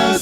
What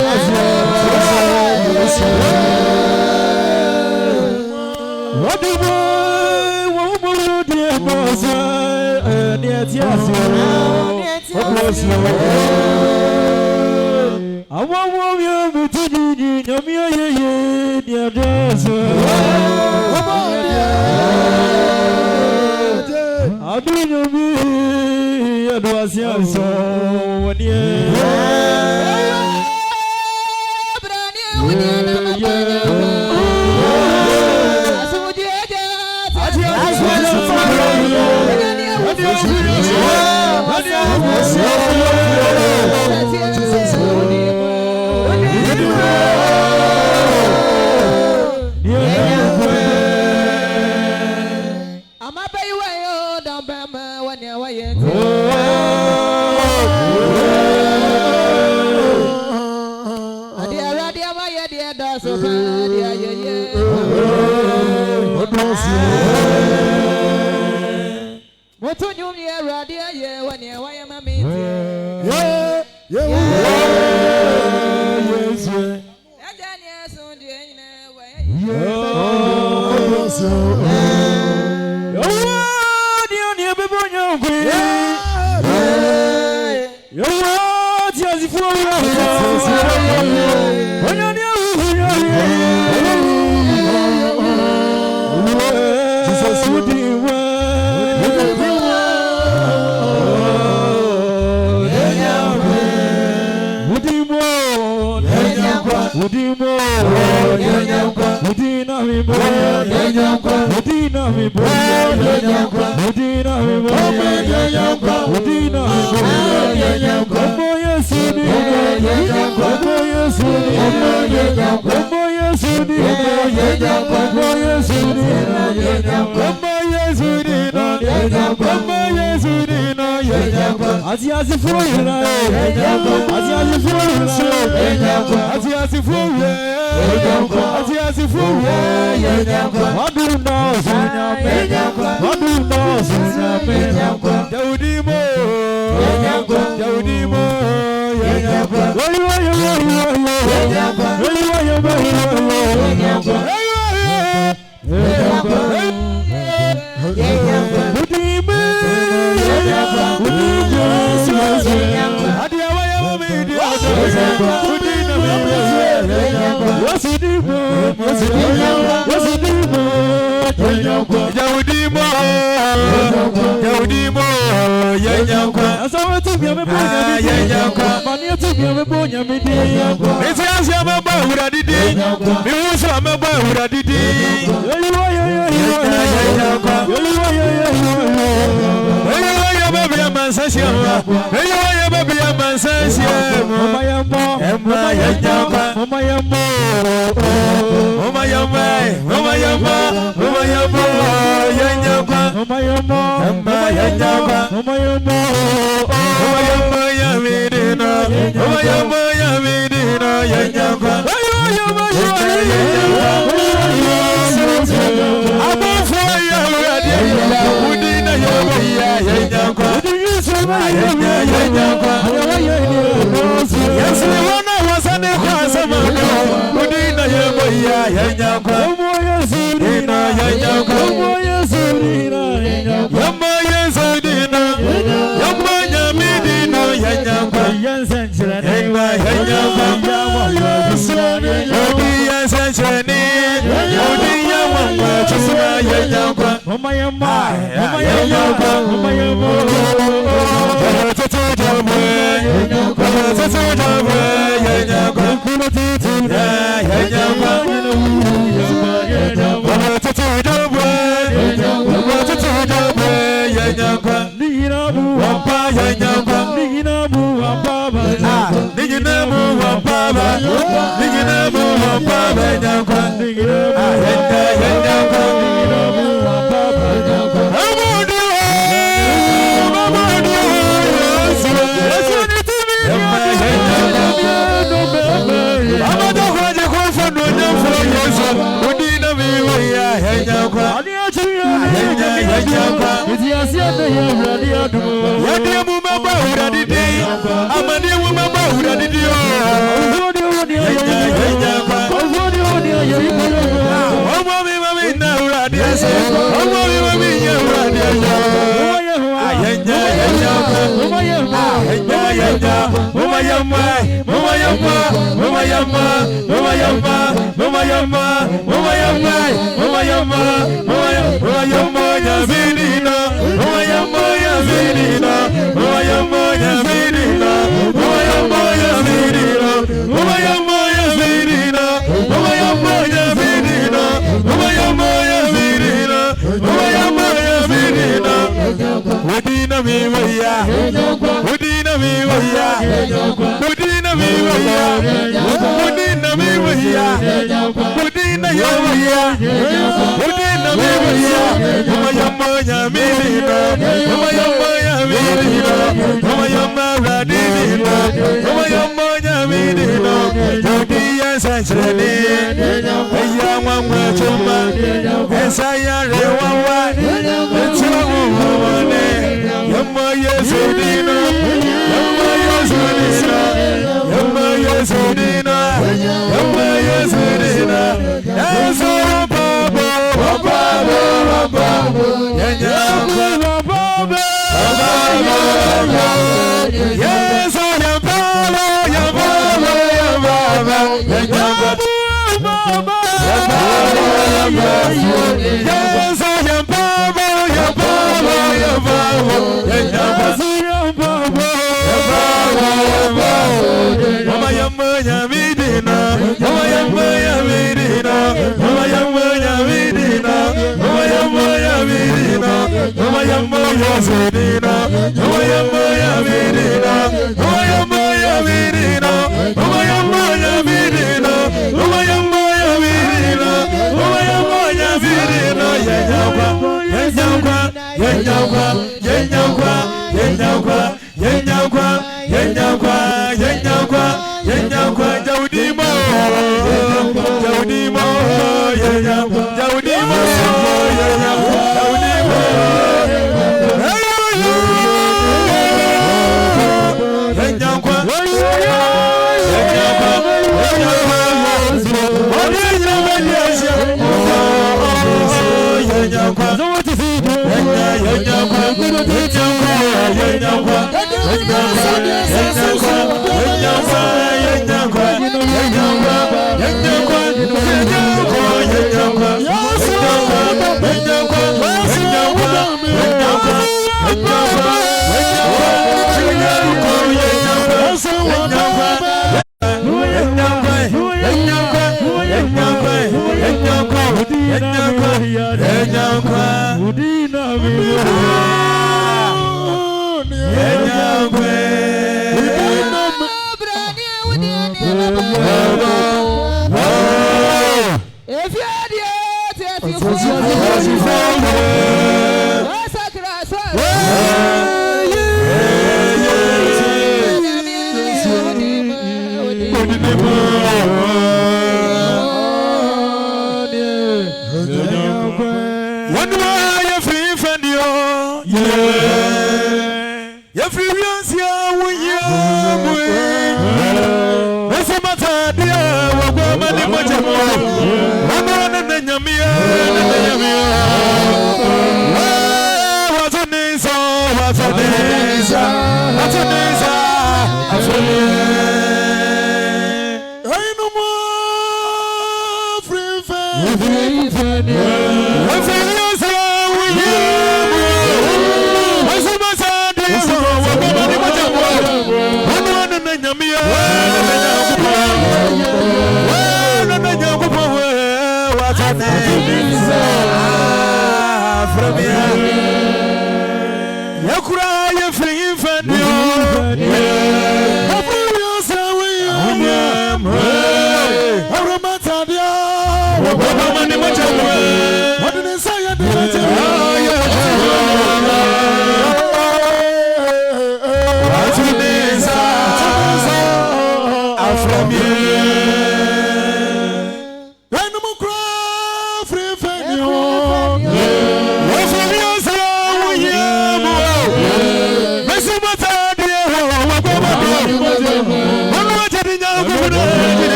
Yes, What do you I want you to do your dress. I do you it was young so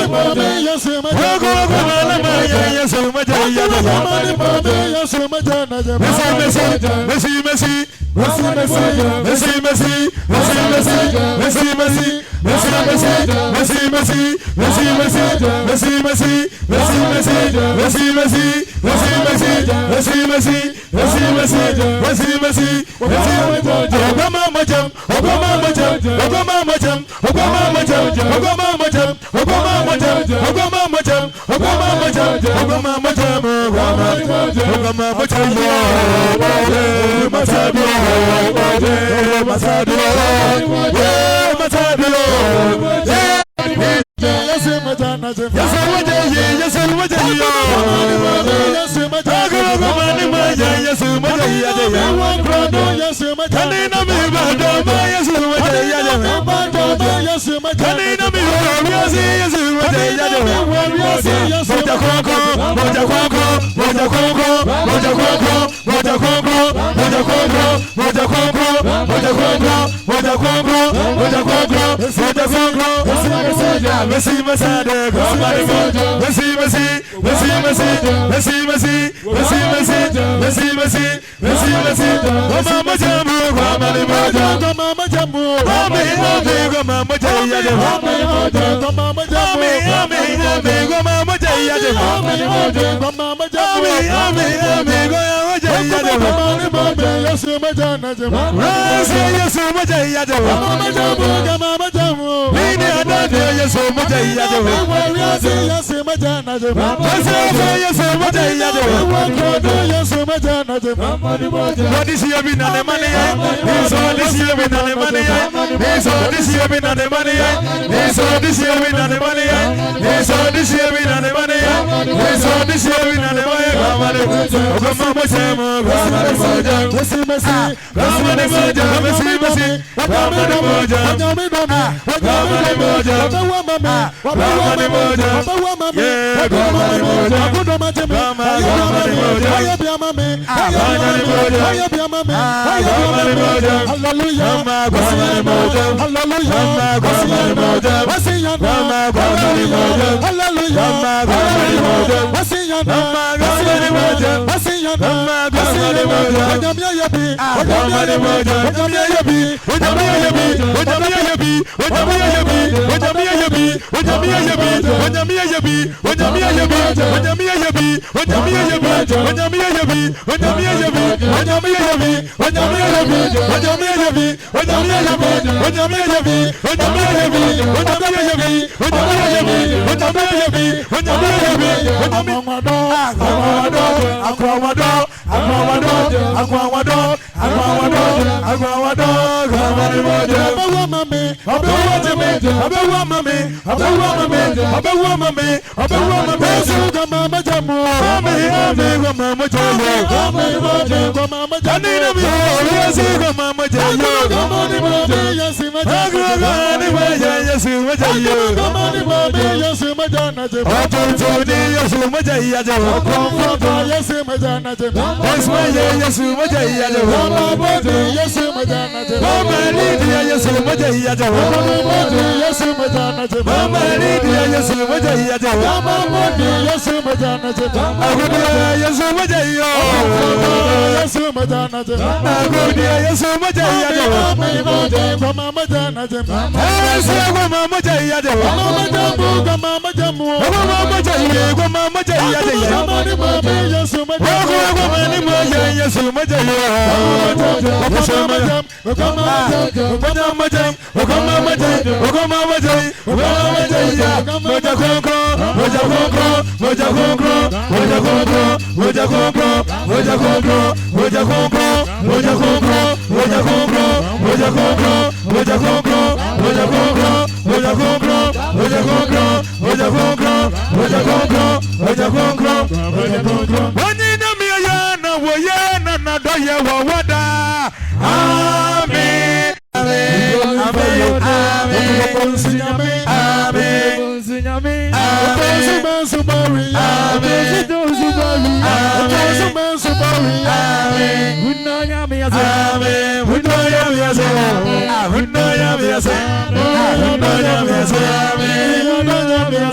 Moja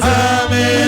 Amen.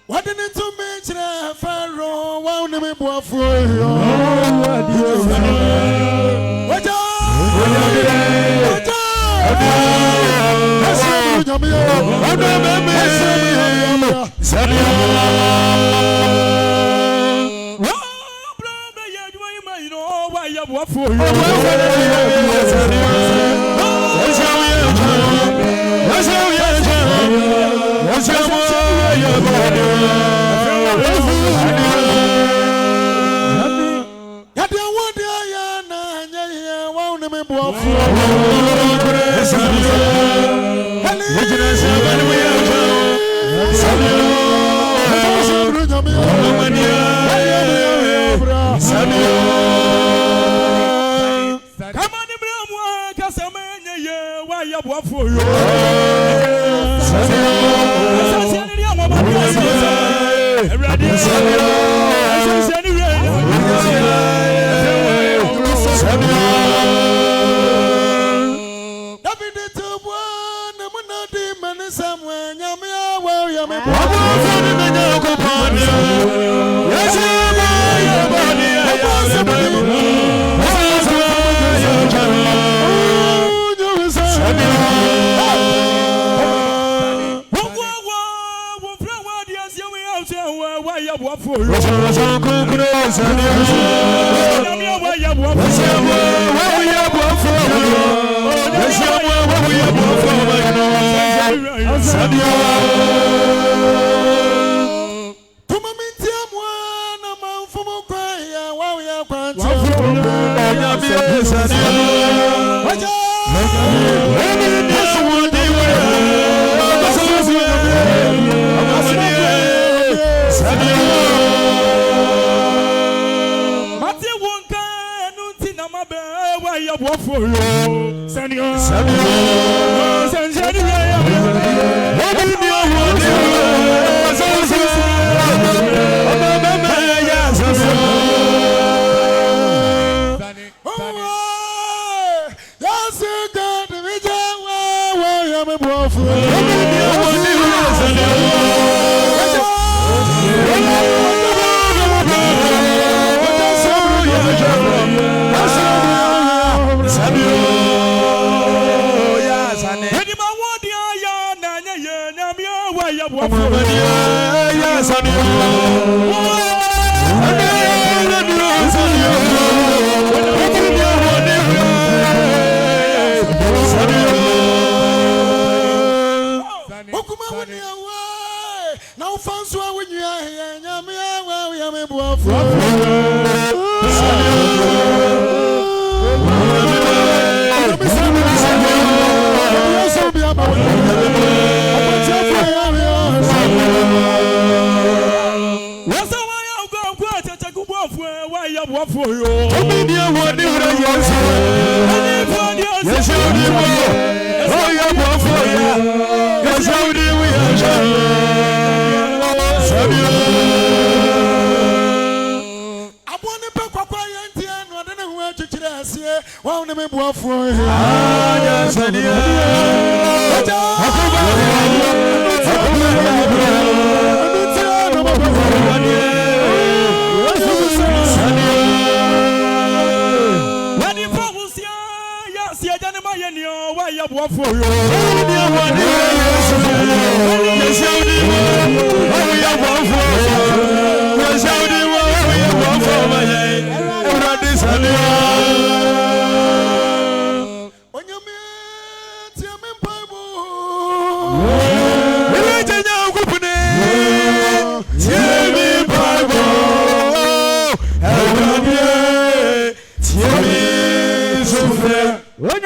What did it to me? Pharaoh, wow, me boyfriend.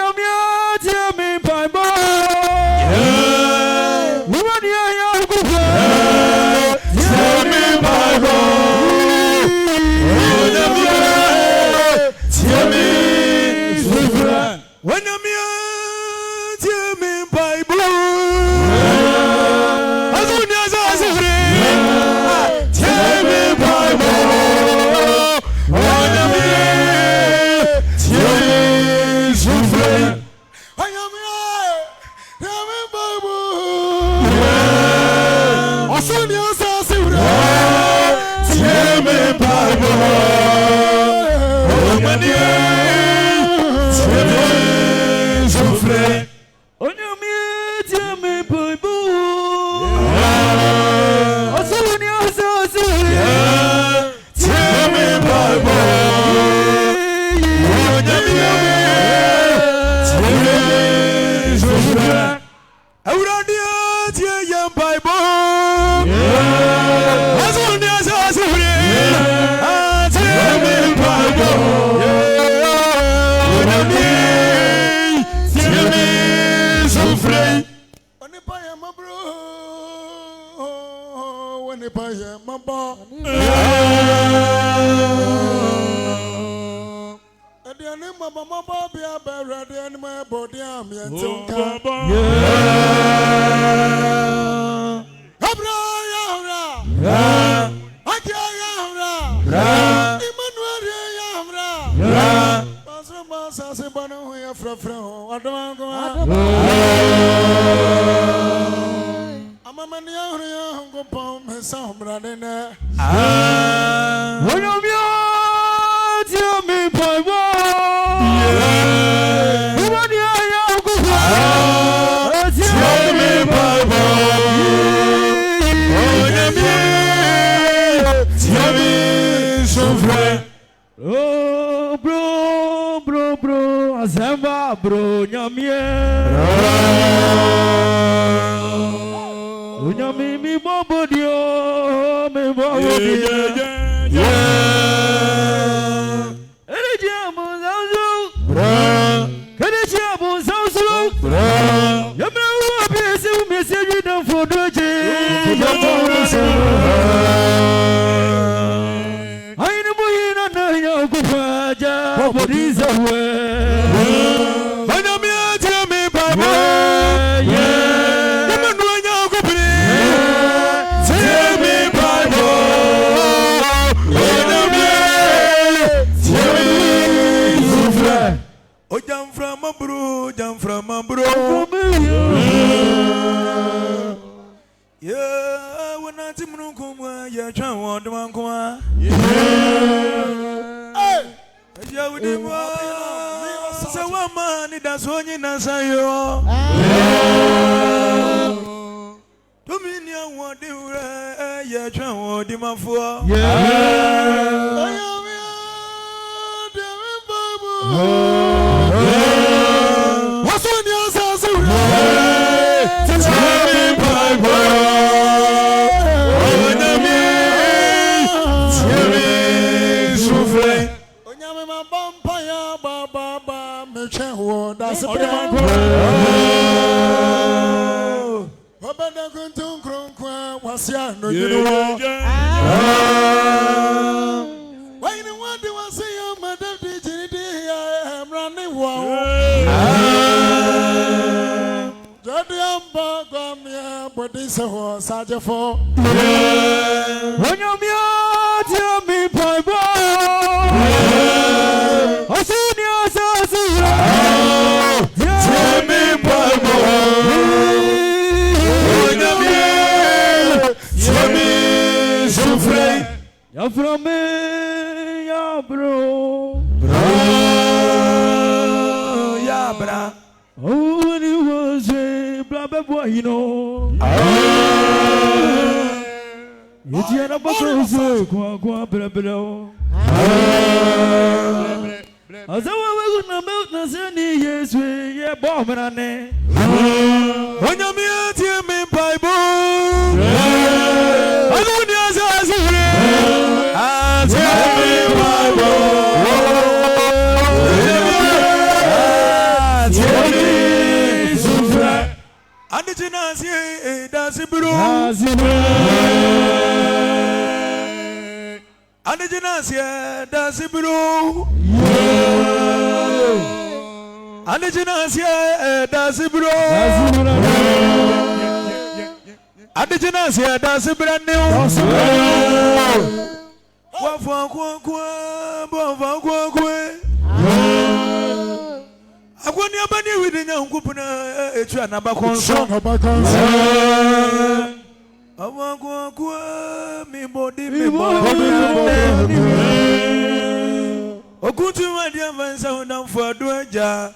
Onyamia tie me Bible. Wodi ya kufa. Tie me Bible. Onyamia tie me Sufra. Onyamia tie me Bible. Azunia Sufra. Tie me Bible. Onyamia tie me Sufra. Onyamia tie me Bible. Azunia Sufra. Tie me Bible. Onyamia tie me Sufra. Onyamia tie me Bible. Azunia Sufra. Tie me Bible. Onyamia tie me Sufra. Awuradia tie yam Bible. Azunia Sufra. Tie me Bible. Onyamia tie me Sufra. Onipa yam bro. Onipa yam bro. Adiane mama bia berade anima body am yentunka. Abra ya hura. Akia ya hura. Emmanuel ya hura. Pastor Masa se bana ho ya frafra ho. Adomango. Amamani ya hura ya ngo pom sa homra ne. Onyamia tie me Bible. Wodi ya kufa. Tie me Bible. Onyamia tie me Sufra. Oh, bro, Azamba, bro, Nyamie. Onyami mi bobodio, mi bobodio. Ereje amonzazo, kereje amonzazo. Yamra uapi ese umesegi na fodoje. Ainu muhina na yakufaja, bodiza we. Onyamia tie me Bible. Emmanuel Nyakupri. Tie me Bible. Onyamia tie me Sufra. O jam from a bro. Yeah, when I team no come, yeah, try one to one come. Hey, yeah, we did so one man, that's one in Asayo. Dominion, what do yeah, try one to my four. What's on your house? Tell me, Bible. That's a bit of what's your no, you know. Why you want to say your mother did I'm running wow. Jodiam Bogomia, but this was such a for. When you're tell me, Bible. Tell me, Bible. Tell me, Sufra. You're from me, yeah, bro. Yeah, bra. Oh, when it was a blah blah boy, you know. It's yet a bottle, so go, blah blah. As I was going to melt Nazani, yes, we are bomb and when you're me, tell me, Bible. I don't know, tell me, Bible. Anijinasia dasibro. Anijinasia dasibro. Anijinasia dasibraneu. Wafuakwa. Akwani abani widinya nkupuna etu anabakonso. Awakwa mi body. Okutu madi avansa unamfu aduaja.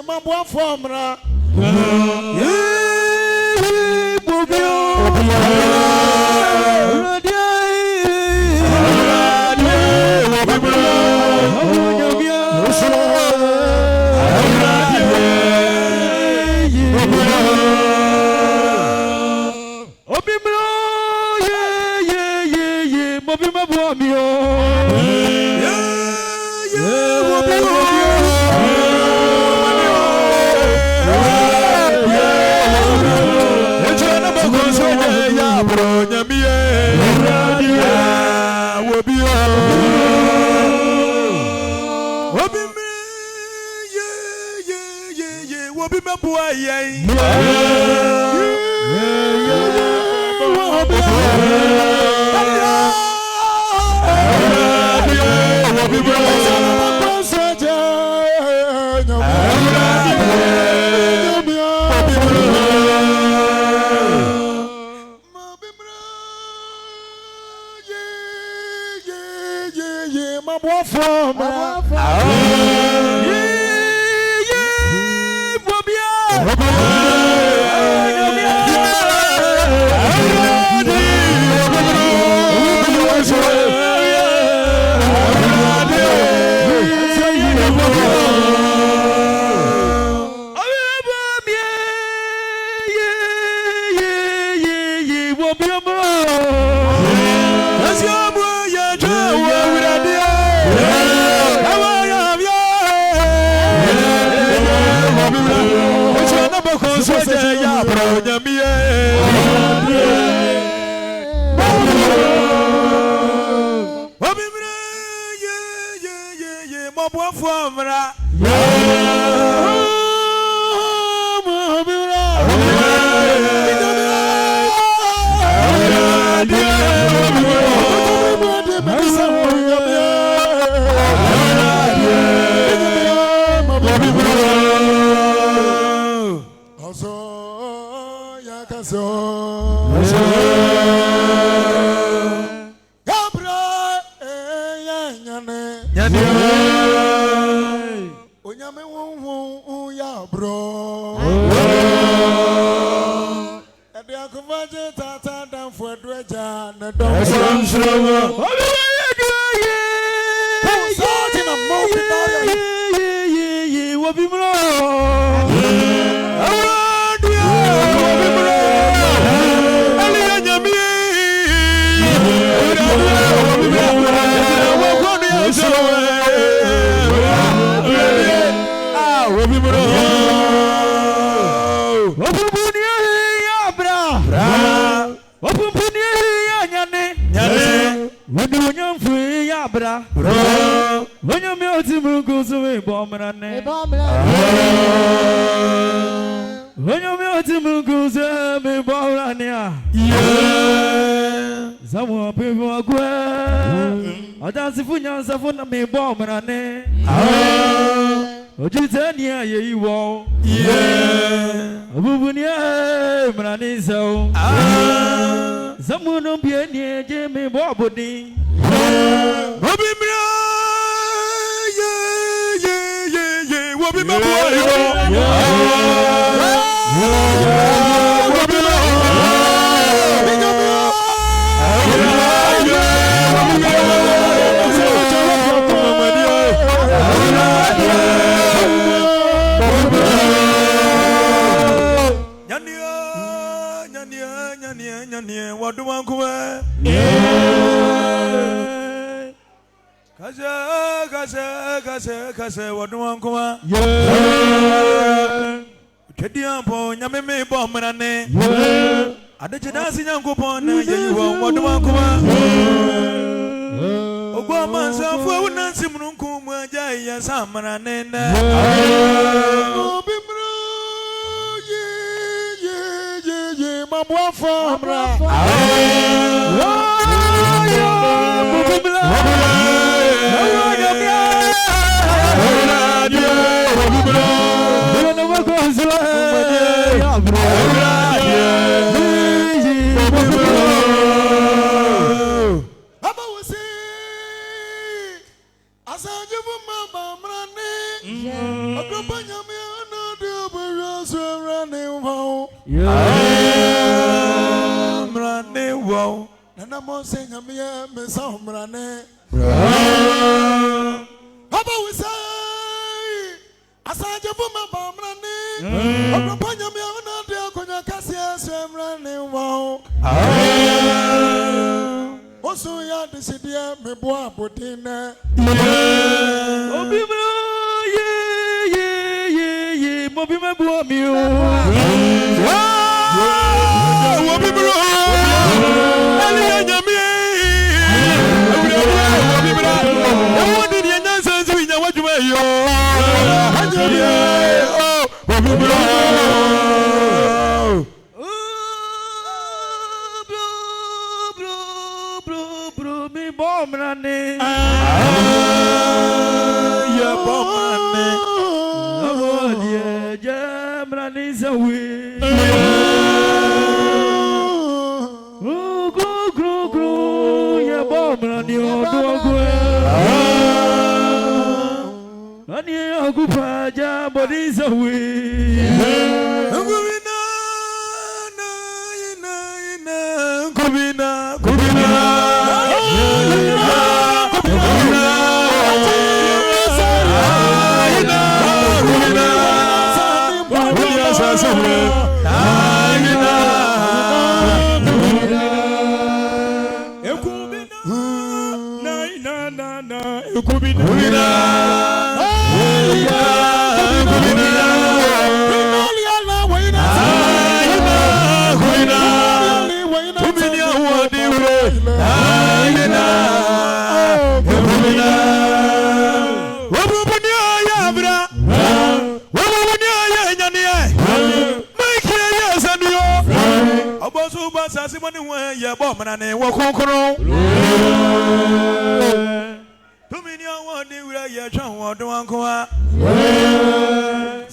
Mabwa fomra. kase wadwan kuma Kedian po nyame me bo mrane Adeje dansi nyankopon na yeyiwo wadwan kuma Ogwa mansa fo wonansi mununku mu aja ya samrane na Obimro ye mabwa famra Nana mo say nyame me sa mrane Haba we say asaje bu me ba mrane Ogropa nyame na de akonya kase ase mrane wo Oso ya de sidie me bo abodine Obi bro ye mo bi me bo mi o Obi bro Akupaja bodies away.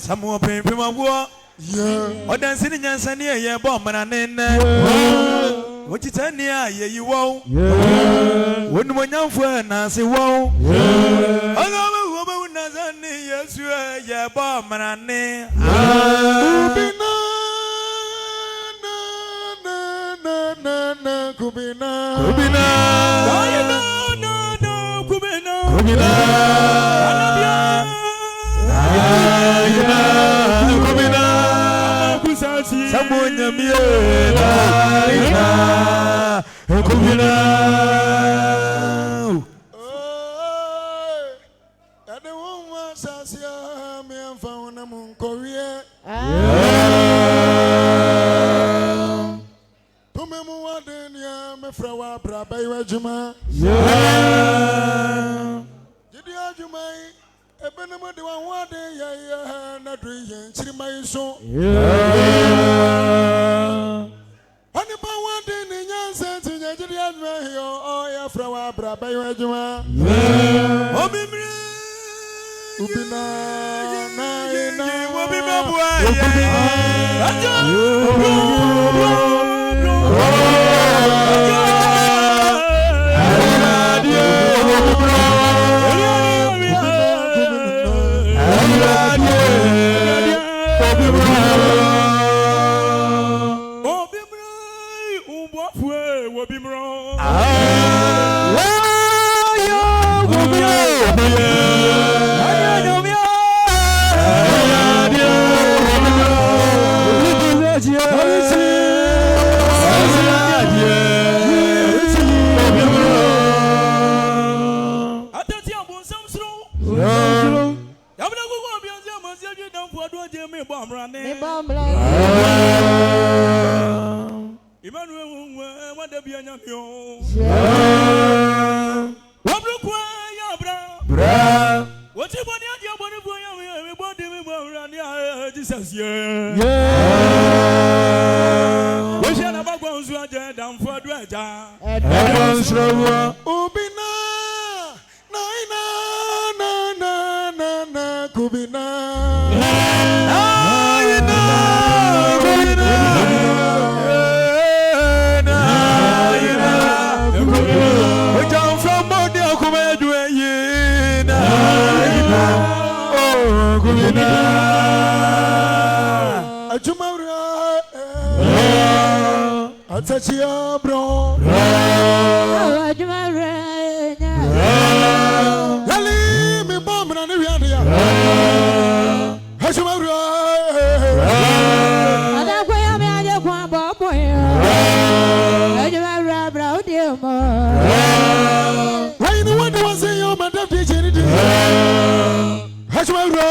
Samuel Pimpima war, or dancing in Yansania, ye bomb and what you tell me, ye you won't. When young for Nancy won't. I know a woman Nazani, yes, you are, ye bomb and Kubina, Yabra go be on the Monsieur don't for do Jimmy Bombrane. Emmanuel, what the be on your Wabra, Yabra. What's your body at your body for your body? Jesus, yeah. We shall have a bones who are dead down for Dredger. Ubina, na, Kubina. Atachia bro, Lali me bomb na ni wiadia. Hashuma bro, ada kwa ya me aje kwa bobo yo. Hashuma bro bro dio mo. Why no one was in your mother teaching it? Hashuma bro.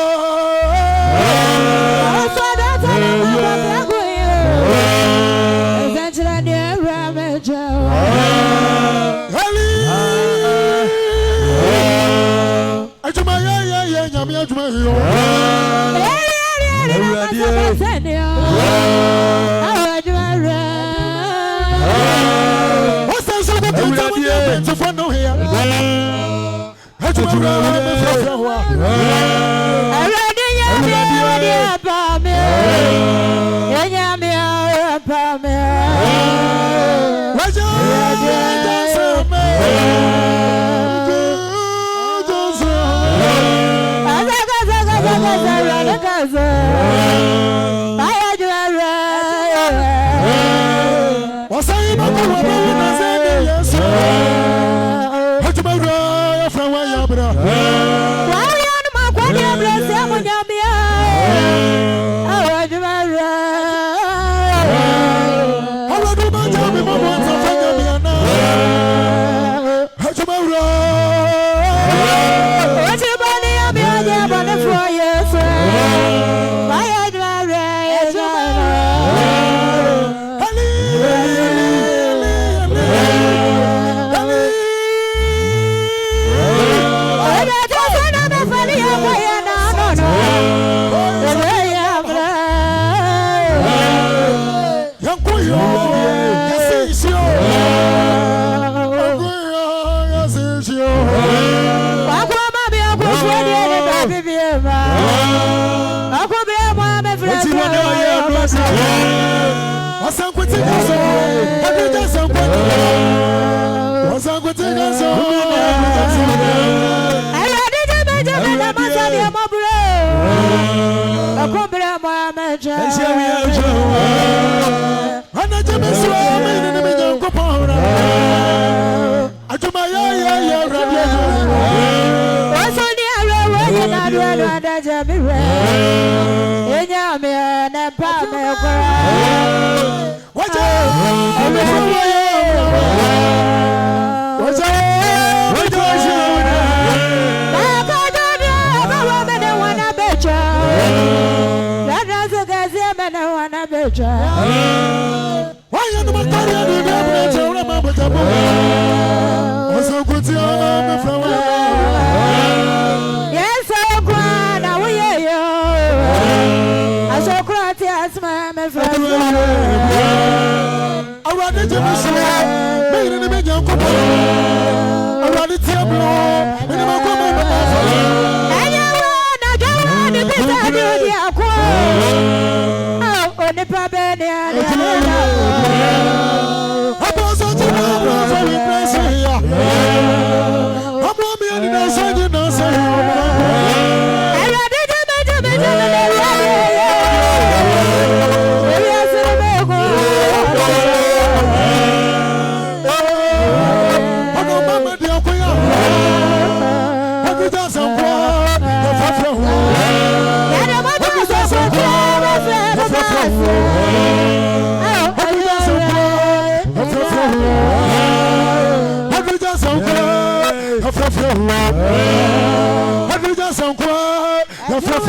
some quiet, your friend.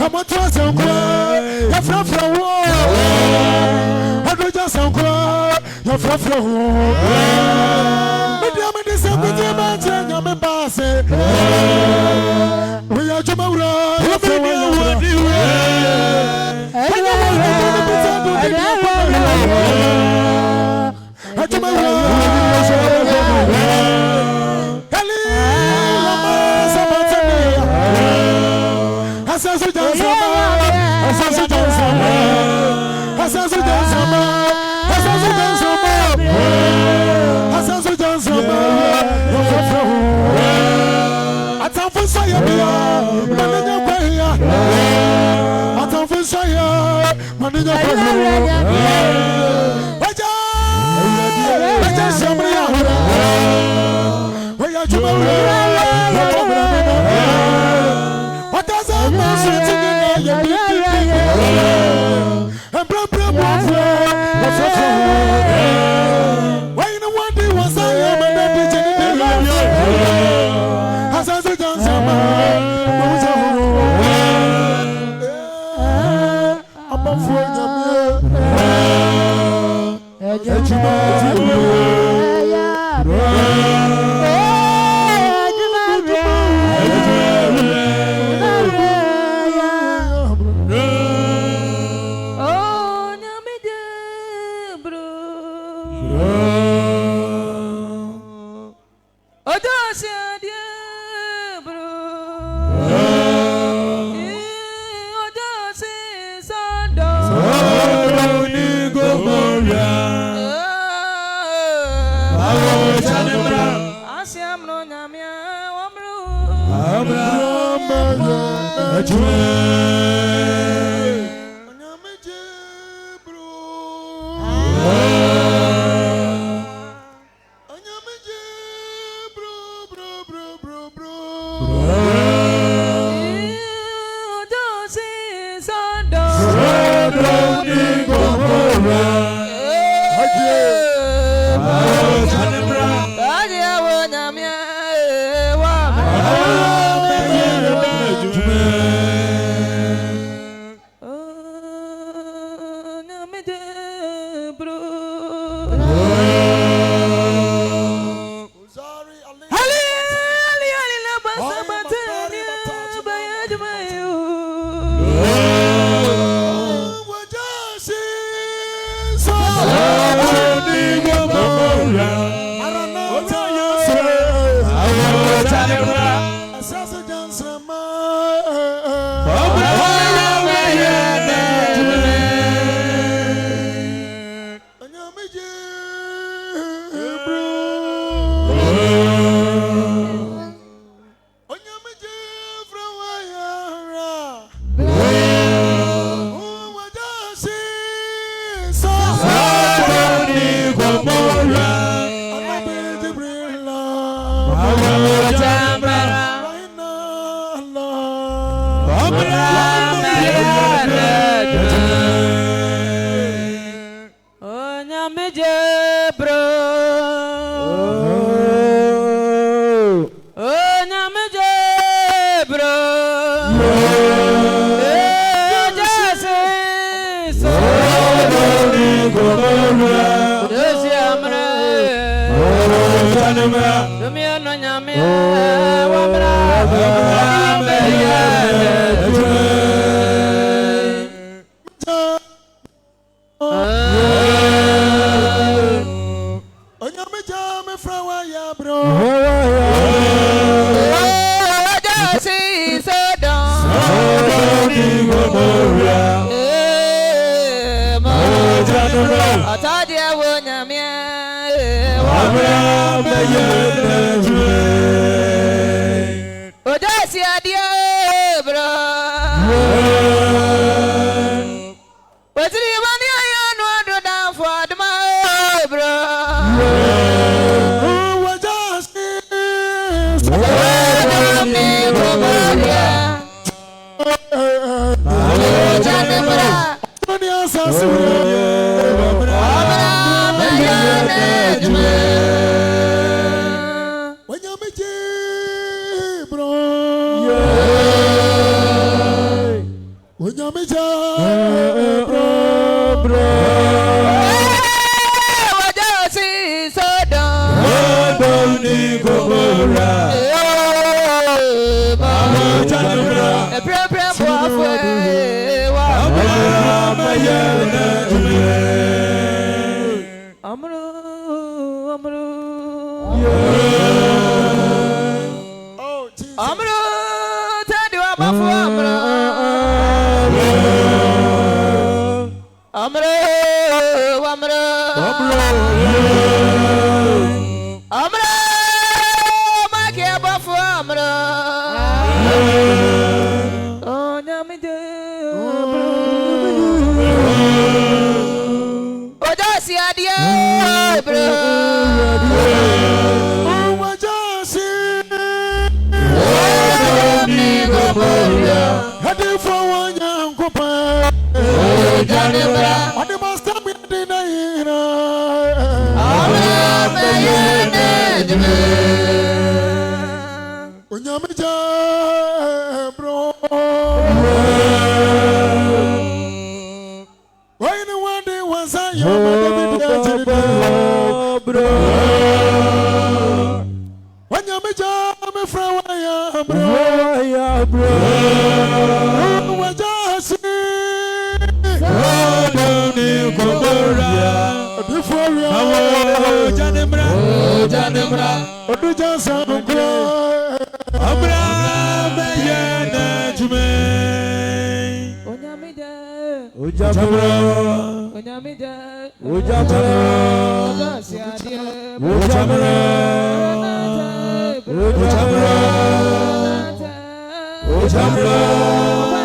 I'm a trust and quiet, your friend. I do just some quiet, your friend. Medium in the same with your man, I'm a bass. We are tomorrow, your friend. Unyamija bro Wajasi Sodom Ni Gomorra Mama Janubra Ebrem Wafwe Abraham Yene Amru Oh Jesus Amru Tadi wa mafu Amru Amru Amru Maki abafu Amru Oh Nyamide Ojasi Adia bro Wajasi Ni Gomorra Hadi fawanya nkopa Janubra Hadi master mi dina ina Amru Mayene Unyamija bro Why no one day was I your Bro Unyamija me frawaya bro Bro Wajasi Ni Gomorra Diforia Janubra Oduja sankwa Abraham Yene Onyamide Ujabra Onyamide Ujabra Ojasi Adia Ujabra Ujabra Ujabra Ujabra Ujabra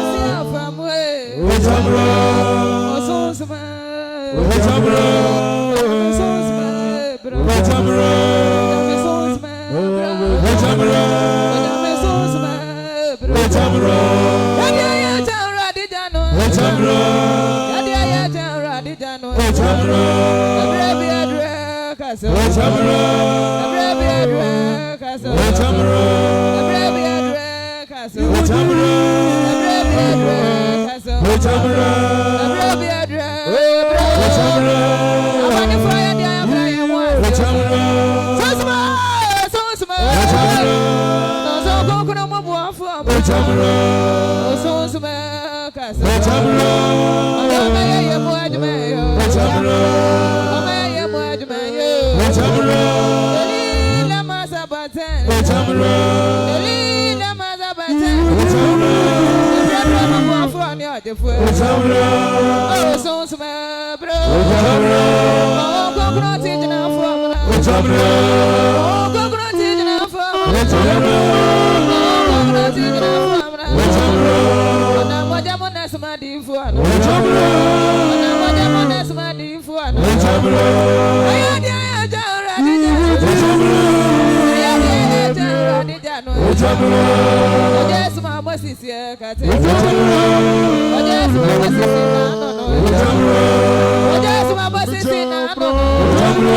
Ujabra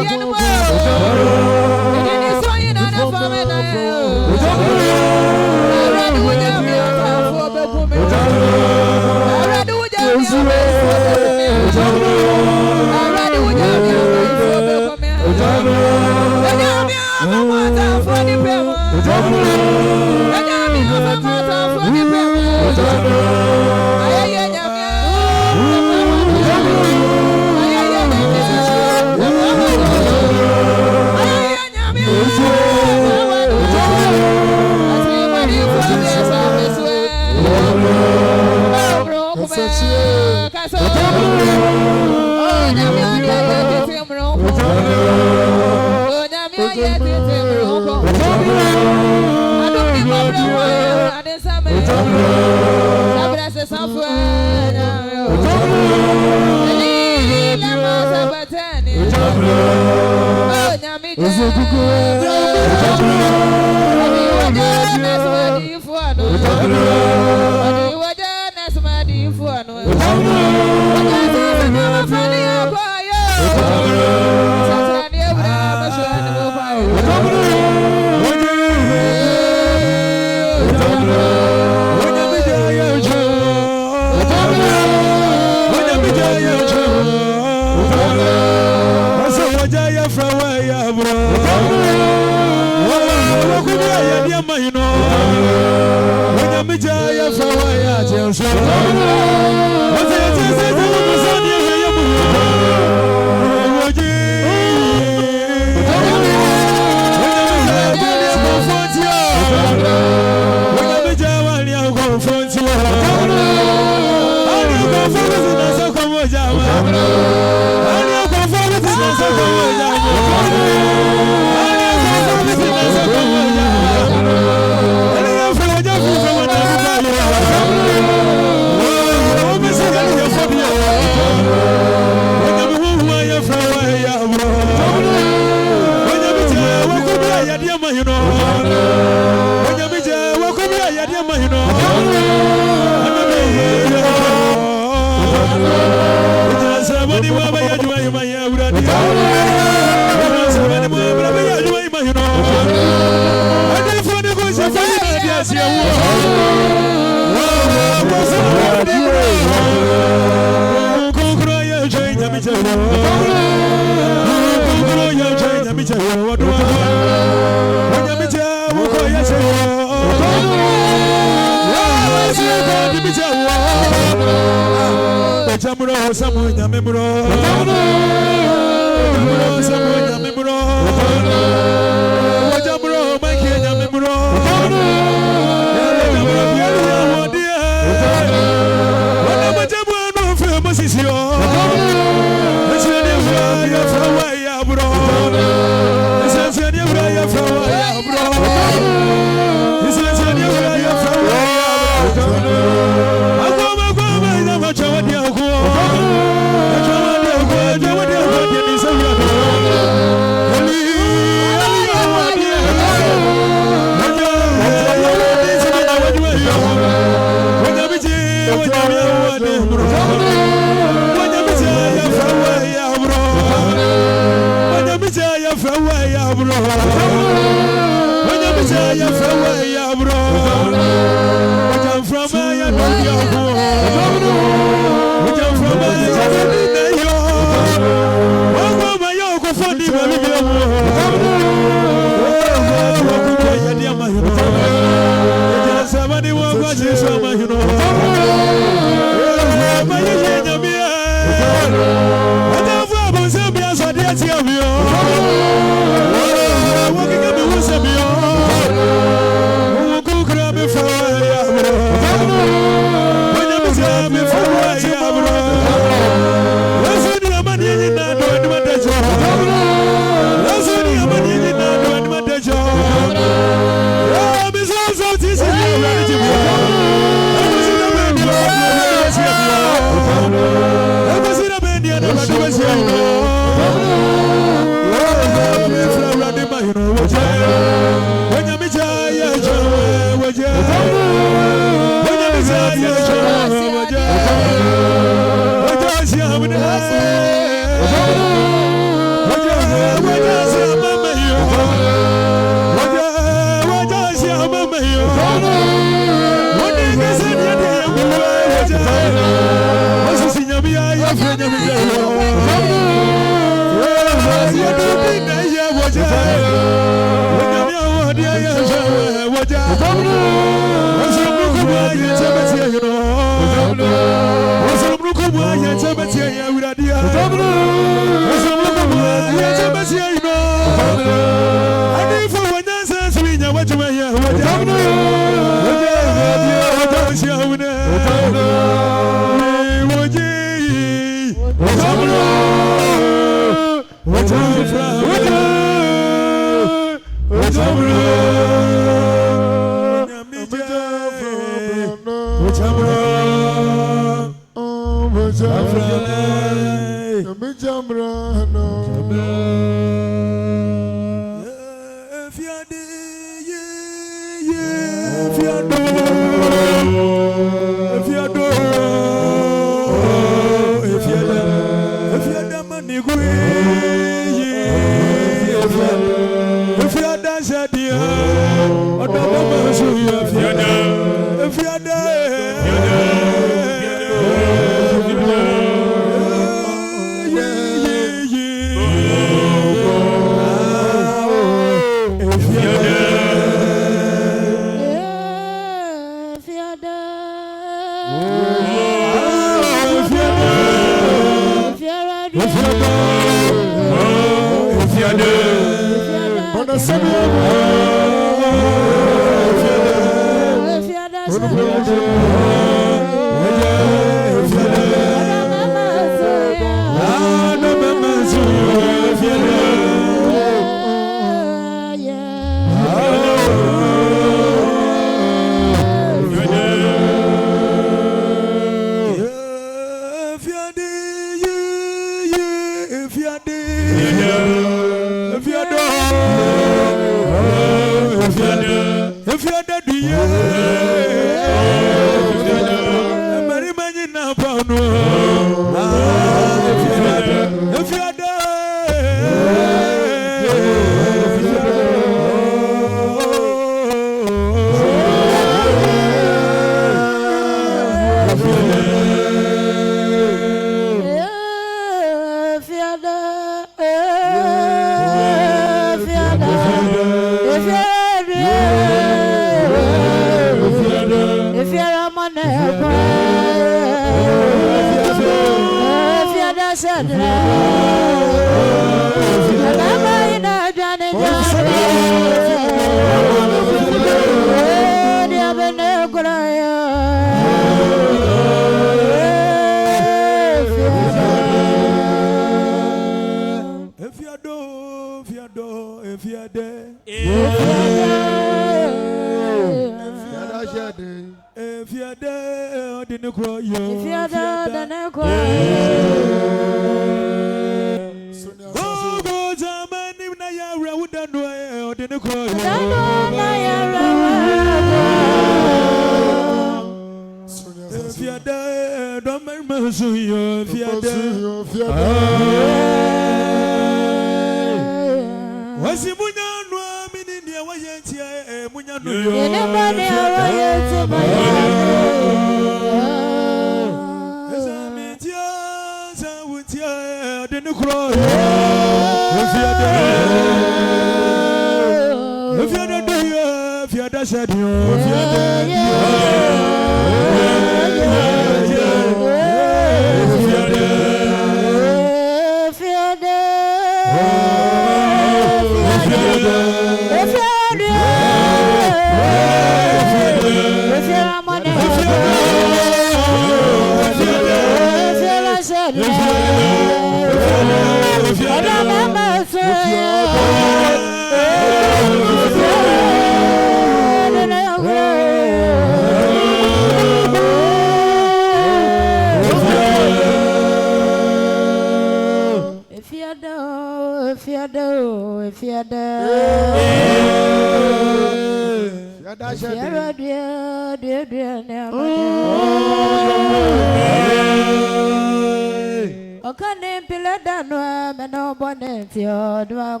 Okane pila danwa meno boneti odwa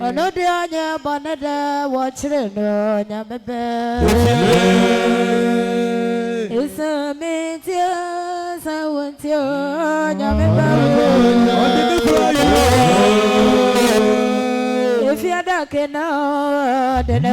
Onodi anya bonada watchre no nyamebe Isa metia sawantio nyamebe If you don't know then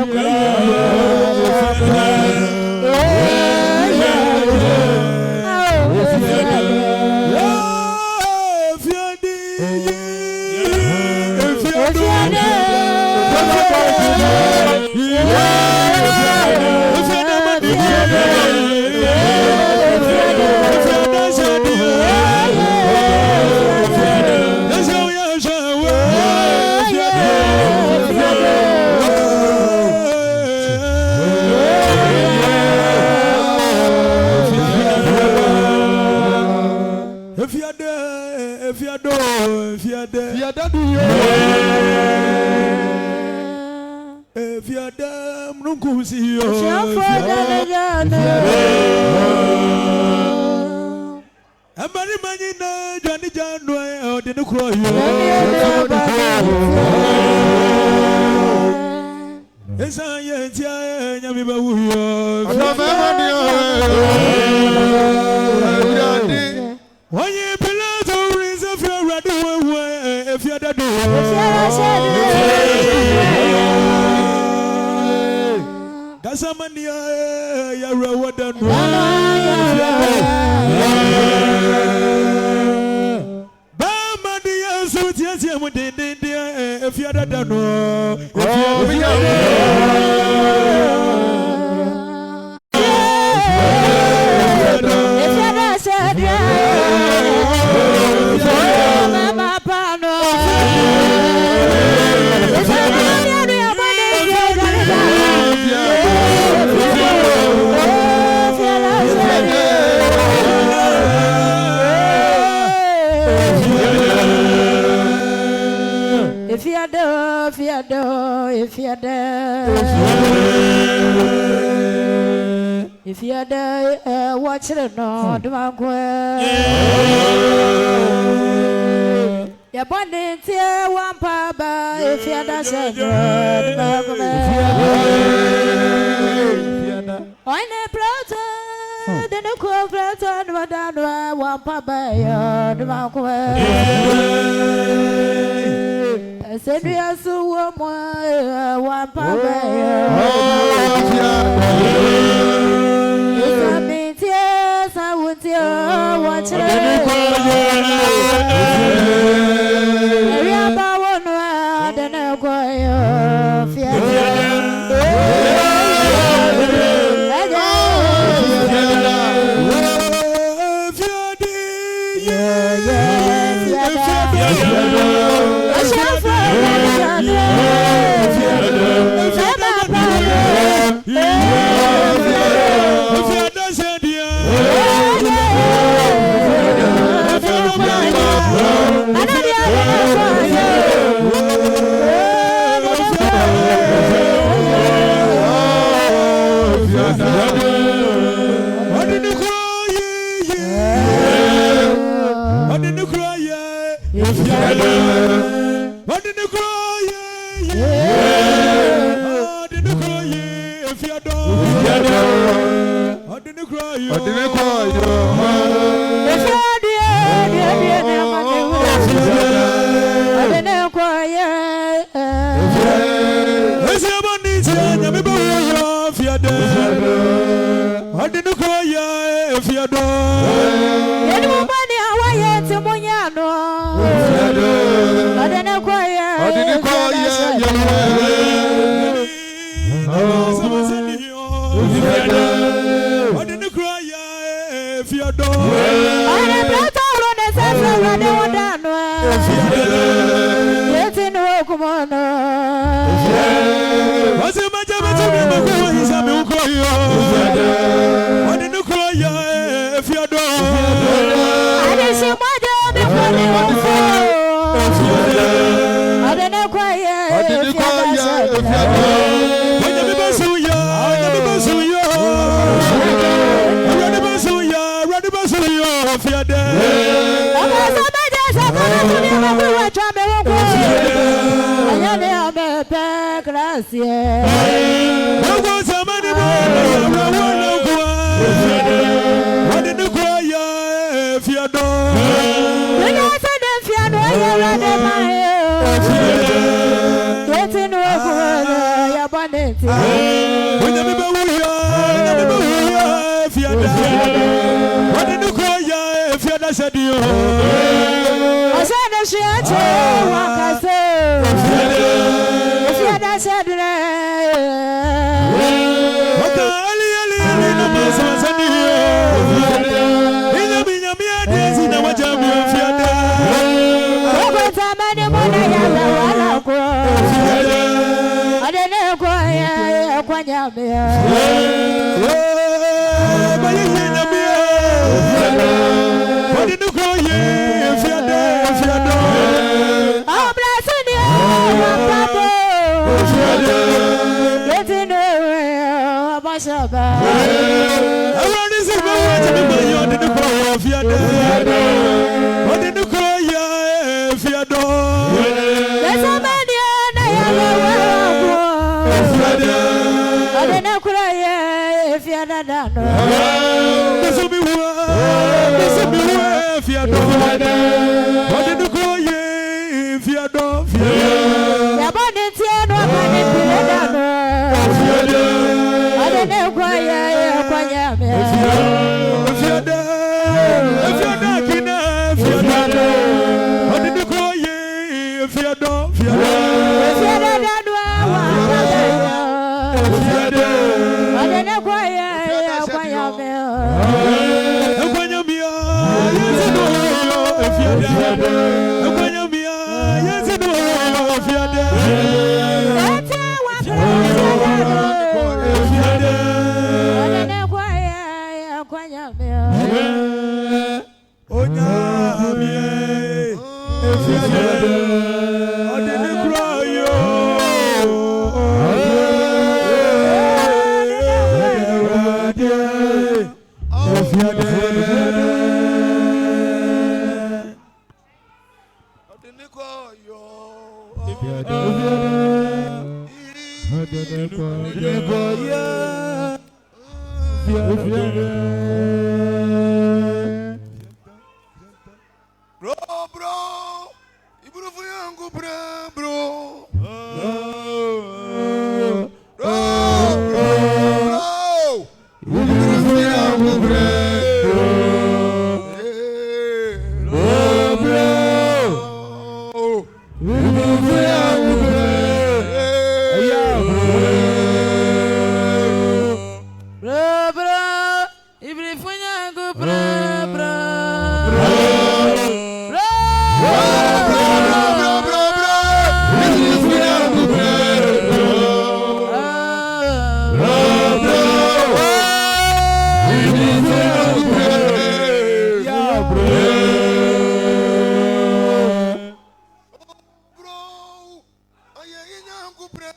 if you're damn, no go see you. I'm very many Johnny John, or didn't cry you. Yes, I am. Why you below the reason if you're ready, if you're the door. That's a man, you're a water. Bamandia, so yes, you would if you're the door. If you're there, watch it no, do I go? You're born in tear one papa, if you're not said, I'm a platter, then a cool platter, one papa, do I go? I said, we are so warm, one papa. Yes, I would watch it. Come on, Asia. Go somebody what did you cry if you don't? When I said if you know you're ready, getting over your bonnet. When the people if you don't, what did you cry if you don't said you? I said a shit, I said, if you don't said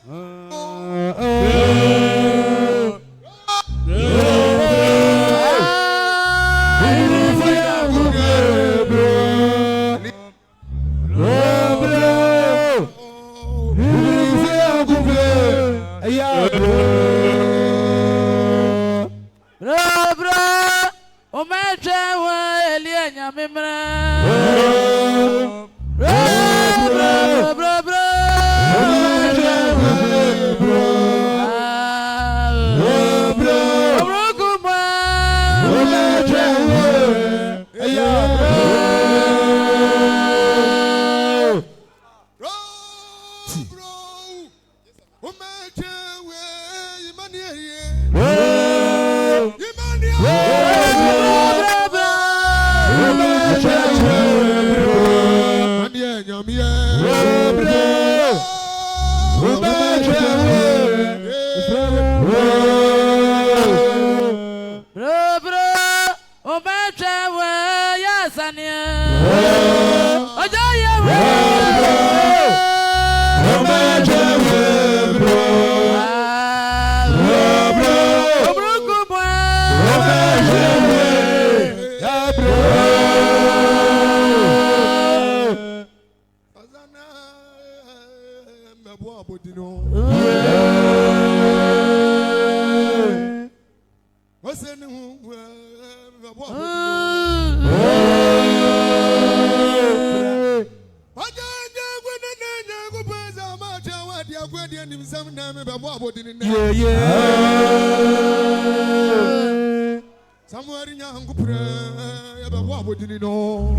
Oh, me be mo abodi ni. Somewhere in your kupre ya be mo abodi ni no.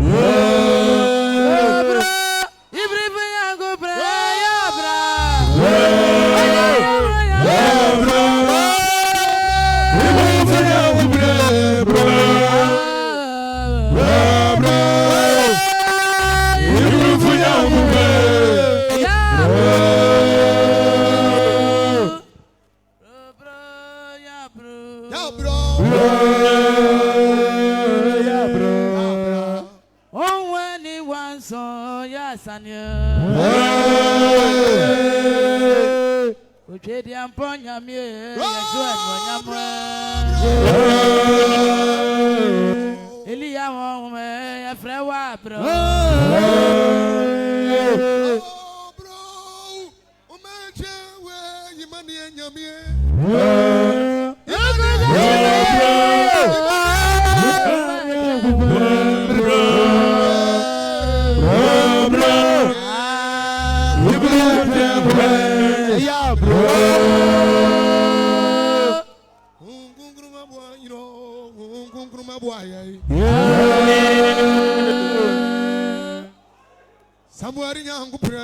Somewhere in your kupre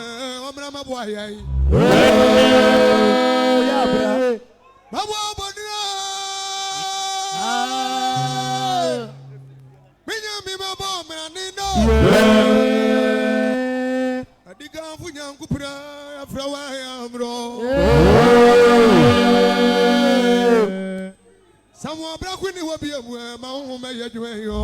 omra maboya yi. Babo bodra. Minya mi babo omra ni no. Adiga funya kupre afrawa ya amro. Somewhere brakuni wobi emu ma hu me yedwe yo.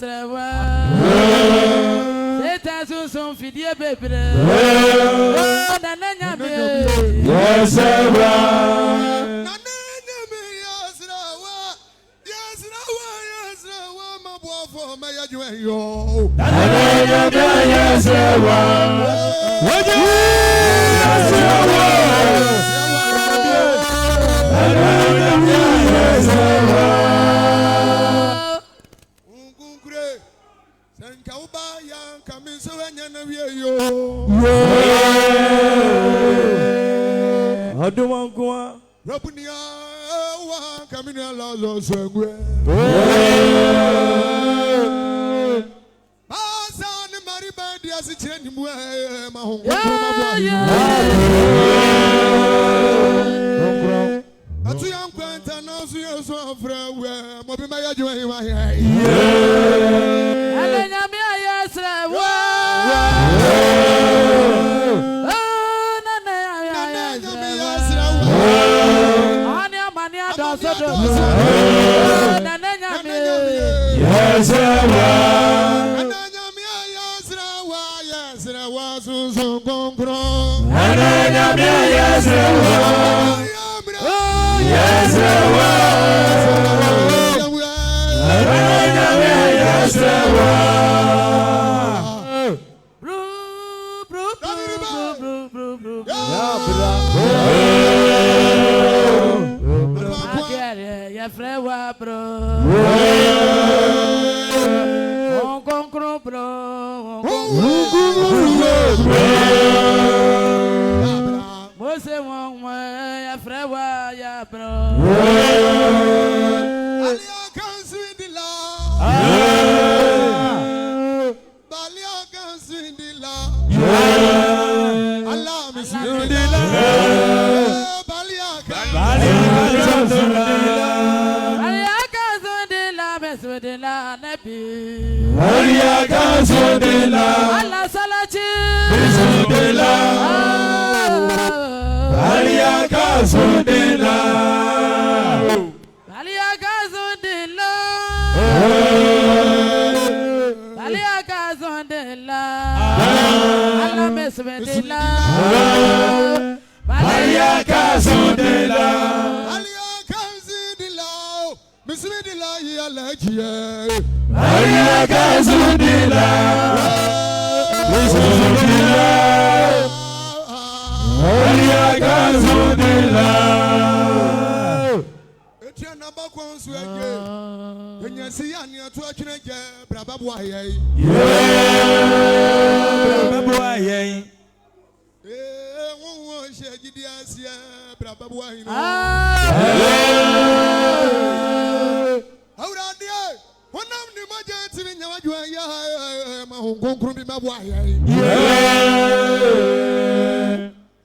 yesrewa Satan so fidie bebre na nyame yesrewa Rabunia wa kamina la lo sengwe Asa ni mariba dia si cheni mu ma hongo ma bo Atu yan kwanta na so yeso afra we mo bi ma ya jwa yi wa ya Ale nyame ayesra wa Frewa bro on concro bro Mose won ya frewa ya bro Alia kan swindila Balia kan swindila Allah mi swindila Balia kan swindila de la nabi Maria caso de la Allah salati de la Maria caso de la Maria caso de la Maria caso de la Allah mesme de la Maria caso de la Bismillah ya lajiye Maria Kazundila Bismillah Maria Kazundila Etiana bakwansu ege Enyasi ya ni atu atwenege brababu aye brababu aye won shegidi asia brababu aye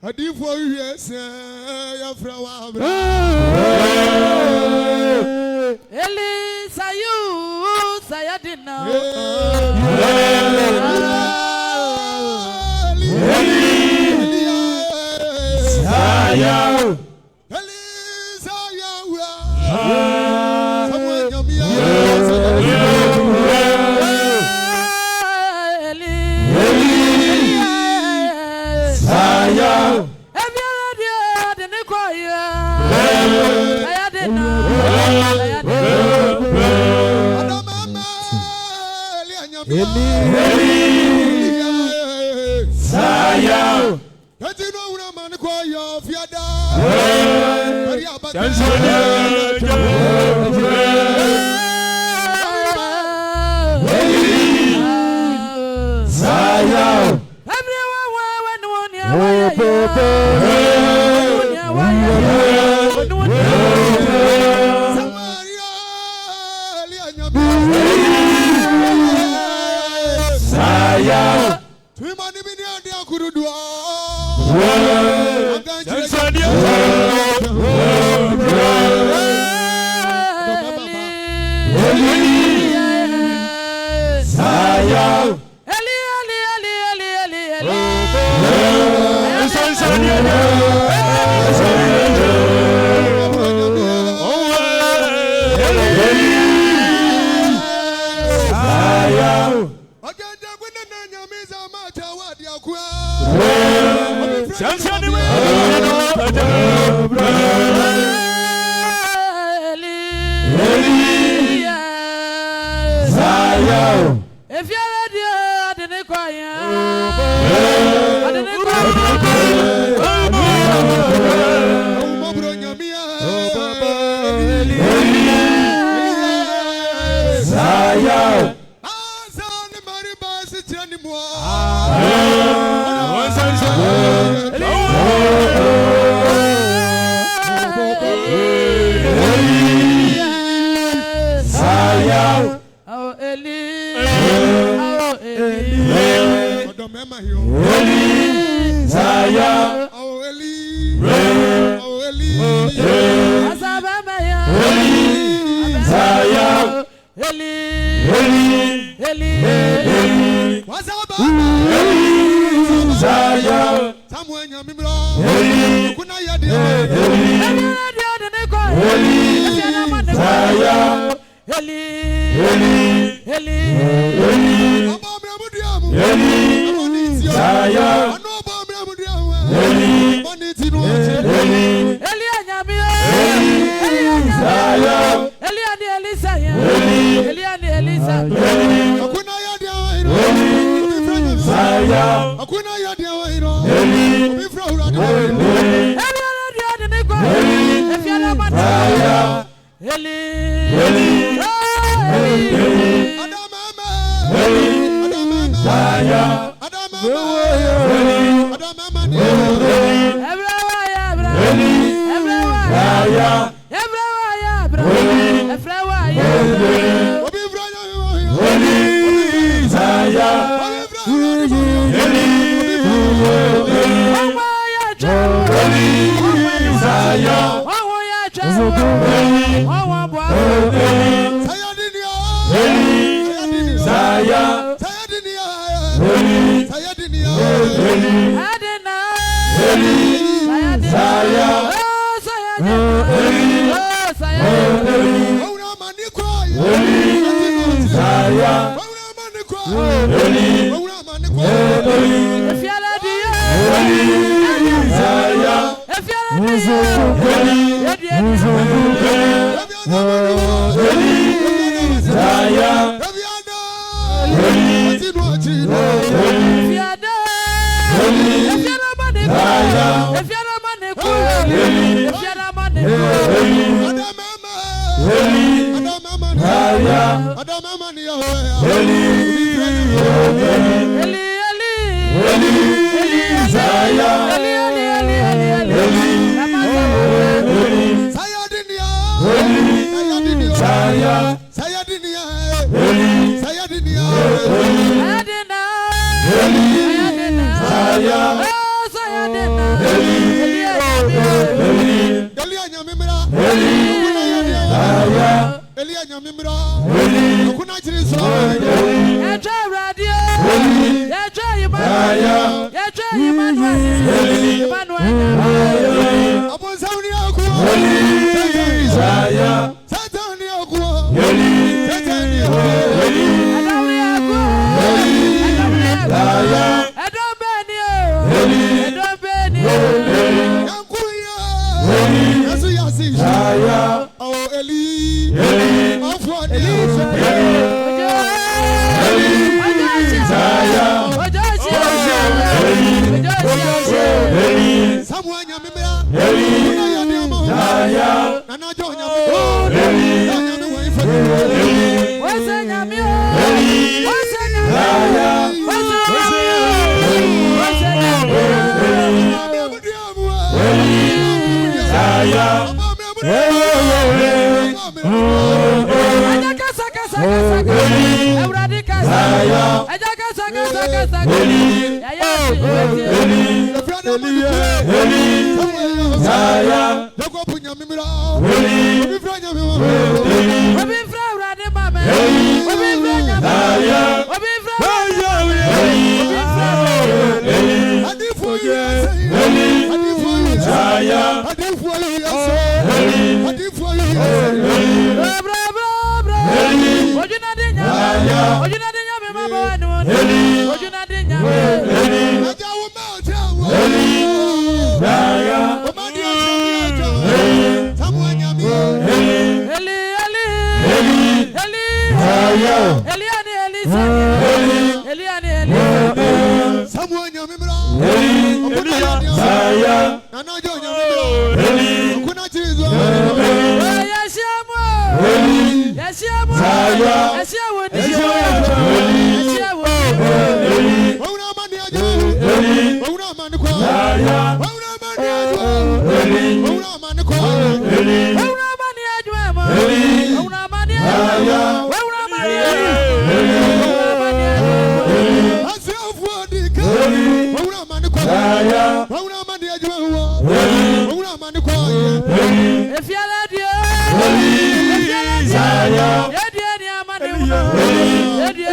Adifo yes ya frawa Eli sayu sayadina Sayaw Eli sayaw Sayaw Etino una man ko yo fiada Sayaw everyone when one ya Sayaw Twimani bini andi akurudwa Sayaw Eli If you're ready, I didn't cry. I didn't cry. Eli Elisa Eliane Samuel Nyamimra Saya Nana Jo Nyamimra Kuna Chizo Yashamo Saya Yashamo Wauna mani ajo Wauna mani kwa Wauna mani ajo Wauna mani kwa Wauna mani ajo Wauna mani ajo Wauna mani ajo Asiafu adika Wauna mani kwa Wauna mani ajo Wauna mani kwa Efiala dio Saya Yedi amani Yedi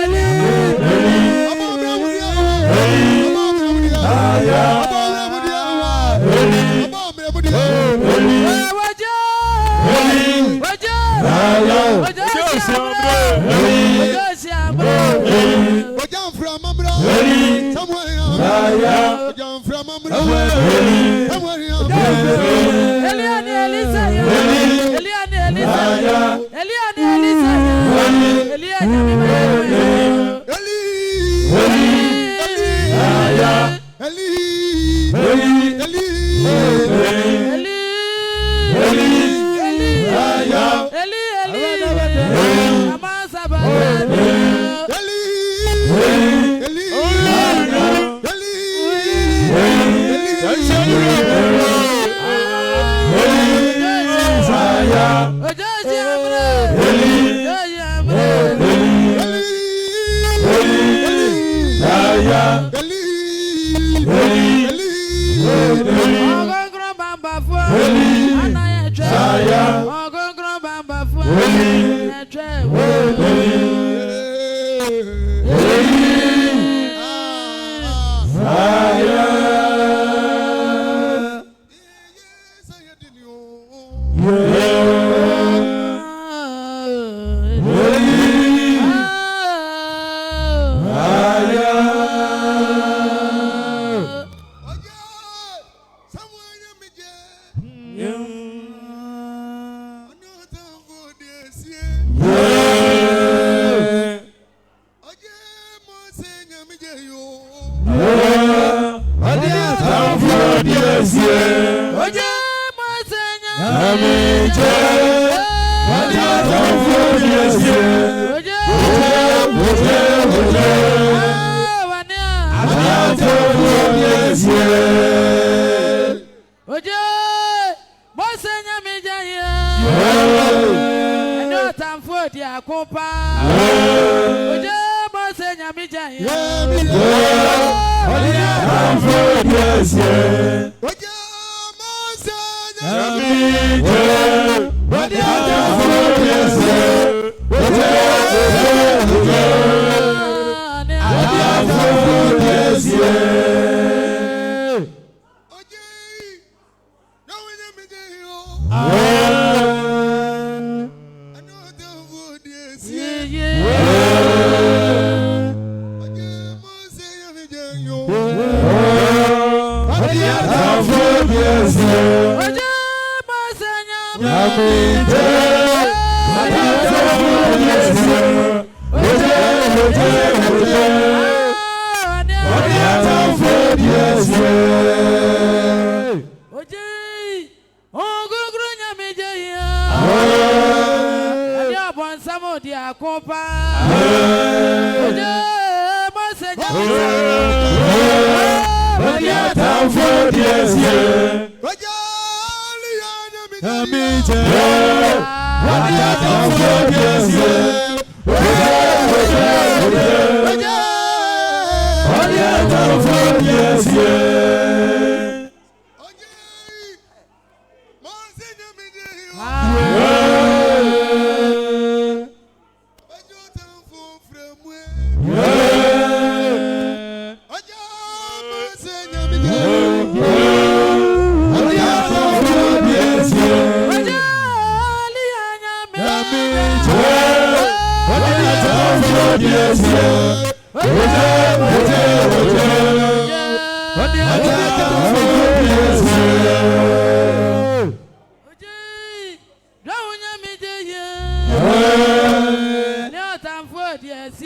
Yes,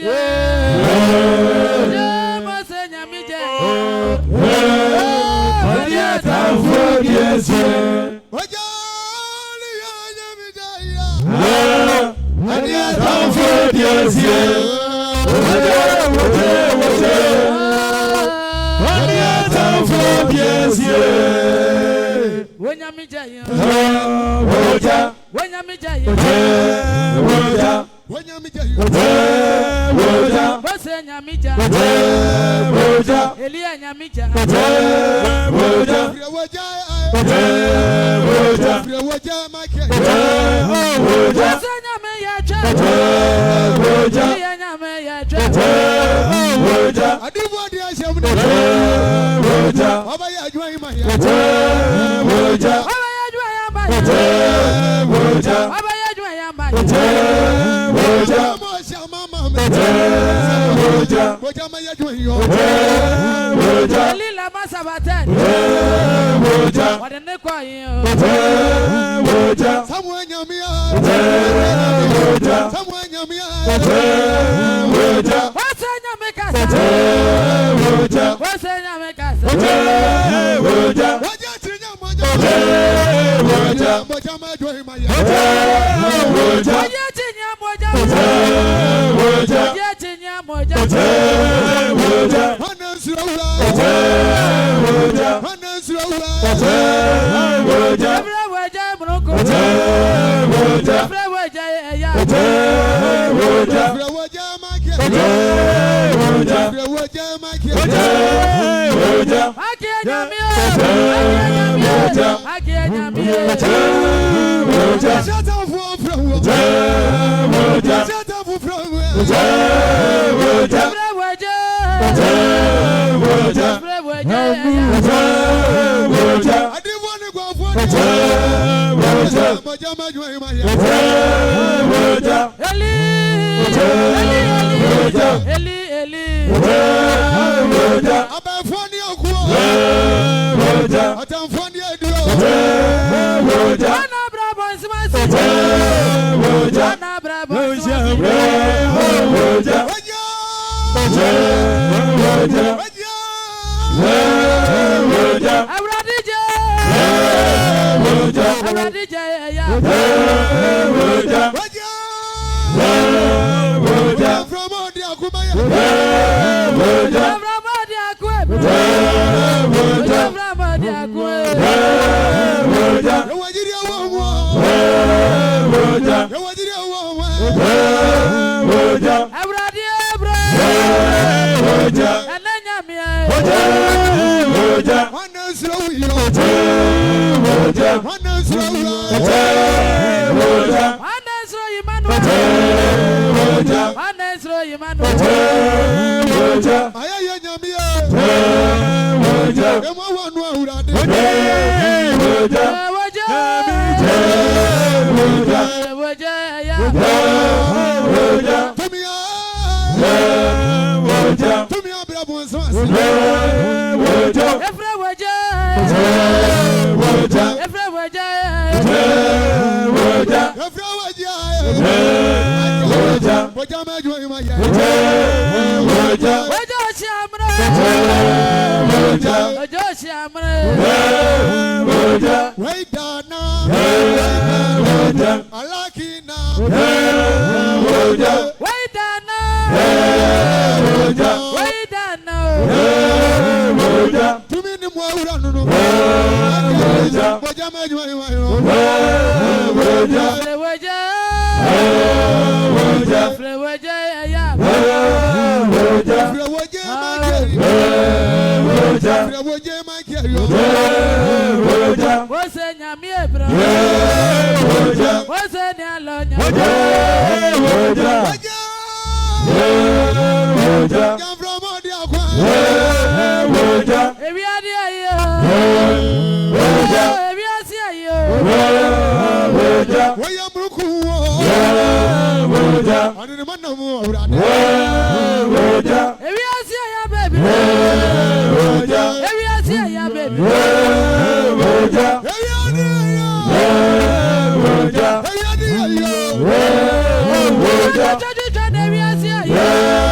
Yeah.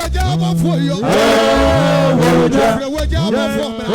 Wajaba for you. Wajaba for me.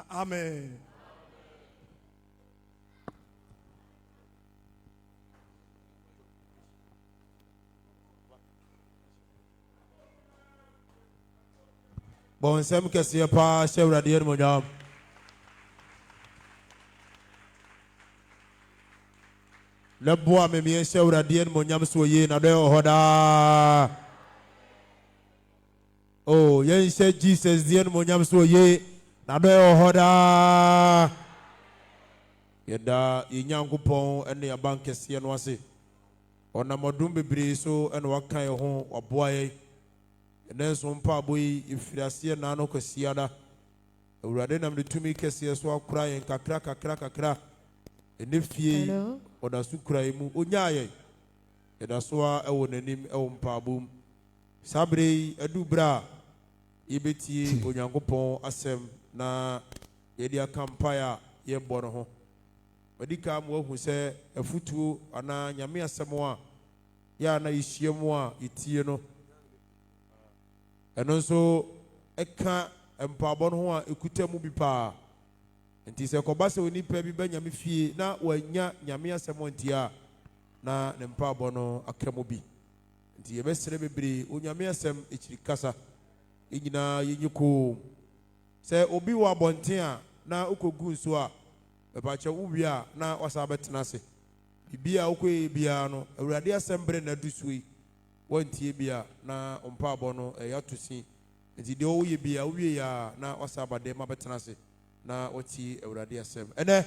Amen. Bon sem kesiye pa shewra dier mo nyam. Le boa me mi shewra dier mo nyam so ye na de hoda. Oh, yen she Jesus dier mo nyam so ye na de hoda. Yeda Nyankopon ene aban kesiye no ase. Ona modum bebre so ene wakan ho oboa ye. And so mpa boy if you see na no kwasiada awurade nam de tumi kese so akura yen kakra enefie oda su kura mu onyaye eda so a ewo nanim ewo mpa bom sabre adubra yebeti onyankopon asem na yedi akampaya ye bono ho odika mu ahu se afutuo ana nyame asem a ya na yihyiemu a itie no eno so eka empabon ho a ekutamu bi pa enti se koba se oni pa bi ba nyame fie na wanya nyame asem ntia na ne mpabon no akramu bi enti yebesere bebre onyame asem ekiri kasa enyina yenyiko se obi wa bonten a na ukogu nso a bebache uwi a na wasa betena se bibia ukoe bia no awurade asem bre na dusui wantie bia na ompabo no eyatosi enti de oye bia owie ya na osabade ma betena se na oti awurade asem ene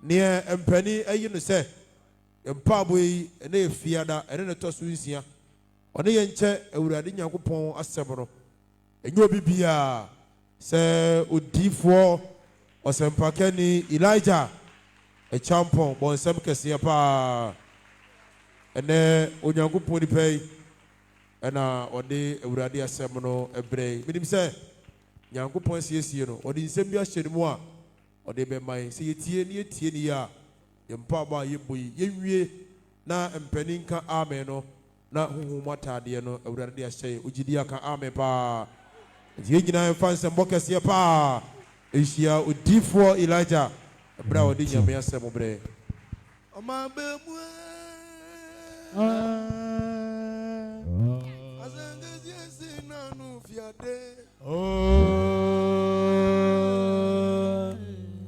ne empani ayi no se empabo yi ene efiada ene ne toso nsia one ye nche awurade Nyankopon asem no enyo bibia se odifo osempakani Elijah champon bon sem kese pa ene Onyankopon dipei ena ode awurade asem no ebrei minim se Nyankopon siesie no ode nsem bi ahye mu a ode be mai se yetie ni ya yempa ba yeboyi yenwie na mpaninka amen no na huhu matade no awurade de ahyɛ ogidi aka ame pa ye nyina fanse mbokese pa ehia odifoɔ Elijah bra odi nyame asɛm bre Amabemu Azangazi sinanu fiade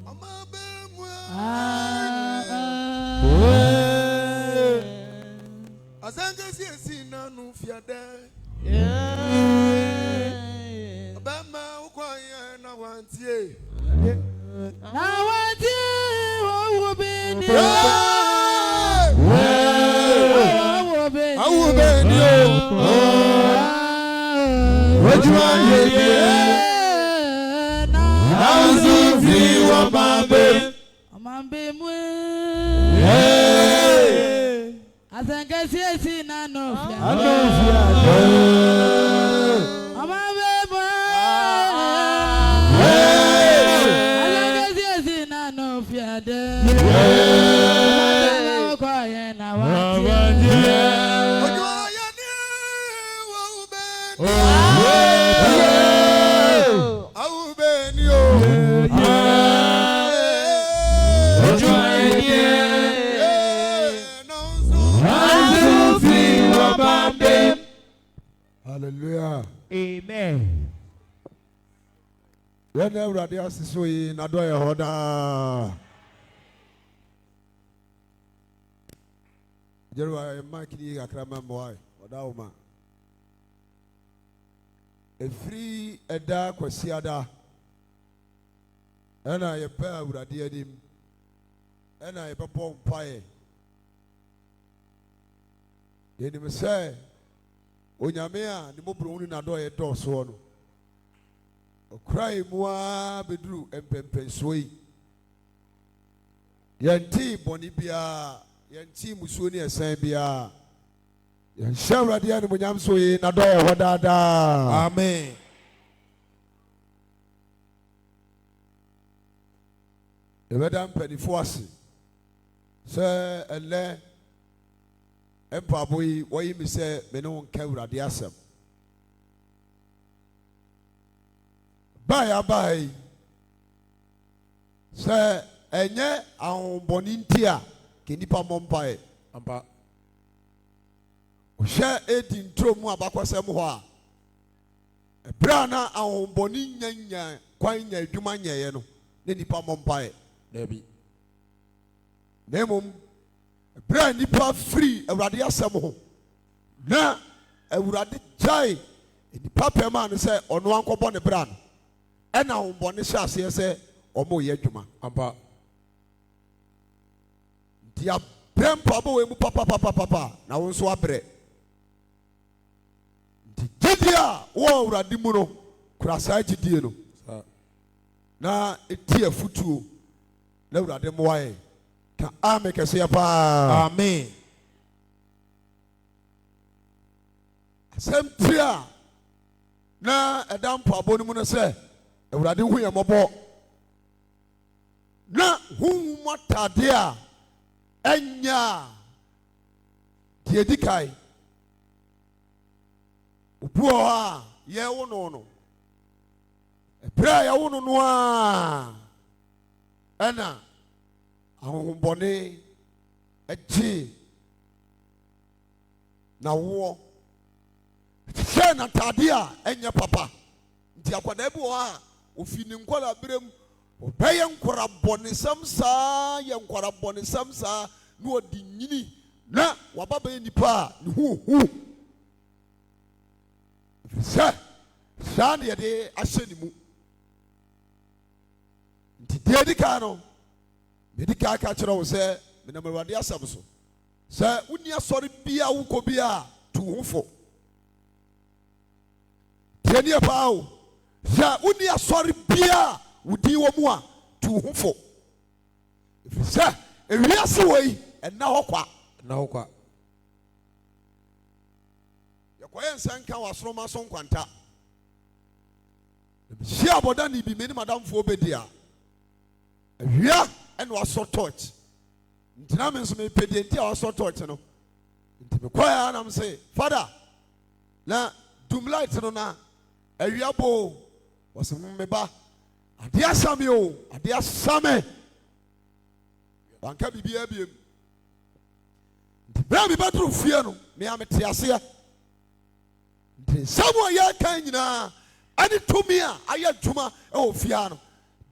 Amabemu Azangazi sinanu fiade Abama ukwaya na wantie wo beni wo beni wajua yeye na uzufi wa mambe mwe asangasi sina nofia Hallelujah. Amen. When everybody else is so in Adoya Hoda. Jerwa Mike ni akrama boy. Oda uma. A free eda kwasiada. Ena ye pa awurade adim. Ena ye pepon pae. Ye ni me say Onyame a ne mobro hu na do ye do so no. Okrai mua bedru empempenso yi. Yanti boni bia, yanti musuo ni esan bia. Yan shawrade anu monyam so yi na do ho dada. Amen. Ebedam penifo ase. Se ele Empaboy, why you say, Menon Kawra, the Assam? Bye, Sir, and yet, our bonintia, Kinipa Mompai, Ampa. Share 18 true more Baquasamoa. A brana, our bonin, quite a Jumania, Ninipa Mompai, Debbie. Nemum. Brand nipa free awurade asɛm na awurade jai nipa pɛma no sɛ ɔno ankɔbɔ ne bra no ɛna hombɔne hyɛ aseɛ sɛ ɔmo yɛ adwuma ampa nti abrɛ mpabɔ wɔ mu papa na wo nso abrɛ nti gyidie a wɔ awurade mu no kura saa gyidie no na ɛti afutuo na awurade mmoaeɛ. Amen. Amen. Same tria na Adam Paboni Munase, a Radi Huyamabo. Na whom what Tadia Enya Tiedikai Upua, ye no. A prayer won't know. Anna. Ahombone echi na wo hye na tadia enya papa nti akwada bi wo a ofi ni nkwara berem obeye nkwara bonesam saa ye nkwara bonesam saa na odi nyini na wababa nipa ne hu saa de de ahye ni mu nti de di ka no Medika ka kyerɛ wo sɛ menam awurade asɛm so sɛ wonni asɔre bia wokɔ bia to ho fo tiɛni paa o sɛ wonni asɔre bia wodi wɔ mu a to ho fo ɛfiri sɛ ewiase wɔ yi ɛna hɔ kwa yɛkɔyɛ nsɛnka wɔ asoroma so nkwanta hyia abɔda ne bi meni madamfoɔ bɛdi a awia and was so torch. Ntiname nso me pedi nti a was so torch no. nti me kwaya na me say father na dum light no na awia bo was me ba ade asame o ade asame banka bibia biem nti bra me badru fie no me amete ase ya nti samu ya kan nyina ani tumi a aye dwuma e o fie no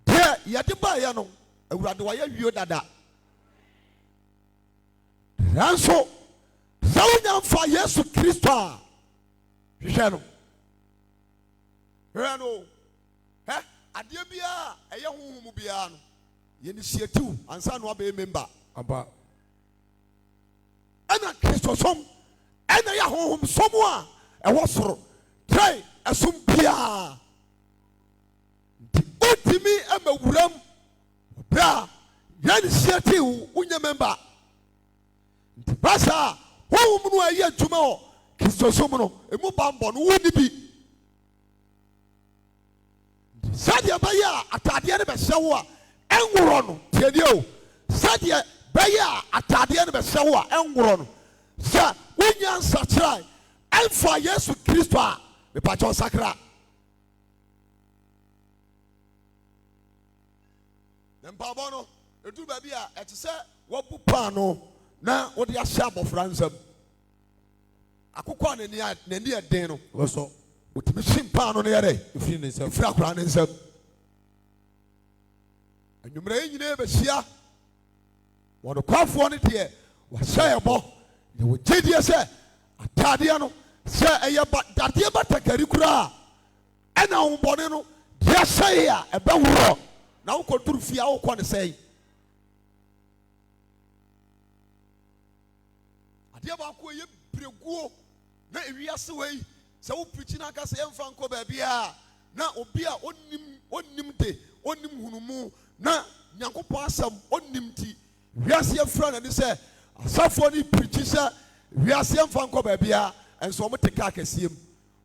de ye de ba ye no awurade wa ye wio dada ranso sawonya fa Yesu Kristo a hwehwe no ade bia eye honhom bia no ye ni siatu ansa no abe member aba ana Kristo som ana ya honhom som a ewo soro try asum bia utimi amawuram bra ye ni siatu unya member basa honhom no aye adwuma o Kristo som no emu bambo no woni bi sadia baya atade ne be hyewo a enworo no tieni o sadia baya atade ne be hyewo a enworo no sa wonya nsakrai enfa Yesu Kristo a me pacho sakra nempabo no edu ba bia etese wobu pa no na wode ahye abofra nsam akokɔ nani eden no woso utimi simpa no ne yere ifiri ne nsam ifira kora ne nsam anwumre nyine behia wodo kwafo ne de wahyɛ ebo ne wogedie sɛ atade no sɛ ɛyɛ dade batakari kura ɛna wombɔne no de ahyɛ a ɛbɛworo na wokɔturu fie a wokɔ ne sɛi adeɛ baako ɛyɛ breguo na ewiase wei sɛ wo preach na aka sɛ yɛmfa nkɔ baabi a na obi a onnim de onnim hunumu na Nyankopɔn asɛm onnim ti wiase afura na ne sɛ asafo ni preach sɛ wiase yɛmfa nkɔ baabi a ɛnso ɔmo te ka akɛseɛm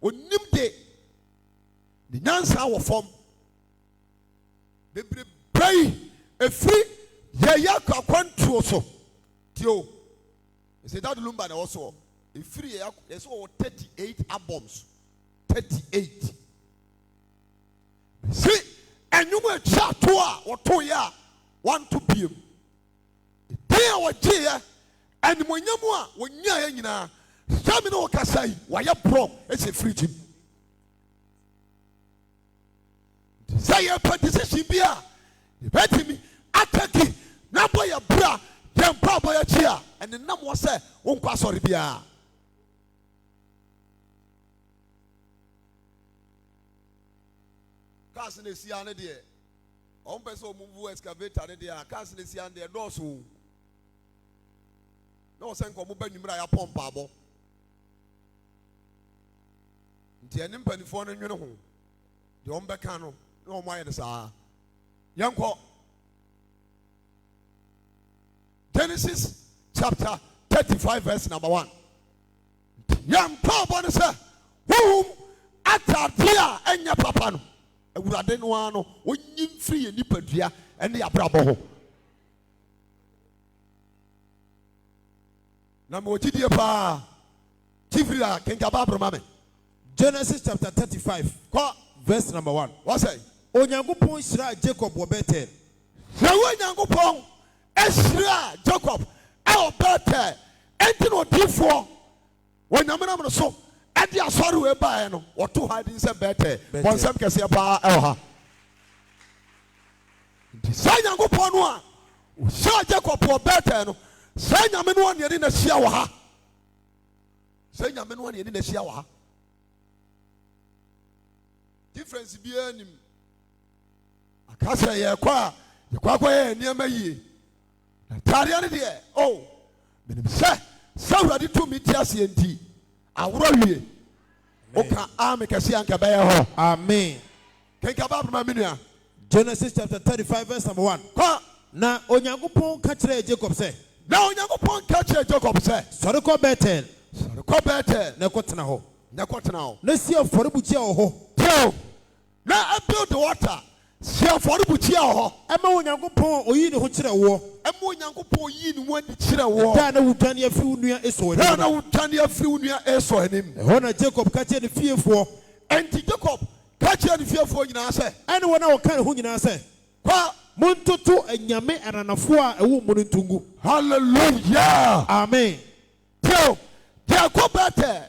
onnim de ne nyansa wɔ fam bebree efiri yɛyɛ akwantuo so tio ɛsɛ dad lumba na wɔso efiri yɛsɛ wɔ 38 albums 38 si enyumu etwa to a wɔto yɛ a wanto biem den a wɔgye yɛ animonyamu a wɔnya yɛ nyinaa sami na wɔkasa yi wɔyɛ prom ɛsɛ firigyi sɛ yɛ pɛ decision bi a yɛbɛtumi ataki na bɔ yɛ bra yɛn mpa bɔ yɛ kyi a ɛne nam wɔ sɛ wɔnkɔ asɔre biara cars na esi ane de on person move excavator ne de cars na esi ane de dɔɔso na ɔsɛn kɔ mo ba nwumira ya pɔmpa abɔ nti ɛne mpanifo no nwene ho de ɔn bɛka no na ɔmo ayɛ ne saa yɛnkɔ Genesis chapter 35 verse number 1 yɛmpa abɔ ne sɛ wohum atade a ɛnyɛ papa no awurade no ano onyim firi yɛ nipadua ɛne abrabɔ ho na mo gidie pa tifiri a kenka Bible ma me Genesis chapter 35 verse number 1 what say Onyankopɔn hyira Jacob wɔ Bethel na Onyankopɔn ɛhyira Jacob ɛwɔ Bethel enti no odifoɔ Onyamenam no so ɛde asɔre wee baeɛ no wɔto ha de nsɛ Bethel bɔnsɛm kɛseɛ paa ɛwɔ ha nti saa Nyankopɔn no a ɔhyira Jacob wɔ Bethel no saa Nyame no a ne yɛde no ahyia wɔ ha saa Nyame no a ne yɛde no ahyia wɔ ha difference biara nim aka sɛ yɛkɔ a yɛkɔ akɔyɛ nneɛma yie na tadeɛ no deɛ menim sɛ Awurade tumi ti aseɛ nti aworo wie oka ame kɛseɛ anka bɛyɛ hɔ amen kenka Bible ma menua Genesis chapter 35 verse number 1 na Onyankopɔn ka kyerɛ Jacob sɛ na Onyankopɔn ka kyerɛ Jacob sɛ sɔre kɔ Bethel sɔre kɔ Bethel na kɔtena hɔ na kɔtena hɔ na si afɔrebukyia wɔ hɔ tio na build the water sia for the butia ho ɛma onyankopɔn oyi ne ho kyerɛ wo emo nyankopɔn yi ne ho adi kyerɛ wo da na wutwane afi wo nua esɔ na anim na wutane afiri wo nua eso anim ɛhɔ na Jacob ka kyerɛ ne fiefoɔ enti Jacob ka kyerɛ ne fiefo nyinaa sɛ ɛne wɔn a wɔka ne ho nyinaa sɛ kwa montoto anyame ananafoɔ a ɛwɔ mu no ntungu hallelujah amen tell Jacob bete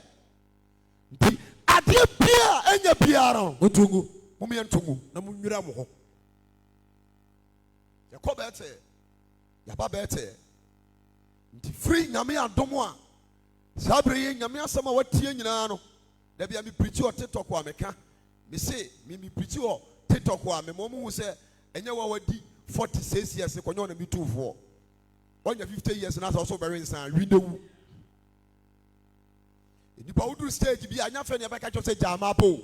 di ade bia enya biara ntungu mo me ntungu na munwira mo ho Jacob bete yaba bete nti free nyame adom a sabre ye nyame asɛm a watie nyinaa no da bia me preach o TikTok a meka me say me preach o TikTok a me mo hu sɛ enya wa wadi 46 years konyo na me tufo onya 50 years na so very insan widewu nipa wudu stage bi anya fe ne beka cho say jama po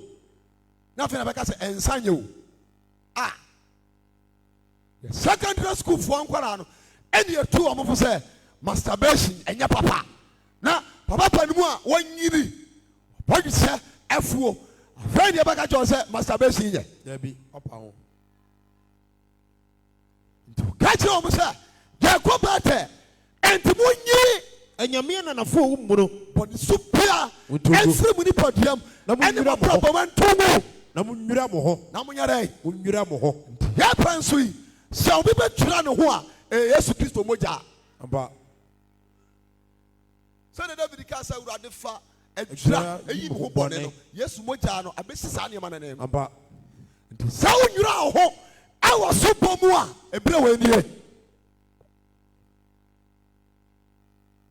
na fe ne beka say ensanye o secondary school for ankwara no eni etu o mo fo say masturbation enya papa na papa panimu a wanyiri boy say afuo afei ne beka cho say masturbation ye da bi opa ho kachi o mo say Jacob bete enti mo nyiri anyame ananafoɔ wo mu no bɔne supia ɛnsiri mu nipa diam ɛne ma brabɔ ntomo na munwira mo ho na monyare munwira mo ho yɛ kwan so yi sɛ obi bɛtwira ne ho a Yesu Kristo mogya amba sɛde David ka sɛ Awurade fa adwira ɛyi ne ho bɔne no Yesu mogya no abɛsi saa nneɛma no ne amba nti sɛ wonwira wo ho ɛwɔ so bɔ mu a ɛberɛ wɔ anie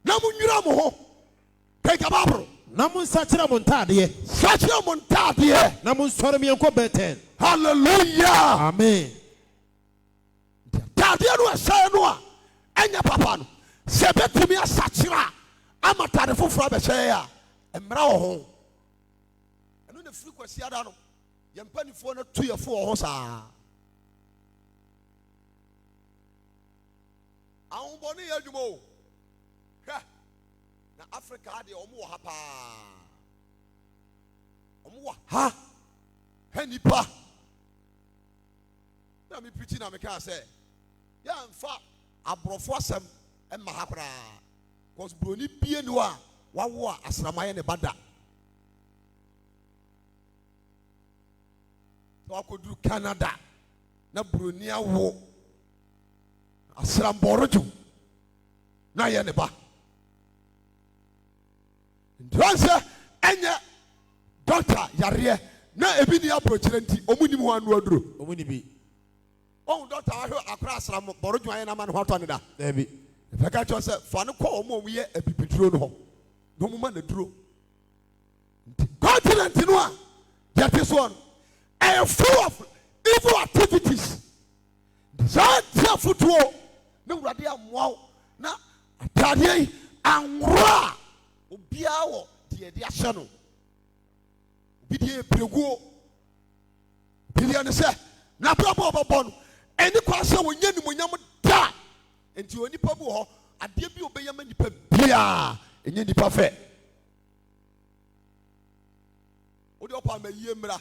na munwira mo ho kɛnka Bible na monsakyerɛ mo ntadeɛ sakyerɛ mo ntadeɛ na monsɔre meɛnkɔ bɛtɛn hallelujah amen tadeɛ no ɛhyɛ no a ɛnyɛ papa no sɛ bɛtumi asakyerɛ a ama tade foforɔ abɛhyɛ a mmara wɔ ho ɛno na firi kwasi ada no yɛn mpanifoɔ no to yɛfo wɔ ho saa ahombɔne yɛ adwuma o hwɛ na Africa deɛ ɔmo wɔ ha paa ɔmo wɔ ha hɛ nipa na me piti na me ka sɛ yɛmfa aborɔfo asɛm ɛma ha koraa cause buroni bie ni a wawo a asramayɛ ne bada sɛ wakɔduru Canada na buroni awo asrambɔrɔdwo na yɛ ne ba ntiwan sɛ ɛnyɛ doctor yareɛ na ebi ni apɔkyerɛ nti ɔmu nim ho anu aduro ɔmu ni bi ɔmu doctor ahwɛ akora asrambɔrɔdwo ayɛ na ma ne ho atɔ ne da da bi ɛfɛka kyerɛ sɛ fa ne kɔ ɔmu yɛ abibiduro no hɔ na ɔmu ma na duro nti continent no a yɛte soɔ no ɛyɛ full of evil activities saa nti afotuo na Awurade amoa wo na atadeɛ yi anworo a obiara wɔ deɛ de ahyɛ no obi deɛ epireguo obi deɛ ne sɛ n'abrabɔ ɔbɛbɔ no ɛni kwan sɛ wɔnyɛ nimonyam da nti onipa bi wɔ hɔ adeɛ bi obɛyɛ ma nipa bia ɛnyɛ nipa fɛ wode ɔpa ama yie mmra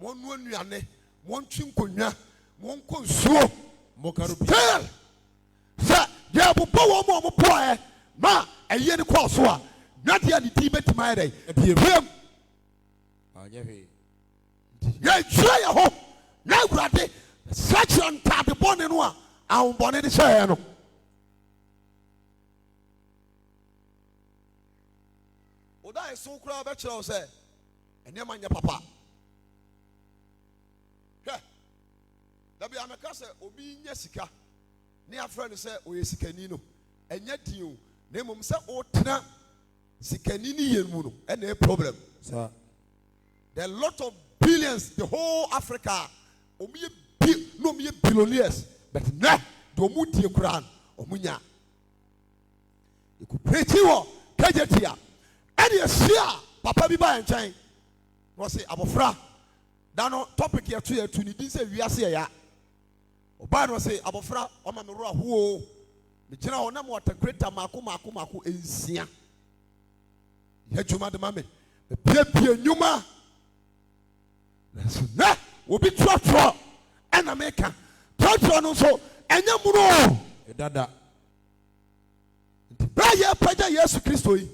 mɔnua nnuane mɔntwe nkonnwa mɔnkɔ nsuo still sɛ deɛ bobɔ wɔ ma ɔmo poɛ ma ɛyɛ ne kɔɔ so a na deɛ ne di bɛtumi ayɛ dɛn piem yɛtwerɛ yɛ ho na Awurade sɛ kyerɛ ntade bɔne no a ahombɔne de hyɛɛ no woda ɛso koraa bɛkyerɛ wo sɛ ɛnneɛma nyɛ papa hwɛ dabi amɛka sɛ obi nyɛ sika ne afrɛ no sɛ ɔyɛ sikani no ɛnyɛ din o na mmom sɛ ɔtena sikani ne yɛn mu no ɛna ɛ problem sa there are a lot of billions the whole Africa ɔmo yɛ billionaires but nɛ de ɔmo die koraa no ɔmo nya ɛkupireti wɔ kɛgyeti a ɛne ɛhyia papa bi ba yɛn nkyɛn na ɔse abɔfra da no topic yɛto ne din sɛ wiase yɛ ya ɔbaa no ɔse abɔfra ɔma me wura hoo megyina hɔ na wɔtakreta maako nsia yɛ adwuma de ma me mepiapia nnwuma nanso nɛ obi trɔtrɔ ɛna na meka tɔtɔ no so ɛnyɛ mu no dada bra yɛ pagya Yesu Kristo yi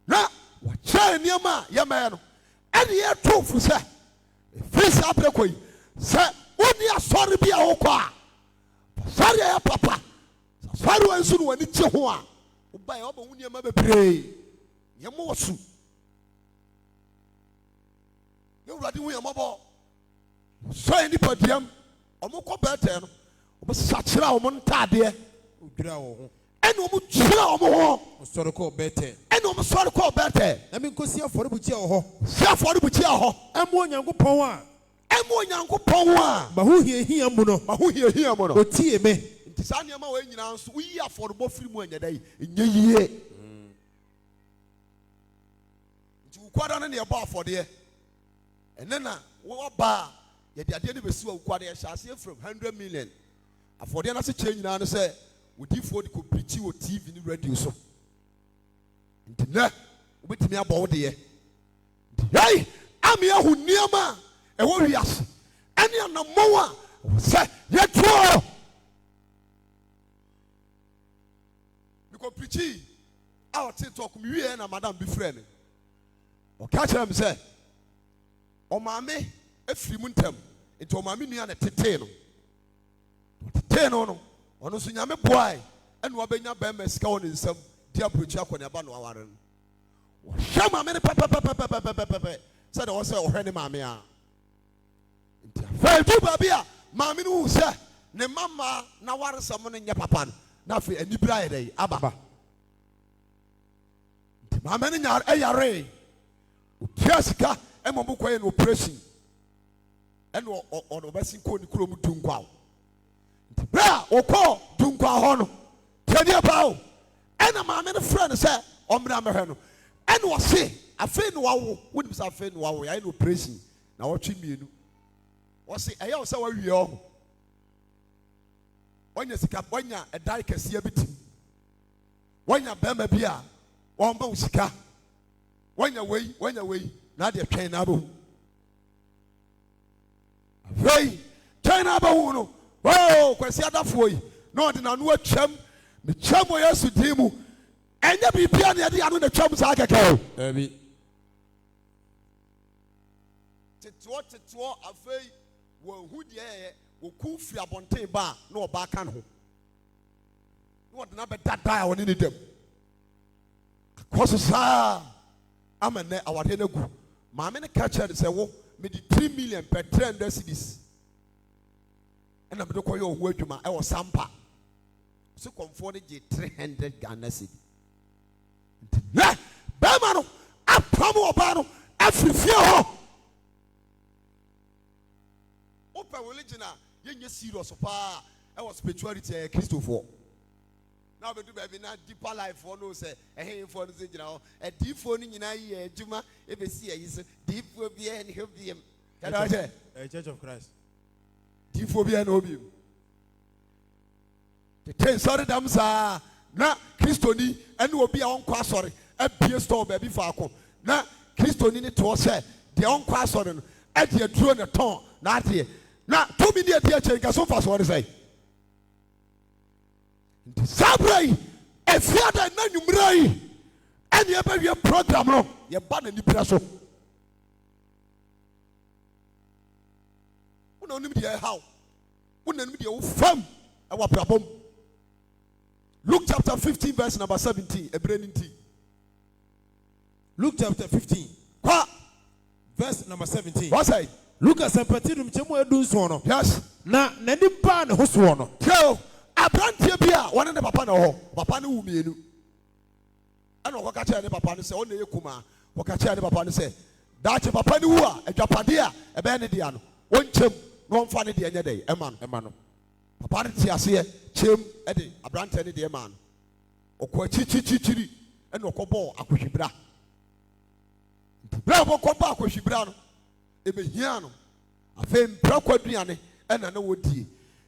na wakyerɛ nneɛma a yɛmɛɛ no ɛne yɛto fo sɛ ɛfiri saa berɛ kɔ yi sɛ wonni asɔre bi a wokɔ a asɔre a yɛ papa asɔre wa nso no w'ani gye ho a wobaeɛ wobɛ wo nneɛma bebree yɛmmɔ wɔ so yɛwurade hu yɛmmɔbɔ sɔɛ nipaduam ɔmokɔ bɛɛtɛɛ no ɔmosakyeɛ a ɔmo ntaadeɛ odwira wɔ ho ɛne ɔmo kyerɛ ɔmo ho ɔsɔre kɔ bɛɛtɛ ɛne ɔmo sɔre kɔɔ bɛɛtɛɛ na menkɔsi afɔrebukyia wɔ hɔ si afɔrebukyia hɔ ɛmo Onyankopɔn a ɛmo Onyankopɔn a maho hiahia mu no maho hiahia mu no ɔtie me nti saa nneɛma wɔ nyinaa nso woyi afɔrebɔ firi mu anyɛ dɛ ɛnyɛ yie nti wokwada no ne yɛbɔ afɔdeɛ ɛne na wɔba a yɛde adeɛ no bɛsi wɔ wokwada yɛhyɛ aseɛ from 100 million afɔdeɛ no ase kyerɛ nyinaa no sɛ wodifoɔ de kɔpirikyi wɔ TV ne radio so nti nɛ wobɛtumi abɔ wo deɛ nti yɛi ame ahu nneɛma a ɛwɔ wiase ɛne anammɔn a sɛ yɛtoɔ mekɔpirikyi a ɔte tɔk mewie na madam bi frɛ me ɔka kyerɛ me sɛ ɔmaame afiri mu ntam nti ɔmaame nua ne tetee no ɔtetee no ɔno nso nyame boae ɛne wabɛnya bɛrima sika wɔ ne nsam di aburokyi akɔ ne aba no aware no wɔhwɛ maame no pɛpɛpɛpɛpɛpɛpɛ sɛdeɛ wɔ sɛ ɔhwɛ ne maame a nti afei du baabi a maame no hu sɛ ne mama na waresɛm no nyɛ papa no na afei anibere ayɛ dɛ aba nti maame no ɛyaree otua sika ɛma mo kɔyɛ no operation ɛne ɔno ɔbɛsi nkɔ ne kurom dunkwaw nti berɛ a ɔkɔɔ dunkwaw hɔ no tiɛdeɛ paa o ɛna maame no frɛ no sɛ ɔmmra mɛhwɛ no ɛne ɔse afei ne wawo wonim sɛ afei ne wawo yɛayɛ no operation na wɔtwe mmienu ɔse ɛyɛ wo sɛ wawie ɔho wanya sika wanya ɛdan kɛseɛ bi tim wanya bɛrima bi a wɔmba wo sika wanya wei na adeɛ twɛn na abɛhu afei twɛn na abɛhu no kwasi adafoɔ yi na ɔde n'ano atwam ne twam wɔ Yesu din mu ɛnyɛ biribia ne yɛde ano na twam saa kɛkɛ o teteɔ afei wɔahu deɛ ɛyɛ wɔku firi abɔnten ba a na ɔba ka ne ho na ɔde n'abɛdada a ɔne ne dam akɔ so saa ama nnɛ awadeɛ no agu maame no ka kyerɛ sɛ wo mede 3 million per 300 cedis ɛna mede kɔyɛ ɔho adwuma ɛwɔ sampa so kɔmfoɔ no gye 300 Ghana cedi nti nɛ bɛrima no apam ɔbaa no afiri fie hɔ wopɛ religion a yɛnyɛ serious paa ɛwɔ spirituality ɛyɛ kristofoɔ na wobɛdu baabi na deeper life no sɛ ɛhemfoɔ no sɛ gyina hɔ adiifoɔ no nyinaa yɛ adwuma ɛbɛsi ayi so diifoɔ biara ne hɔ biam kɛdɛ wakyerɛ Church of Christ diifoɔ biara ne hɔ biam tete nsɔre dam saa na kristoni ɛne obi a ɔnkɔ asɔre abie store baabi faako na kristoni ne toɔ sɛ deɛ ɔnkɔ asɔre no ɛde aduro ne tɔn na adeɛ na tumi ne adi akyɛ nka so fa so ɔde sɛ nti saa berɛ yi afiada na nwummerɛ yi ɛne yɛbɛwie program no yɛba n'ani berɛ so wona wonim deɛ ɛhaw wona wonim deɛ wofam ɛwɔ abrabɔm Luke chapter 15 verse number 17 ɛberɛ no nti Luke chapter 15 kwa verse number 17 wɔ sɛ Luke asɛmpati dum kyɛmu adu nson no yes na n'ani baa ne ho soɔ no tio aberanteɛ bi a wɔne ne papa na hɔ papa no wu mmienu ɛna ɔkɔka kyerɛ ne papa no sɛ ɔna ɛyɛ kumaa ɔka kyerɛ ne papa no sɛ daakye papa no wu a adwapadeɛ a ɛbɛyɛ ne dea no ɔnkyɛm na ɔmfa ne deɛ nyɛ dɛ ɛma no papa no te aseɛ kyɛm ɛde aberanteɛ ne deɛ ma no ɔkɔ akyirikyirikyiri ɛna ɔkɔbɔɔ akɔhwibra nti berɛ a ɔbɔkɔbɔ akɔhwibra no ɛbɛhia no afei mpira kɔ aduane ɛna na wɔdie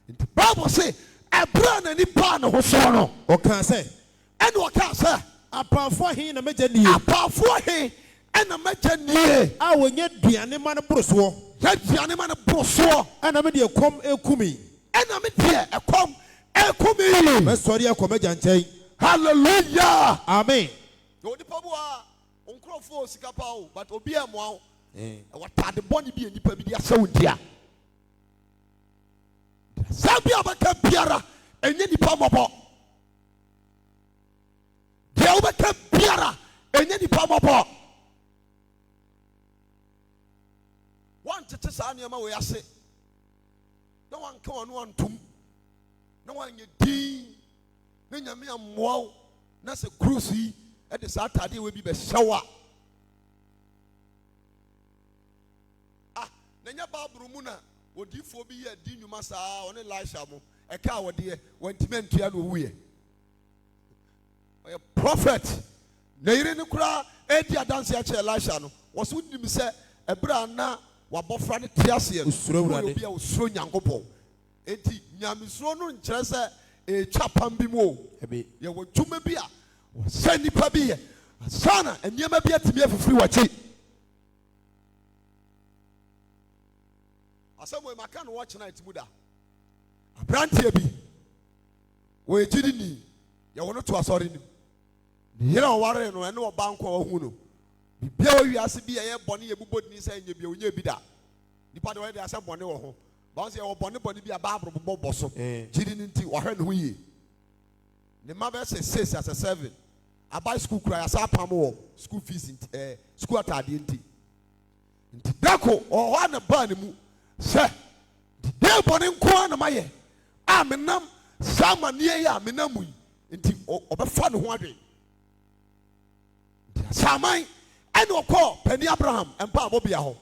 nti Bible se ɛberɛ n'ani baa ne ho soɔ no ɔkaa sɛ ɛne ɔkaa sɛ apaafoɔ he na mɛgya nie apaafoɔ he ɛna mɛgya nie a wɔnyɛ duane ma no boro soɔ yɛ aduane ma no boro soɔ ɛna mede ɛkɔm ekumi ɛna medeɛ ɛkɔm ekumi mɛsɔre akɔ m'agya nkyɛn hallelujah amen yɛ onipa bi a nkurɔfoɔ sika pa o but obi a mmoa wo ɛwɔ taade bɔne bi a nipa bi de ahyɛ wo ntia saa bi a bɛka biara ɛnyɛ nipa mmɔbɔ deɛ wobɛka biara ɛnyɛ nipa mmɔbɔ woantete saa nneɛma wɔ ase na wanka wɔn no antom na wanyɛ din na nyame ammoa wo na sɛ cruise yi ɛde saa atade wɔ bi bɛhyɛ wo na nyɛ baaburo mu na odiifoɔ bi yɛ di nnwuma saa ɔne Elisha mo ɛka a wɔdeɛ wɔntumi antua na ɔwuiɛ ɔyɛ prophet na yere no koraa ɛdi adanse akyerɛ Elisha no wɔso wonim sɛ ɛberɛ a na wabɔfra no te aseɛ no obi a osuro Nyankopɔn enti nyamesuro no nkyerɛ sɛ ɛtwa pam bi mu o yɛwɔ dwuma bi a wɔsɛ nnipa bi yɛ asana nneɛma bi atumi afifiri wɔkyi asɛm wɔ maka no wɔkyena atimu da aberanteɛ bi wɔyɛ gyidini yɛwɔ no to asɔre nim ne yere a ɔwaree no ɛne ɔba nko a ɔhu no bibia wɔ wiase bi ɛyɛ bɔne yɛ bubɔ dini sɛ nyɛ bi ɔnyɛ bi da nipa de wɔyɛ de asɛ bɔne wɔ ho bɔn sɛ yɛwɔ bɔne bi a baaboro bobɔ so gyidini nti wɔhwɛ ne ho yie ne mma bɛsɛ 6 asɛ 7 abae school kura yɛasa apam wɔ school fees nti school ataadeɛ nti dako ɔwɔ hɔ a ne baa ne mu sɛ deɛ bɔne nko a na mayɛ a menam saa amanneɛ yi a menam mu yi nti ɔbɛfa ne ho adwen nti asaman ɛne ɔkɔɔ pani Abraham mpaabɔbea hɔ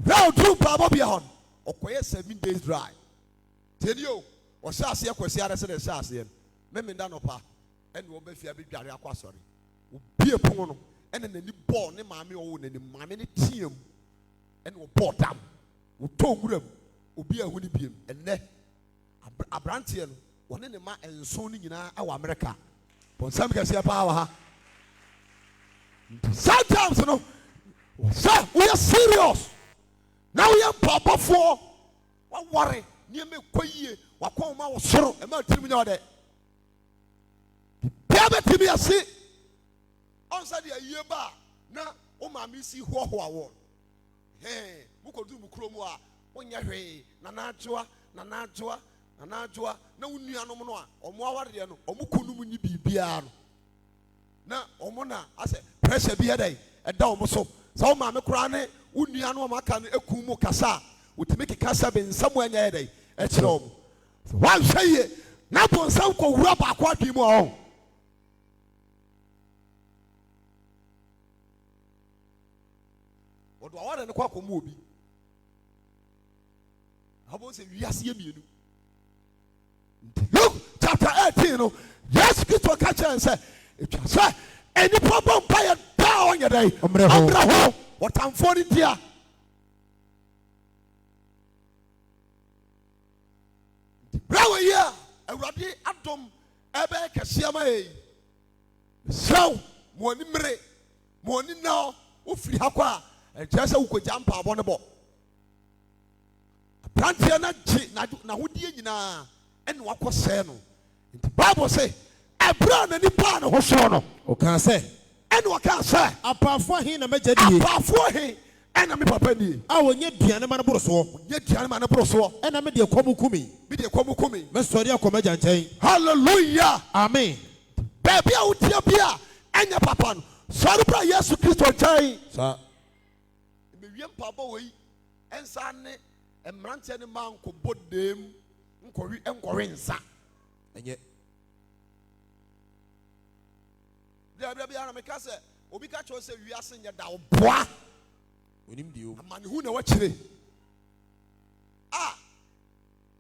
na ɔduru mpaabɔbea hɔ no ɔkɔyɛ 7 days dry tiɛni o ɔhyɛ aseɛ kwasi ara sɛ na ɛhyɛ aseɛ no memenda nɔpa ɛne wɔbɛfia bɛdware akɔ asɔre obie pon no ɛne n'ani bɔɔ ne maame ɔwɔ n'anim maame ne team ɛne ɔbɔɔ dam ɔtɔ nwura mu obi ahu ne biem ɛnɛ aberanteɛ no wɔne ne ma nson no nyinaa ɛwɔ Amerika bɔnsɛm kɛseɛ paa wɔ ha sometimes no sɛ woyɛ serious na woyɛ mpaabɔfoɔ waware nneɛma ɛkɔ yie wakɔ ma wo soro ɛma tirim nyɛ ɔdɛ bia bɛtumi ase ɔnsa deɛ yie ba na wo maame si hoahoa wɔ wokɔdu mu kurom a wonyɛ hwee nanadwoa na wo nuanom no a ɔmo awareɛ no ɔmo kɔnum nyi biribiara no na ɔmo na asɛ pressure bi ɛdɛ ɛda ɔmo so sɛ wo maame koraa ne wo nua no ɔmo aka no ekum mu kasa a wotumi keka sɛ bensɛm ɛnyɛ ɛdɛ ɛkyerɛ ɔmo wanhwɛ yie na bonsam kɔwura baako adwene mu a ɔho ɔdo aware no kɔ akɔmu obi abɔ sɛ wiase yɛ mmienu Luke chapter 18 no Yesu Kristo ka kyerɛ sɛ etwa sɛ enipa bɔ mpa yɛ daa ɔnyɛ dɛ ɔmmerɛ ho wɔtamfoɔ no ntia brawo yi a Awurade adom ɛbɛyɛ kɛseɛ ma yɛ sɛw mo ani mmere mo ani na wofiri ha kɔ a ɛkyerɛ sɛ wokɔgya mpaabɔ no bɔ aberanteɛ no gye n'ahodie nyinaa ɛne wakɔ sɛɛ no nti Bible sɛ ɛberɛ a n'ani paa ne ho soro no ɔkaa sɛ ɛne ɔkaa sɛ apaafoɔ he na mɛgya die apaafoɔ he ɛna me papa nie a wɔnyɛ duane ma no boro soɔ nyɛ duane ma no boro soɔ ɛna mede ɛkɔm kumi mede ɛkɔm kumi mɛsɔre akɔ m'agya nkyɛn hallelujah amen baabi a wotia bi a ɛnyɛ papa no sɔre bra Yesu Kristo nkyɛn saa mewie mpaabɔ wɔ yi ɛnsa ne mmeranteɛ ne ma nkɔbɔ dam nkɔwe nsa ɛnyɛ deɛ biara meka sɛ obi ka kyerɛ sɛ wiase nyɛ da wo boa onim deɛ amanehu na wakyire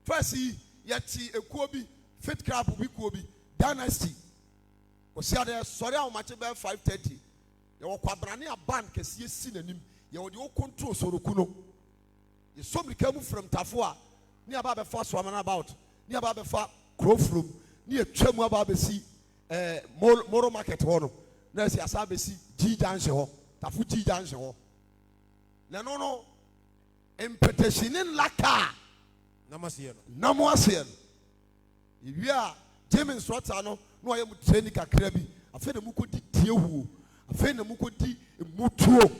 first yi yɛte ekuo bi fit crab bi kuo bi dynasty kɔsi adeɛ sɔre a wɔmakye bɛɛ 5:30 yɛwɔ kwabrane a band kɛseɛ si n'anim yɛwɔ deɛ wɔkontrol soroku no yɛsɔ mirika mu from tafo a ne aba abɛfa soamana about ne aba abɛfa kuro from ne yɛtwa mu aba abɛsi moro market hɔ no na esi asa besi G junction ho tafu G junction ho na no impeteshinin laka Namasiye no namo ase no iwia Jim instructor no no ayem training kakra bi afa na mukodi tiehu afa na mukodi mutuo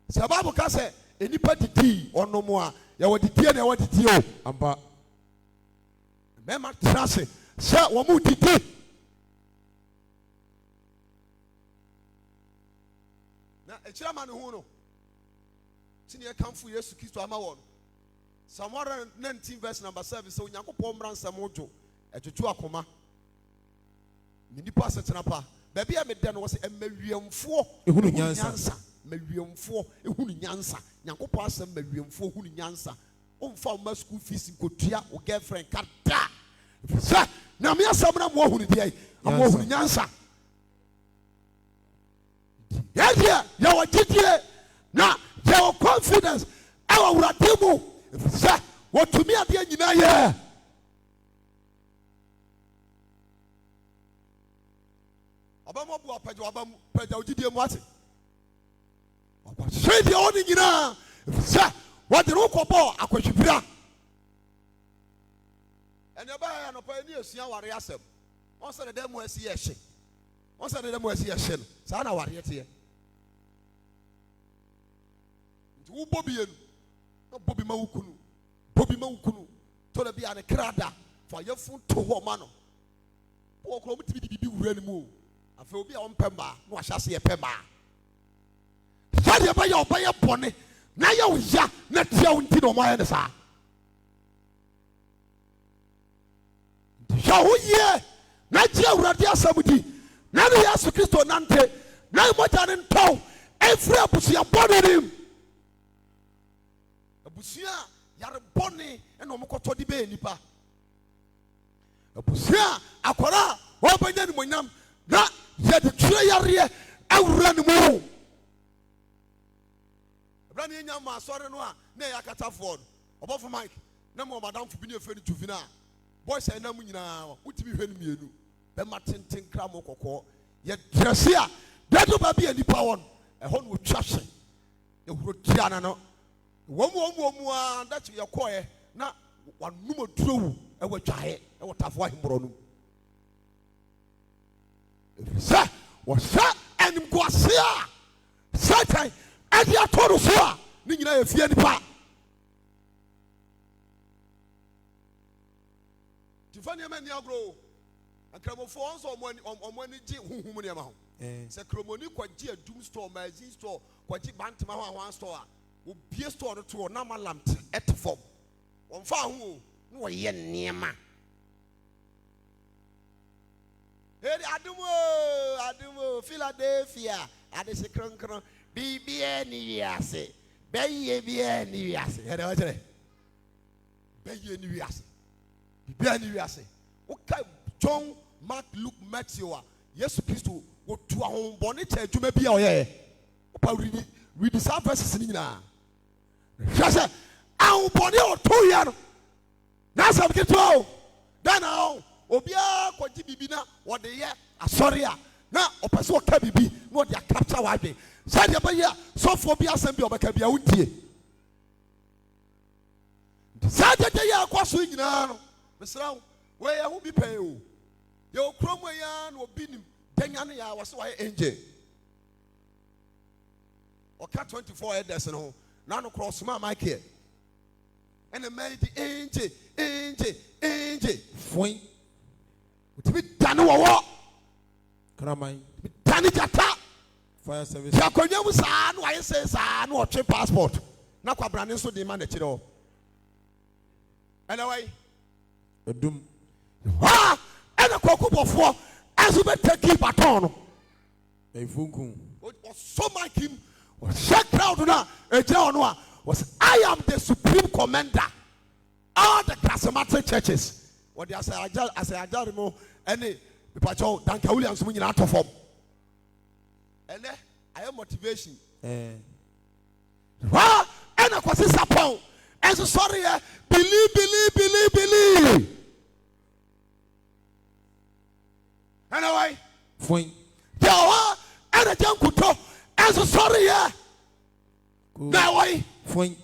sababu ka se enipa didi onomo a ya wodidie na ya wodidie o ampa mema trase se wo mu didi na echira ma ne hu no sini e kamfu Yesu Kristo ama won Psalm 119 verse number 7 so Nyankopon mra nsam ojo etwetwe akoma nipa setena pa baabi a mede no wo se emawiemfo ehunu nyansa mawiemfo ehunu nyansa Nyankopon asem mawiemfo ehunu nyansa omfa o school fees nkotua o girlfriend kada sa na me asem na mo ehunu de ai amo ehunu nyansa ya wajidie na ya confidence awa uratimu sa wotumi ade nyina ye abamo bu apaja abamo paja ojidie mu ate apa shedi oni nyina sa wadiro kobo akwahwibira ene ba ya no pa ni esua ware asem on se de mu asi ye hye on se de mu asi ye hye no sa na ware te wo bobi enu na bobi ma wukunu to le bia ne krada fa yefu to ho ma no wo kro mutibi bibi wura ni mu afa obi a on pemba no ahyase ye pemba sade ba ya oba ye bone na ye wo ya na tia wo nti no mo aye ne sa ya wo ye na tia urade asabudi na no Yesu Kristo nante na mo ta ne ntow every abusia bone ni abusia yare bone ena omokoto di be nipa abusia akora wo banya ni monyam na ye de tire yare awura ni mu abra ni nyam asore no a na ya katafo obofo mike na mo madam fu bi ni efeni juvina boys na mu nyina utimi hwe ni mienu be matenten kra mo kokko ye dresse a dedo ba bi nipa won eho no twahye e huro tiana no womu a that you koye na wanum aduro e watwae e wotafo ahembro no sa wo sa enim kwase a satan adi atoro so a ni nyina ye fie nipa tifani me ni agro akramofo onso omani ji huhum ne ma ho se kromoni kwaji adum store magazine store kwaji bantima ho store a obie store to na malamte etfom wonfa ho no wo ye niema adumo Philadelphia ade se kronkron bibie ni wiase beye bie ni wiase he de wajere beye ni wiase bibie ni wiase o kai John Mark Luke Matthew a Yesu Kristo wo tu ahonbone cha adwuma bia o ye o pa read the verses ni nyina Jase ahonbone o to ya no na sam keto da na obia kwaji bibi na wo de ye asori a na opese o ka bibi na o de capture wadwe say de ba ye so for bia asem bia obeka bia wuntie say de ye akwaso nyina no mesra we ye hu bi pen o ye okrom ya na obi nim danya ne ya wase wa angel oka 24 elders no na no cross ma Michael and the man the angel Fwing. Utibi dane wo Kramai. dane jata Fire service. ya konya mu saa no aye say saa no otwe passport na kwa brane so de ma na kire o anyway Odum. ha ena kokobofo azu be take baton no Efunku. so like him check crowd na eja ono a was I am the supreme commander all the charismatic churches what they say ajal no any pipacho danka Williams mu nyina to form ene I am motivation ha ena kwasi sapon enso sorry believe anyway Fine. Yawa and a jankuto as a sorry ya. Now way. Fine.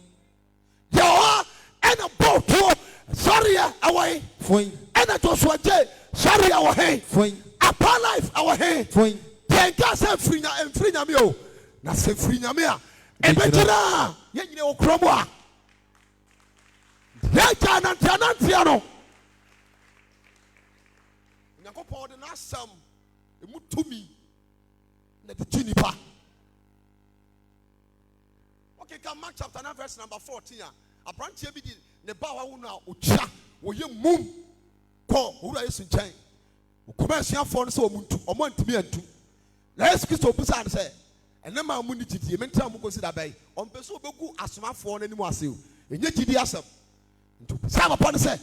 Yawa and a boat sorry away. Fine. And a Joshua J. Sorry our hay. Fine. Upon life our hay. Fine. Tenka free and free namio. Na se free namia. E betera. Ye o kromwa. Yaja nantiano. Nyakopon de na sam emutumi na de tunipa. Okay, come Mark chapter 9 verse number 14. Abrantie bi di ne ba wa wo na otua wo ye mum ko owura Yesu nkyɛn. Commercial no so omuntu omo ntimi antu. Na Yesu Kristo busa ne sɛ ene ma mu ni gidie mentra mu kosi da bai ɔmpɛ so obegu asomafo no anim ase o enye gidie asɛm ntu sa papa ne sɛ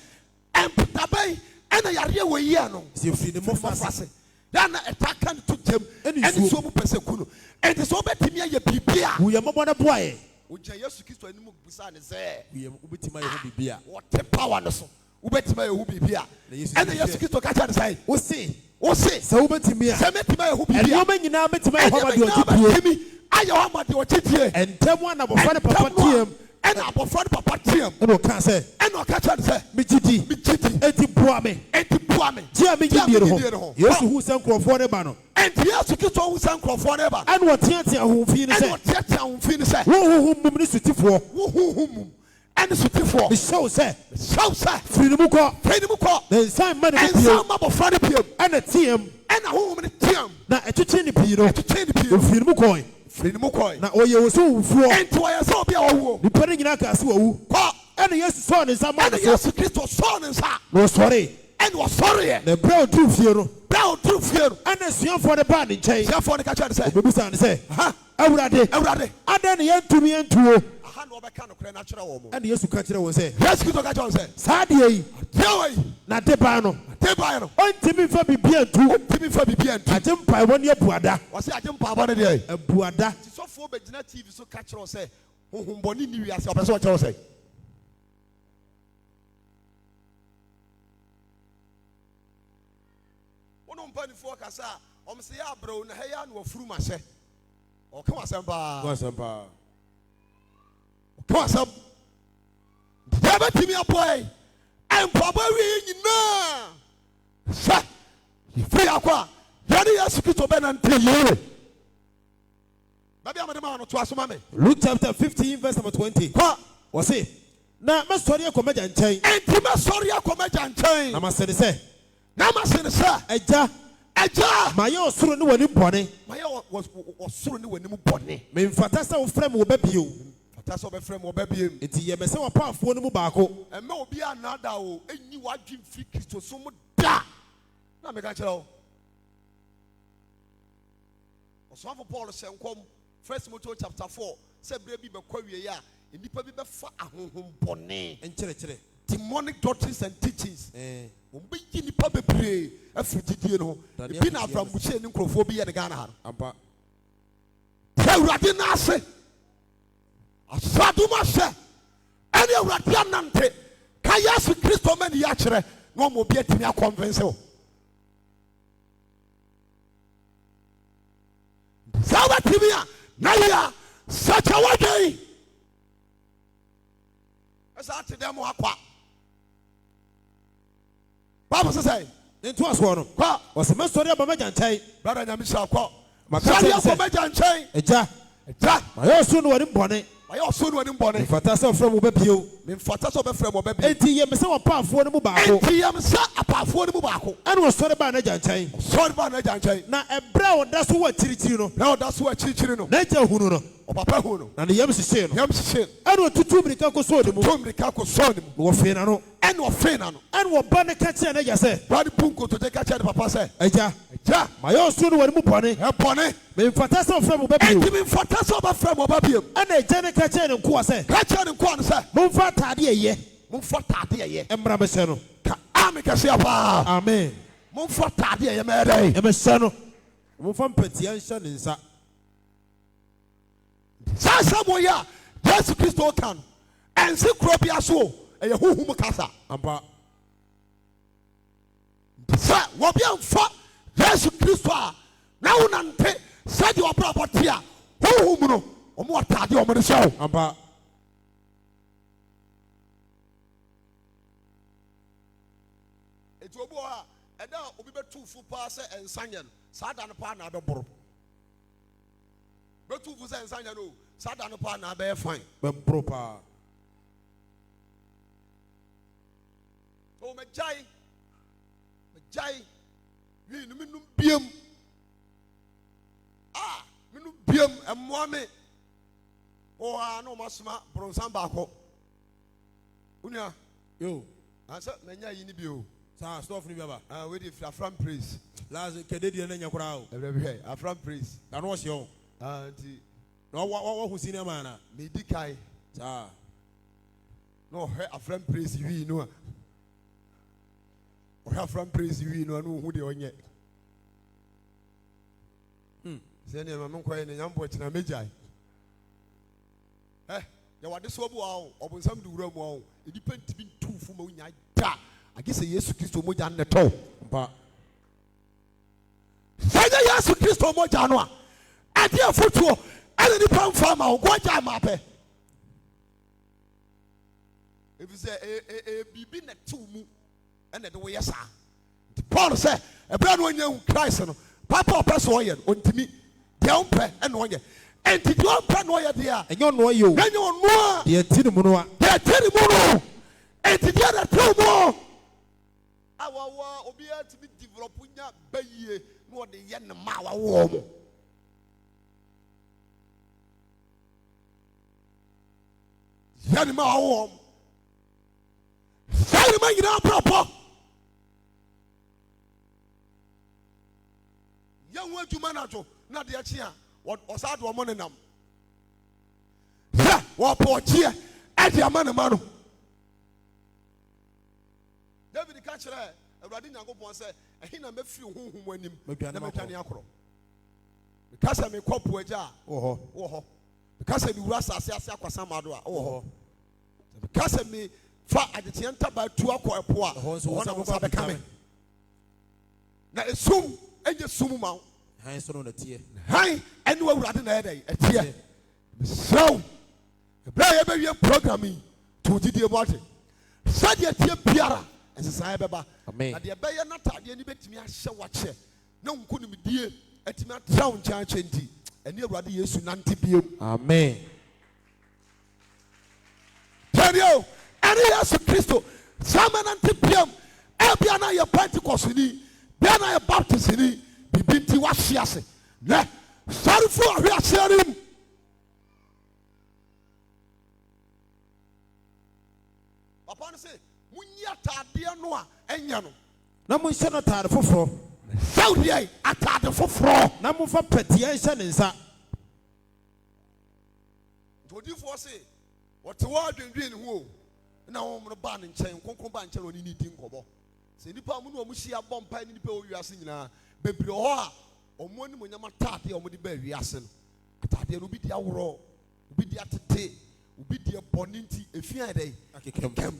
empta bai ena yare wo yia no Se free the mofase. dan na etaka ne to gem ene so mu pese ku no ente so obetimi aye bibia We are more than boy. ogya Yesu Kristo anim busa ne sɛ We are ubitima yehu bibia. what power no so obetimi aye hu bibia ene Yesu Kristo ka cha ne sɛ O se. o se Sa ubitima. sɛ metimi aye hu And bibia you may now metima yehu ma de otipie. aye ho ma de otitie And tell one about father papa tiem. ena abofra de papa tiem And o can say. ena o ka cha ne sɛ Me gidi. mititi Eti boa me. enti bua me Dia me gidi gidie ho. Yesu hu san krofo ne ba no. enti Yesu Kristo hu san krofo ne ba And what tia ho fi ne ena say. o tiatia ho fi ne sɛ Wo hu mum ni sutifo. wo hu mum ene sotifo Me show say. show sɛ Free mu ko. fɛni mu kɔ The sign man ensa pio. ma bofra de piem And a tiem. ena ho ne tiam Na etwetwe ni pii no. ɛtete ne piem Free mu ko. fɛni mu kɔ Na oye wo so wufuo. enti wa yɛ sɛ obi a wɔwo Nipa ne nyina ka se wo. kɔ And Yesu saw ne sama ena ne so. Yesu Kristo sɔ ne nsa No sorry. ena wɔsɔre yɛ Na bra otu fie no. bra oturu fie no And asuafo de ba ne nkyɛn. tiafo ne ka kyerɛ ne sɛ Obebusa ne sɛ. ha Awurade. Awurade Adan ne yɛntumi yɛntuo. aha na ɔbɛka no korɛ na kyerɛ wɔ mo And Yesu ka kyerɛ wɔn sɛ. Yesu Kristo ka kyerɛ sɛ Saa deɛ yi. tiawa yi Na de ba no. te ba no Ɔntumi fa biribi antu. timi fa bibia nti Agye mpaebɔ ne abuada. wɔsɛ agye mpaabɔ ne deɛ Abuada. nti sɔfoɔ bɛgyina TV so ka kyerɛ sɛ honhommɔne ni wiase ɔpɛ sɛ ɔkyerɛ sɛ wono mpanifoɔ kasa a ɔm sɛ yɛ abrɛw na hɛyɛ a na wafuru m ahyɛ ɔka wasɛm paa Wasampa. ɔka wasɛm deɛ bɛtumi aboae mpaabɔ awie nyinaa sɛ yɛfiri akɔ a yɛne Yesu Kristo bɛnante yie baabi a mede ma no to asoma me Luke chapter 15 verse number 20. kɔ Wɔse. Na mɛsɔre akɔ m'agya nkyɛn. enti mɛsɔre akɔ m'agya nkyɛn Na masɛ ne sɛ. na mase ne sɛ Agya. agya Ma yɛ ɔsoro ne w'anim bɔne. mayɛ ɔsoro ne w'anim bɔne Memfata sɛ wofrɛ me wo ba bio. fata sɛ ɔbɛfrɛ m ɔbɛbiem Enti yɛbɛ sɛ wɔpaafoɔ no mu baako. ɛmɛ obi a nada o ɛnyi w'adwe mfiri Kristo so mu da na meka kyerɛ wo ɔsomafo Paul hyɛ nkɔm 1 Timothy chapter 4 sɛ berɛ bi bɛkɔ wie a nnipa bi bɛfa ahohom bɔne Nkyerɛkyerɛ. demonic doctrines and teachings ɔmbɛyi nnipa bebree afiri gyidie no ho Dadeɛ ebi na akɛseɛ aframbukyɛ ne nkurɔfoɔ bi yɛ ne Ghana ha no Ampa. sɛ Awurade no ase asadom ahyɛ ɛne Awurade anante ka Yesu Kristo ma ne yɛ akyerɛ na ɔma obi atumi akɔmfense wo sɛ wobɛtumi a na yɛ a sɛkyɛ wodwei ɛsɛ ate dɛ mo akwa Bible sɛ sɛ Ne ntoasoɔ no. kɔ Wɔse mɛsɔre aba m'agya nkyɛn. brada nyame hyɛ kɔ Maka sɛdeɛ kyerɛ akɔ sɛ. m'agya nkyɛn Agya. agya Ma yɛ ɔsoro ne w'anim bɔne. ɔyɛ ɔso ne w'anim bɔne Memfata sɛ wofrɛ me wo ba bio. memfata sɛ ɔbɛfrɛ m ɔbɛbi Enti yɛbɛ sɛ wɔpaafoɔ no mu baako. enti yɛm sɛ apaafoɔ no mu baako Ɛne wɔsɔre baa n'agya nkyɛn. sɔre ba n'agya nkyɛn Na ɛberɛ a ɔda so wɔ akyirikyiri no. na ɔda so akyirikyiri no N'agya hunu no. ɔpapa hu no Na ne yam hyehyee no. yam hyehye Ɛne ɔtutu mmirika kɔsɔɔ ne mu. tom mirika kɔ sɔɔ ne mu Na wɔfee n'ano. ɛne ɔfee na no Ɛne wɔba ne ka kyerɛɛ n'agya sɛ. brade pu nkotodwe ka kyerɛ ne papa sɛ Agya. agya Ma yɛ ɔsoro ne w'anim bɔne. ɛbɔne Memfata sɛ wofrɛ me wo ba bio. enti memfata sɛ ɔbɛfrɛ m ɔbɛbiam Ɛna agya ne ka kyerɛɛ ne nkoa sɛ. ka kyerɛ ne nkoa no sɛ Momfa atade ɛyɛ. momfa taade ɛyɛ Ɛmmra bɛhyɛ no. ka ame kɛseɛ paa Amen. momfa taade ɛyɛ mɛyɛ dɛn Ɛmɛhyɛ no. Momfa mpatia nhyɛ ne nsa. saa asɛm wɔ yi a Yesu Kristo ka no ɛnse kuro bia so o ɛyɛ honhom kasa Ampa. sɛ wɔbi amfa Yesu Kristo a Now nante said your property. Who no? Omo atade omo ne show. Ampa. Etu obo ha eda obi betu fu pa se ensanya no. Sada no pa na be boro. Betu fu se ensanya no. Sada no pa na be fine. Be boro pa. O me jai. Wi no minum biem. Ah, minum biem emwa me. O ha no masuma bronsan ba ko. Unia, Yo. ansa menya yi ni bio. Sa stuff ni baba. We dey Afram praise. Last kededi na nya kura o. Everywhere Afram praise. Na no hye o. Anti Na wa hu senior man na. me di kai. Sa. No he Afram praise wi no. O Afram praise wi no no hu de onye. Say ne ma menkoye ne nyambo china mejai. Ya wade so obu awo obunsam du wura mu awo edipa ntimi ntufu ma unya da agese Yesu Kristo moja ne to Ampa. sanya Yesu Kristo moja no a ade afotuo ene ni pamfa ma ogoja ma pe if say bibi na tumu ene de wo yesa Paul say ebra no onye Christ no papa opeso oye ontimi de ompe ene onye enti de ompe no oye de a Enyo no yo. enyo no a De tini mu no a. de tiri mu no enti de na tumu awawa obi atimi develop nya bayie no de ye ne ma wawo mo ye ne ma wawo mo sai ne ma nyina propo ye hu adwuma na to na de achi a osado omo ne nam wo pochie e de ama ne ma no David ka kire Awurade Nyankopɔn sɛ ɛhe na mɛfiri honhom anim na mɛtwane akoro meka sɛ mekɔpo agya a Wo hɔ meka sɛ mewura asase ase akwasama do a wɔ hɔ meka sɛ mefa agyeteɛ ntaba tu akɔ ɛpo a hɔ na wo nsa bɛka me na esum ɛnyɛ sum ma wo Han so no na tie. han ɛne w'Awurade na ɛdɛ ɛteɛ mesrɛ wo ɛberɛ a yɛbɛwie program yi to gyidie mu ate sɛdeɛ tie biara ɛsesa bɛba Amen. na deɛ bɛyɛ n'atadeɛ ni bɛtumi ahyɛ wakyɛ na nkonimdie atumi atra wo nkyɛn akyɛ nti ɛne Awurade Yesu nante bio Amen. tɛneo ɛne Yesu Kristo sama nante biam ɛbia na yɛ Pentecost ni bia na yɛ Baptist ni bibi nti wahye ase na sarefo ahwe aseɛ no mu papa no sɛ munyi atadeɛ no a ɛnyɛ no Na mo nhyɛ no tare foforo. sɛwdeɛ atade foforɔ Na mo fa patia nhyɛ ne nsa. ntodifoɔ se wɔte wɔ adwendwen ne ho o na wɔn no ba ne nkyɛn nkonkron ba nkyɛn oni ne di nkɔbɔ sɛ nipa mu no wɔn hyia bɔ mpa ne nipa wɔ wiase nyinaa bebree hɔ a wɔn anim onyam atadeɛ a wɔn de ba wiase no atadeɛ no obi di aworɔ obi di atete obi di bɔne nti efi ayɛ dɛ akekam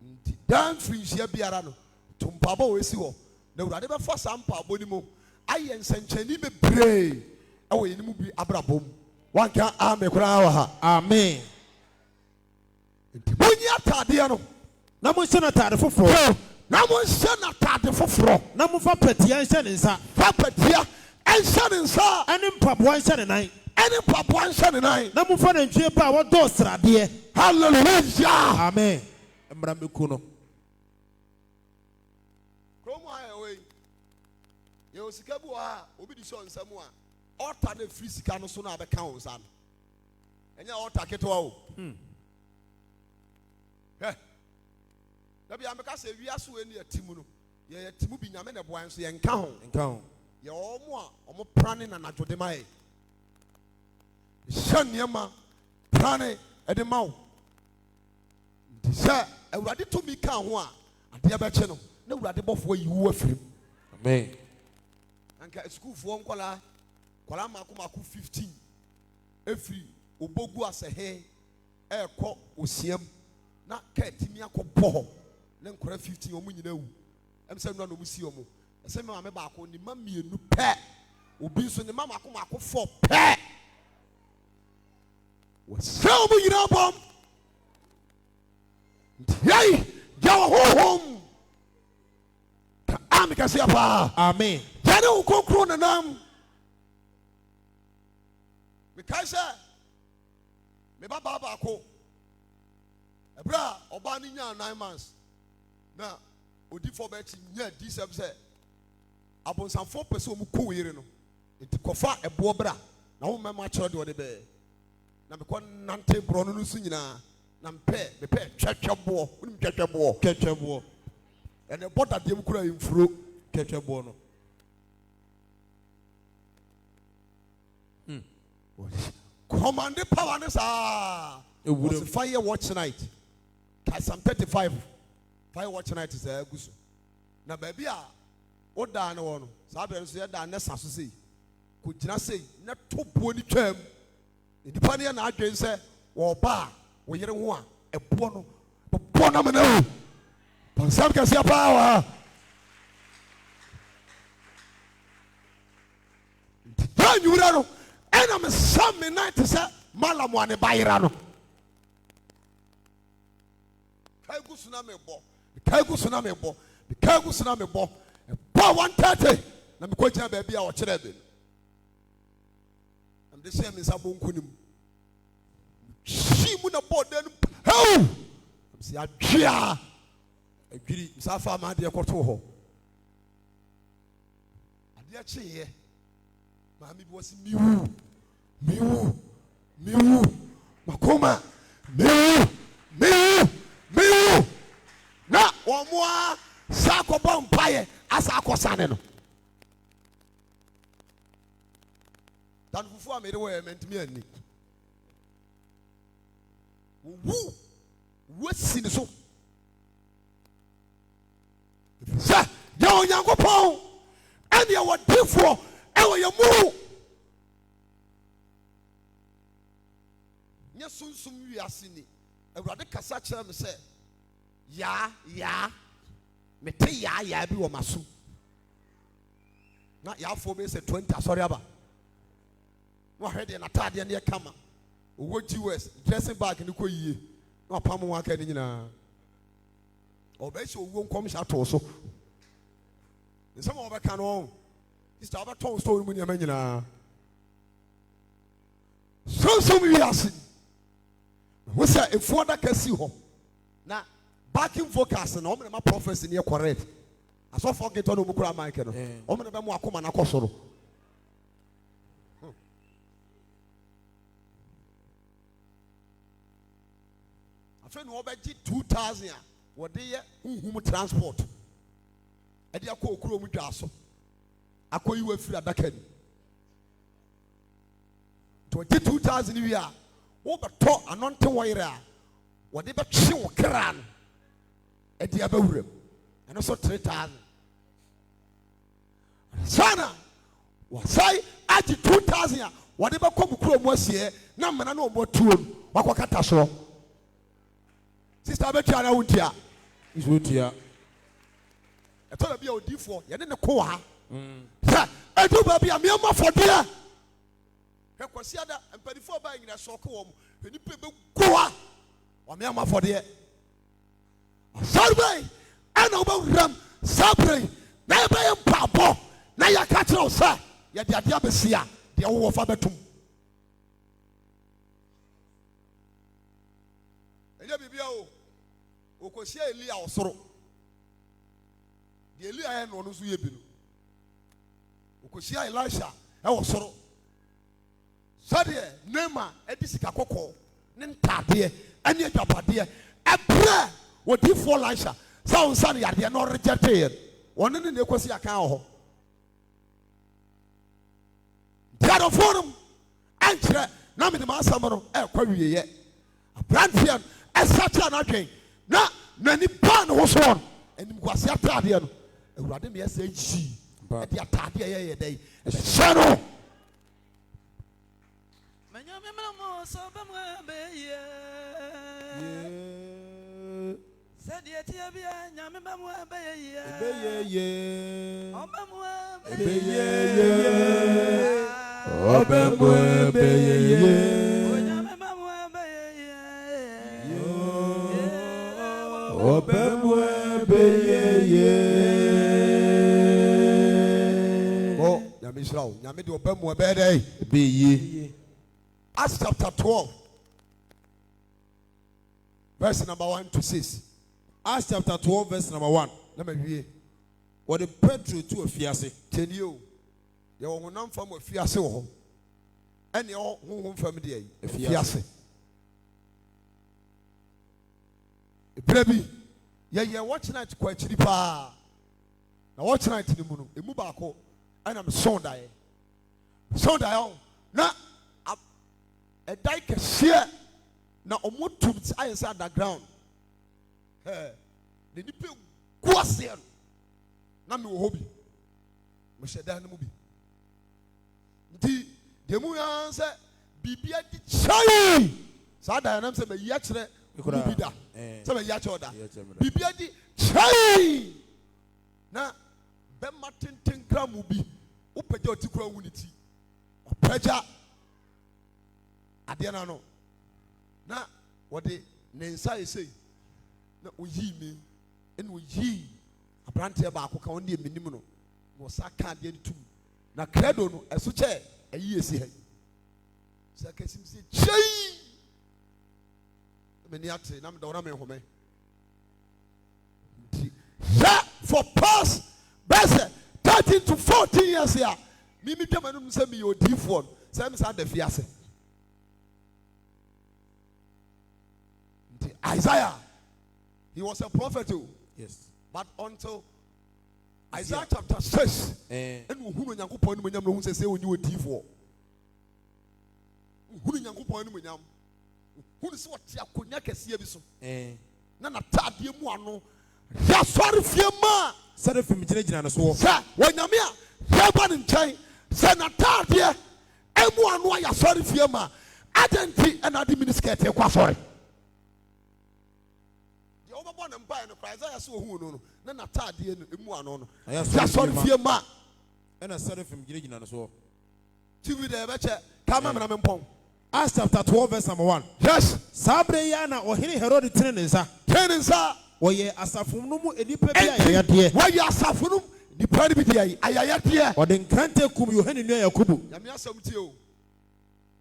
nti dan firi nhyia biara no to mpaabɔ wɔ esi hɔ na Awurade bɛfa saa mpaabɔ no mu ayɛ nsɛnkyɛnni bebree ɛwɔ yɛn mu bi abrabɔ mu wanka ame koraa wɔ ha Amen. nti munyi atadeɛ no Na mo nhyɛ no tare foforo. na monhyɛ n'atade foforɔ Na mo fa patia nhyɛ ne nsa. fa patia ɛnhyɛ ne nsa Ɛne mpaboa nhyɛ ne nan. ɛne mpaboa nhyɛ ne nan Na mo fa nantwie pa a wɔdɔ sradeɛ. hallelujah Amen. Mmara meku no. kurom a yɛwɔ yi yɛwɔ sika bi wɔ ha a obi de hyɛ nsɛm a ɔta no afiri sika no so no a bɛka wo nsa no ɛnyɛ ɔta ketewa o dabi ameka sɛ wiase wɔ ni yɛti mu no yɛyɛ ti mu bi nyame na boa nso yɛnka ho Nka ho. yɛwɔ ɔmo a ɔmo prane na nadwo de ma yɛ hyɛ nneɛma prane ɛde ma wo nti sɛ Awurade tumi ka ho a adeɛ bɛkye no na Awurade bɔfoɔ yi wo afiri mu Amen. anka sukuufoɔ nkɔla mako 15 efiri obogu asɛhe ɛkɔ osiam na ka timi akɔbɔ hɔ ne nkɔla 15 ɔmo nyina wu ɛm sɛ nua na ɔmo si ɔmo ɛsɛ me maame baako ne ma mmienu pɛ obi nso ne mama akoma akofo pɛ wɔsɛw mu nyina bɔm yɛi gya wɔ honhom ka ame kɛseɛ paa amen yɛne wo kronkron nenam mekae sɛ meba baa baako ɛberɛ a ɔbaa no nyaa 9 months na odifo bɛkyi nya di sɛm sɛ abonsamfoɔ pɛ sɛ ɔmu kɔ wo yere no nti kɔfa ɛboɔ bra na wo mɛma kyerɛ deɛ ɔde bɛɛ na mekɔ nante borɔ no no so nyinaa na mepɛ twɛtwɛboɔ wonim twɛtwɛboɔ ɛne bɔ dadeɛ mu kora mfuro twɛtwɛboɔ no commande power ne saa wɔsi fire watch night Psalm 35 fire watch night sɛ agu so na baabi a wodaa ne wɔ no saa bɛrɛ nso yɛdaa ne sa so sei kɔgyina sei na to boɔ ne twam nipa ne yɛ na adwen sɛ wɔba a wo yere ho a ɛboɔ no bɔbɔ na mena o pansam kɛseɛ paa wa nti daa nwura no ɛna mesam me nan te sɛ malam a ne bayera no kaigu so na mebɔ ɛbɔ 130 na mekɔgyina baabi a ɔkyerɛ bi no namde hyɛ me nsa bonku no mu hyi mu na bɔɔda no hɛw sɛ adwea adwiri msa fa ma adeɛ kɔtoo hɔ adeɛ kyeeɛ maame bi wɔ sɛ miwu makoma miwu na wɔn mo a saa akɔbɔ mpaeɛ asa akɔsane no dan fufuo a mede wɔ ɛmɛntumi ani wɔsi ne so sɛ yɛ Onyankopɔn ɛne ɛwɔ difoɔ ɛwɔ yɛ mu nyɛ sunsum wiase ni Awurade kasa kyerɛ me sɛ yaa mete yaa bi wɔ maso na yaafoɔ bɛ sɛ 20 asɔre aba na wahwɛ deɛ n'ataadeɛ ne yɛ kama owó GS dressing bag ne kɔ yie na wapam wɔn aka ne nyinaa ɔbɛhyɛ owó nkɔm hyɛ atɔ so nsɛm a wɔbɛka no sista wɔbɛtɔn store mu nneɛma nyinaa sonsom wiase wo sɛ efuo daka si hɔ na backing vocals na ɔmo na ma prophecy ne yɛ correct asɔfo getɔ no mu kura mic no ɔmo na bɛ mu akoma na kɔ soro afei na ɔbɛgye 2000 a wɔde yɛ huhum transport ɛde akɔ okuro mu dwa so akɔ yi wafiri adaka ni to ɔgye 2000 wi a wobɛtɔ anɔnte wɔyere a wɔde bɛtwe wo kra no ɛde abɛwuram ɛno so 3000 sana wɔsae agye 2000 a wɔde bɛkɔ mu kuro mu asie na mmena na ɔmo atuo no wakɔ kata soɔ sister bɛtua na wontia nsuotia ɛtɔ da bi a odifoɔ yɛde ne ko ha sɛ ɛdu baabi a meɛma fɔdeɛ hwɛ kwasi ada mpanifoɔ baa nyina sɔɔke wɔ mu hwɛ nipa bɛgu ha ɔmeɛma fɔdeɛ asɔre bɛi ɛna wobɛwuram saa berɛ na yɛbɛyɛ mpaabɔ na yɛka kyerɛ wo sɛ yɛde adeɛ abɛsi a deɛ wowɔ fa bɛtom ɛnyɛ biribia o wɔkɔhyia Elia ɔsoro deɛ Elia yɛ no ɔno nso yɛ bi no wɔkɔhyia Elisha ɛwɔ soro sɛdeɛ Nema ɛde sika kɔkɔɔ ne ntaadeɛ ɛne adwapadeɛ ɛbrɛ wɔdifoɔ Elisha sɛ wo nsa no yadeɛ na ɔregyɛteeɛ ɔne ne na ɛkɔsi aka wɔ hɔ ntiadɔfoɔ nom ɛnkyerɛ na mede maasɛm no ɛkɔ wieɛ aberanteɛ no ɛsa kyerɛ n'adwen na n'ani baa ne ho soɔ no animguase ataadeɛ no Awurade meɛ sɛ nhyii ɛde ataadeɛ yɛyɛ dɛn ɛhyɛ no Said the Etiabia, Yamamua Bay, Acts chapter 12, verse number 1 to 6. Acts chapter 12, verse number 1. Let me read. What the Petro to a fiase. Tell you, you will not from a fiase. And your home family, a fiase. Baby, you're watching it quite cheap. Now, watch night in the moon, a mubako, and I'm Sunday. Sunday, now a dyke share. Now, what to I inside the ground. The people go there. Now, me hobby. We should done the movie. The movie answer, Bibi at the child. Sada and I'm saying, Yachre, Bida. Some Yachoda. Bibi at the child. Now, Ben Martin Tingram will be open your Tikro unity. Preja. Adiana. Now, what the Nensai say? No, we me and we ye a branch about who can be a minimum. Was a candian too. Now, Credo, as such a year say. So I can say, Chay. Meniate, I'm the one home. For past best 13 to 14 years here. Mimi come and send me your deep one. Same as the fiase. Isaiah, he was a prophet too. Yes. But until Isaiah chapter 6, and who you point when you say when you were D4. Who you point when you who is what Yakunyaka Siebiso? Nana Tadi Muano. Ya sorry fiema. Sorry for me to so. Sir, when you mean, Yaban in China, Senator, dear, M1 ya sorry fiema. Identity and administrator, sorry. Born and buy and prize. I saw who no, none at Tadi and Muano. I sorry fiema. And I started from Gilligan as well. To be there, come on, I'm Pong. Acts chapter 12, verse number 1. Yes. Sabreyana or Henry Herod Tenenza. Tenenza. Or ye Asafunumu Edipia. Why you Asafunum? The Padibitia, Ayatia. Or then can't take cum you Henry Yakubu. Yamiasam to you.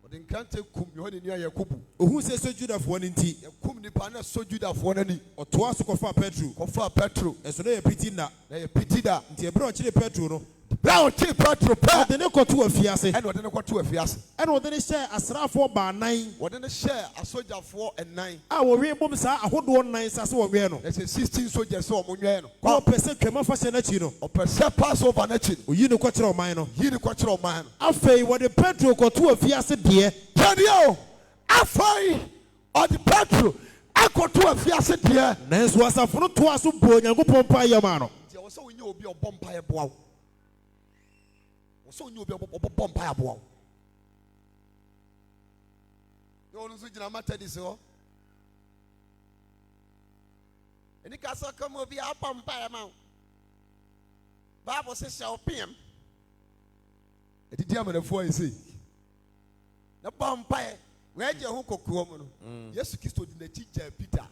Or then can't take cum you Henry Yakubu. Who says so Judah for one in tea? Cum the partner so Judah for any. Or twice Kofa Petru. Kofa Petru. And so they are pitina. They are pitida. They brought Chile Petru. Now, Chile Petru. They never got to a fiase. And what they got to a fiase. And what they share a sraf for bar 9. What then they share a soldier 4 and 9. Our real bombs are a whole 1 9 Sasso Viano. There's a 16 soldiers so Muniano. Call Percent Kema Fascinatino. Or Percent pass over Natchin. You know Quattro Mino. You know Quattro Man. I fay what the Petro got to a fiase dear. Daniel, I fay or the Petro. I got to a fiase dear. Nance was a fruit to us who brought a good pompa Yamano. There was so we knew be a bompire bow. So you be a bompire bow. You want to switch a matter this or? And the castle come will be a bompire mount. Bible says, shall PM. It is the four is it. The bompire, where your hook woman. Yes, kissed the teacher Peter.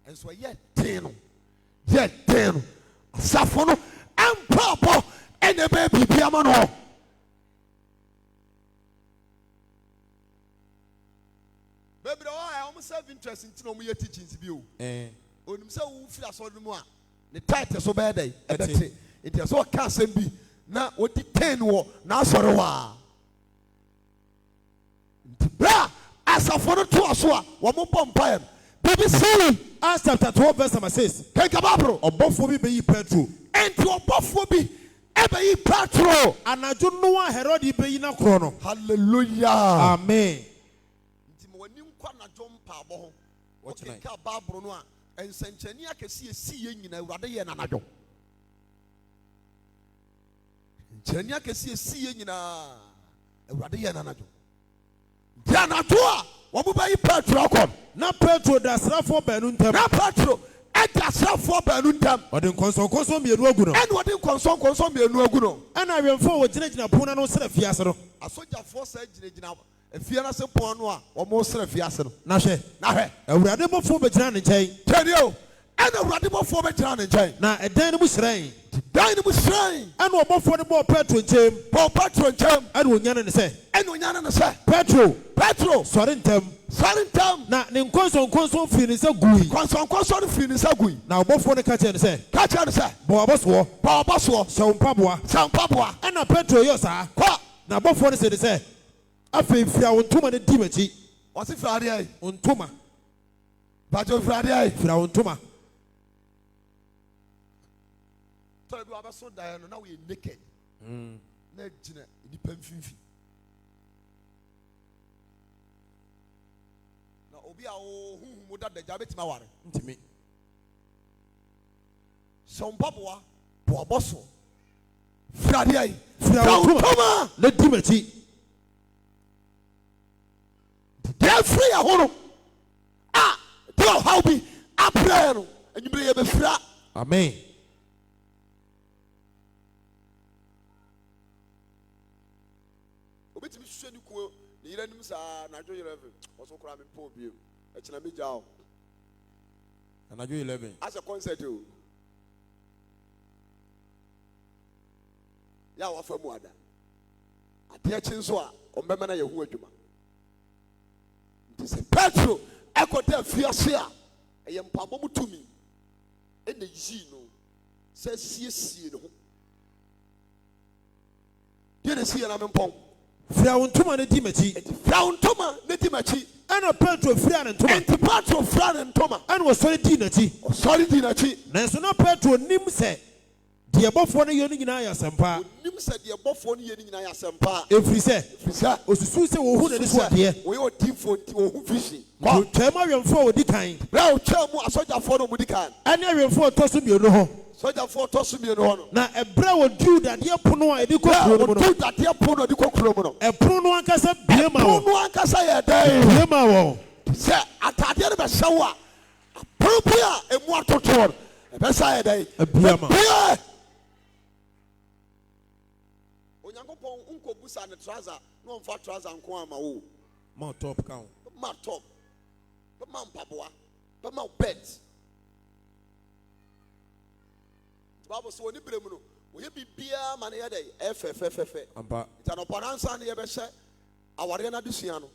And so yet 10. Safono and Papa and the baby Piamano. Baby, I almost have interest in to know your teachings view. On himself, who feels all the more. The title so bad, it is all can't be. Now, what the 10 war, now, sorry, bra, as a photo to us, one more bompire. Baby, silly. Acts chapter 12, verse number 6. Take a babro, or Buffo be Petro. And to a Buffo be Ebe Petro. And I don't know why Herod be in a chrono. Hallelujah. Amen. What's your name? Babro and Centenia can see in a Radia and Anado. Centenia can see in a Radia and Anado. Janatua, what will buy Petro? Not Petro, that's not for Benunta. Not Petro, at the self for Benuntam, or the Conso be a Roguno. and what in Conson be a Nuaguno. And I am forward to let Puna no set of Fiasano. A soldier for surgery now, a Fianas Ponua, or most of Fiasano. Nashe, Nahe, a radical for Bejan and Jay. tell you, and a radical for Bejan and Jay. Now a dynamo shrine. Dynamo shrine, And what more for the more Petro Jam, Paul Petro Jam, and when Yan say, and when Yana say, Petro, Sorrentam, Sorrentam. Now, in Conso finish a gui. Conson finish a gui. Now, both for the catcher and say, Catch and say, Boabaswa, Babaswa, Sound Pabua, San Papua, and a Petro, yes, sir. Now, both for the say, I feel Frau Tuma and Timothy. what's it Friday? Untuma, Bajo Friday, Frau Tuma. so you are so Diana, now we're naked. Negina, the Penfifi. Now, Obia, who would have the Jabet Mawar? To me. Some Papua, Boaboso, Friday, Frau Tuma, the Timothy. they're free at home. Ah, tell how be a prayer, and you bring a frat. Amen. Obit me send you cool, the Iranians are not doing 11, also cramming poor view. It's not me jaw. And I do 11. As a concert, too. Ya wa fa mu ada ade akyin so a ombema na yehu adwuma ndise Petro ekota afiase a eye mpabo mutumi ene yi no se siesie ne ho de ne sie na mempon Frau Tuma ne Timothy. Frau Tuma ne Timothy And a Petro Frian and Tuma. and Petro Fran and Toma And was sorry Tinati. sorry Dinachi Nanso na Petro nim se. The above one yearning in Ayasampa. nim said the above one year in Ayasampa If we say, Fisa Osusu se wo hu na this one here. we are team for fishing To tema yam for di kind. Now tell me a soldier for no mudikan And every for tosu bi no ho. soldier for toss me no Na ebra wo du that ye pono a edi ko now kuro no. do that here pono di kokro no E pono ankasa biema wo. pono ankasa ye dey Biema wo. say atade ne be hyew a apropia emu atotor e be say ye dey Biema. onyankopon unko busa ne trouser no mfa trouser nko ama wo Ma top count. ma top ma mpaboa ma bed Bible so oni bremu no oye bibia ma ne ye dey efefefefe Ampa. Itanopanansa ne ye be hye aware na desua no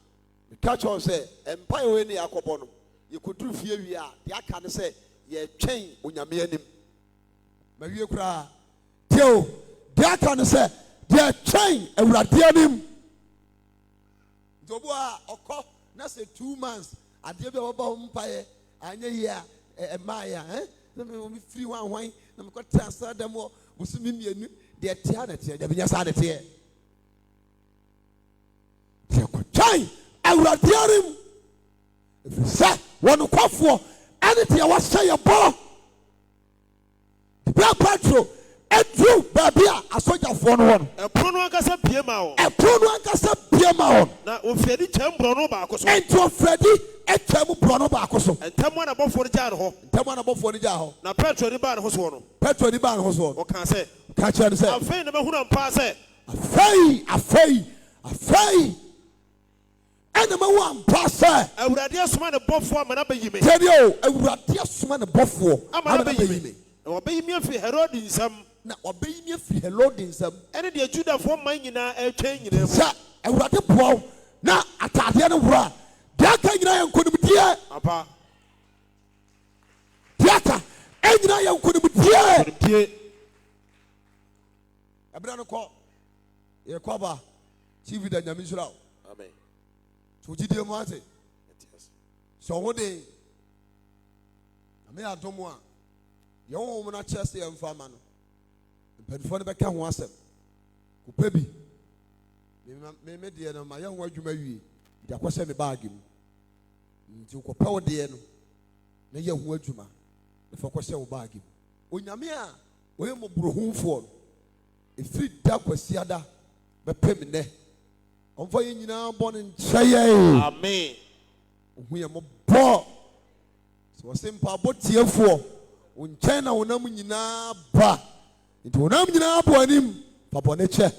catch on say empire we ne yakobo no ye koduru fie wi a de aka ne say ye twen onyame anim ma wie kura teo de aka ne say de twen awurade anim dobo a okọ na say 2 months ade bi oba mpaye anya yi a emaya na me free wan na me ko transfer dem wo busumi mienu de tia na tia de binya sa de tia de ko twen awurade anim efisa wonu kwafo ane tia wa say ye bo Bra Petro edu baby a asojafo no won E pono ankasa biema wo. e pono ankasa biema won Na ofiadi chembro no ba ko so. ento Fredi etwam bro no ba akoso Entamo na bofo ja no ho. ntama na bofo ni ja ho Na Petro ni ba no ho so no. Petro ni ba ho so O kan se. ka kire say Afei na mahuna mpa se. afei ene ma wa mpa say Awurade asoma ne bofo amana bayime. tell you awurade asoma ne bofo Amana bayime. Na obayime afi Herod nsam. na obeyi ni afiri Herod nsam Ene de Judafo man nyina etwen nyina. sa awurade boaw na atade ne wura de aka nyina yɛ nkonimdie Apa. de aka nyina yɛ nkonimdie Die. ɛbɛrɛ no kɔ yɛ kɔ ba TV da nyame nhyira wo Amen. so gyidie mu ate sɛ ɔho den na meyɛ adom a deɛ wo mu no akyerɛ sɛ yɛmfa ma no mpanimfoɔ no bɛka ho asɛm kopɛ bi me deɛ no ma yɛ ho adwuma wie nti akɔhyɛ me baage mu nti wokɔpɛ wo deɛ no na yɛ ho adwuma na fa kɔhyɛ wo baage mu onyame a ɔyɛ mmɔborɔhumfoɔ no ɛfiri da kwasiada bɛpɛ me nnɛ ɔmfa yɛ nyinaa bɔ ne nkyɛ yɛe Amen. ohu yɛ mmɔbɔ So simple mpabotiefo unkyɛn na wonam nyinaa ba nti wonam nyinaa bo anim pabɔ ne kyɛ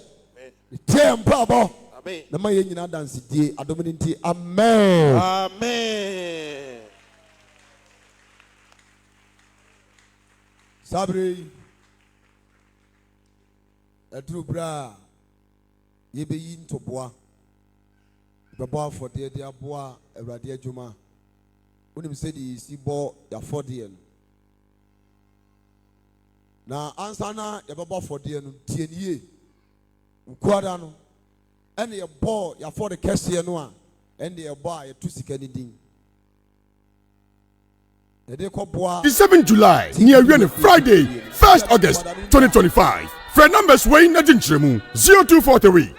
tie mpabɔ amen na ma yɛ nyinaa dansedie adom ne nti amen Amen. Sabri aduru bra yɛbɛyi ntoboa bɛbɔ afɔdeɛ de aboa awurade adwuma wonim sɛ de si bɔ yɛafɔdeɛ no na ansa na yɛbɛbɔ afɔdeɛ no tie ne yie nkuada no ɛne yɛbɔ yɛafɔde kɛseɛ no a ɛne yɛbɔ a yɛto sika ne din 7 July, near Friday, 1st August 2025. For numbers weighing at Inchemu 0243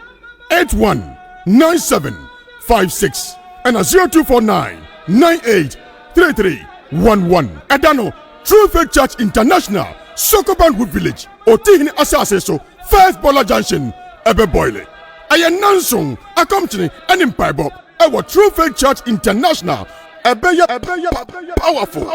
819756 and a 0249 983311. Adano, True Faith Church International, Sokoban Wood Village, Otihin Asaseso, First Bola Junction, Ebe Boyle. I announce accompanying an impibo, our True Faith Church International. Ebeya powerful.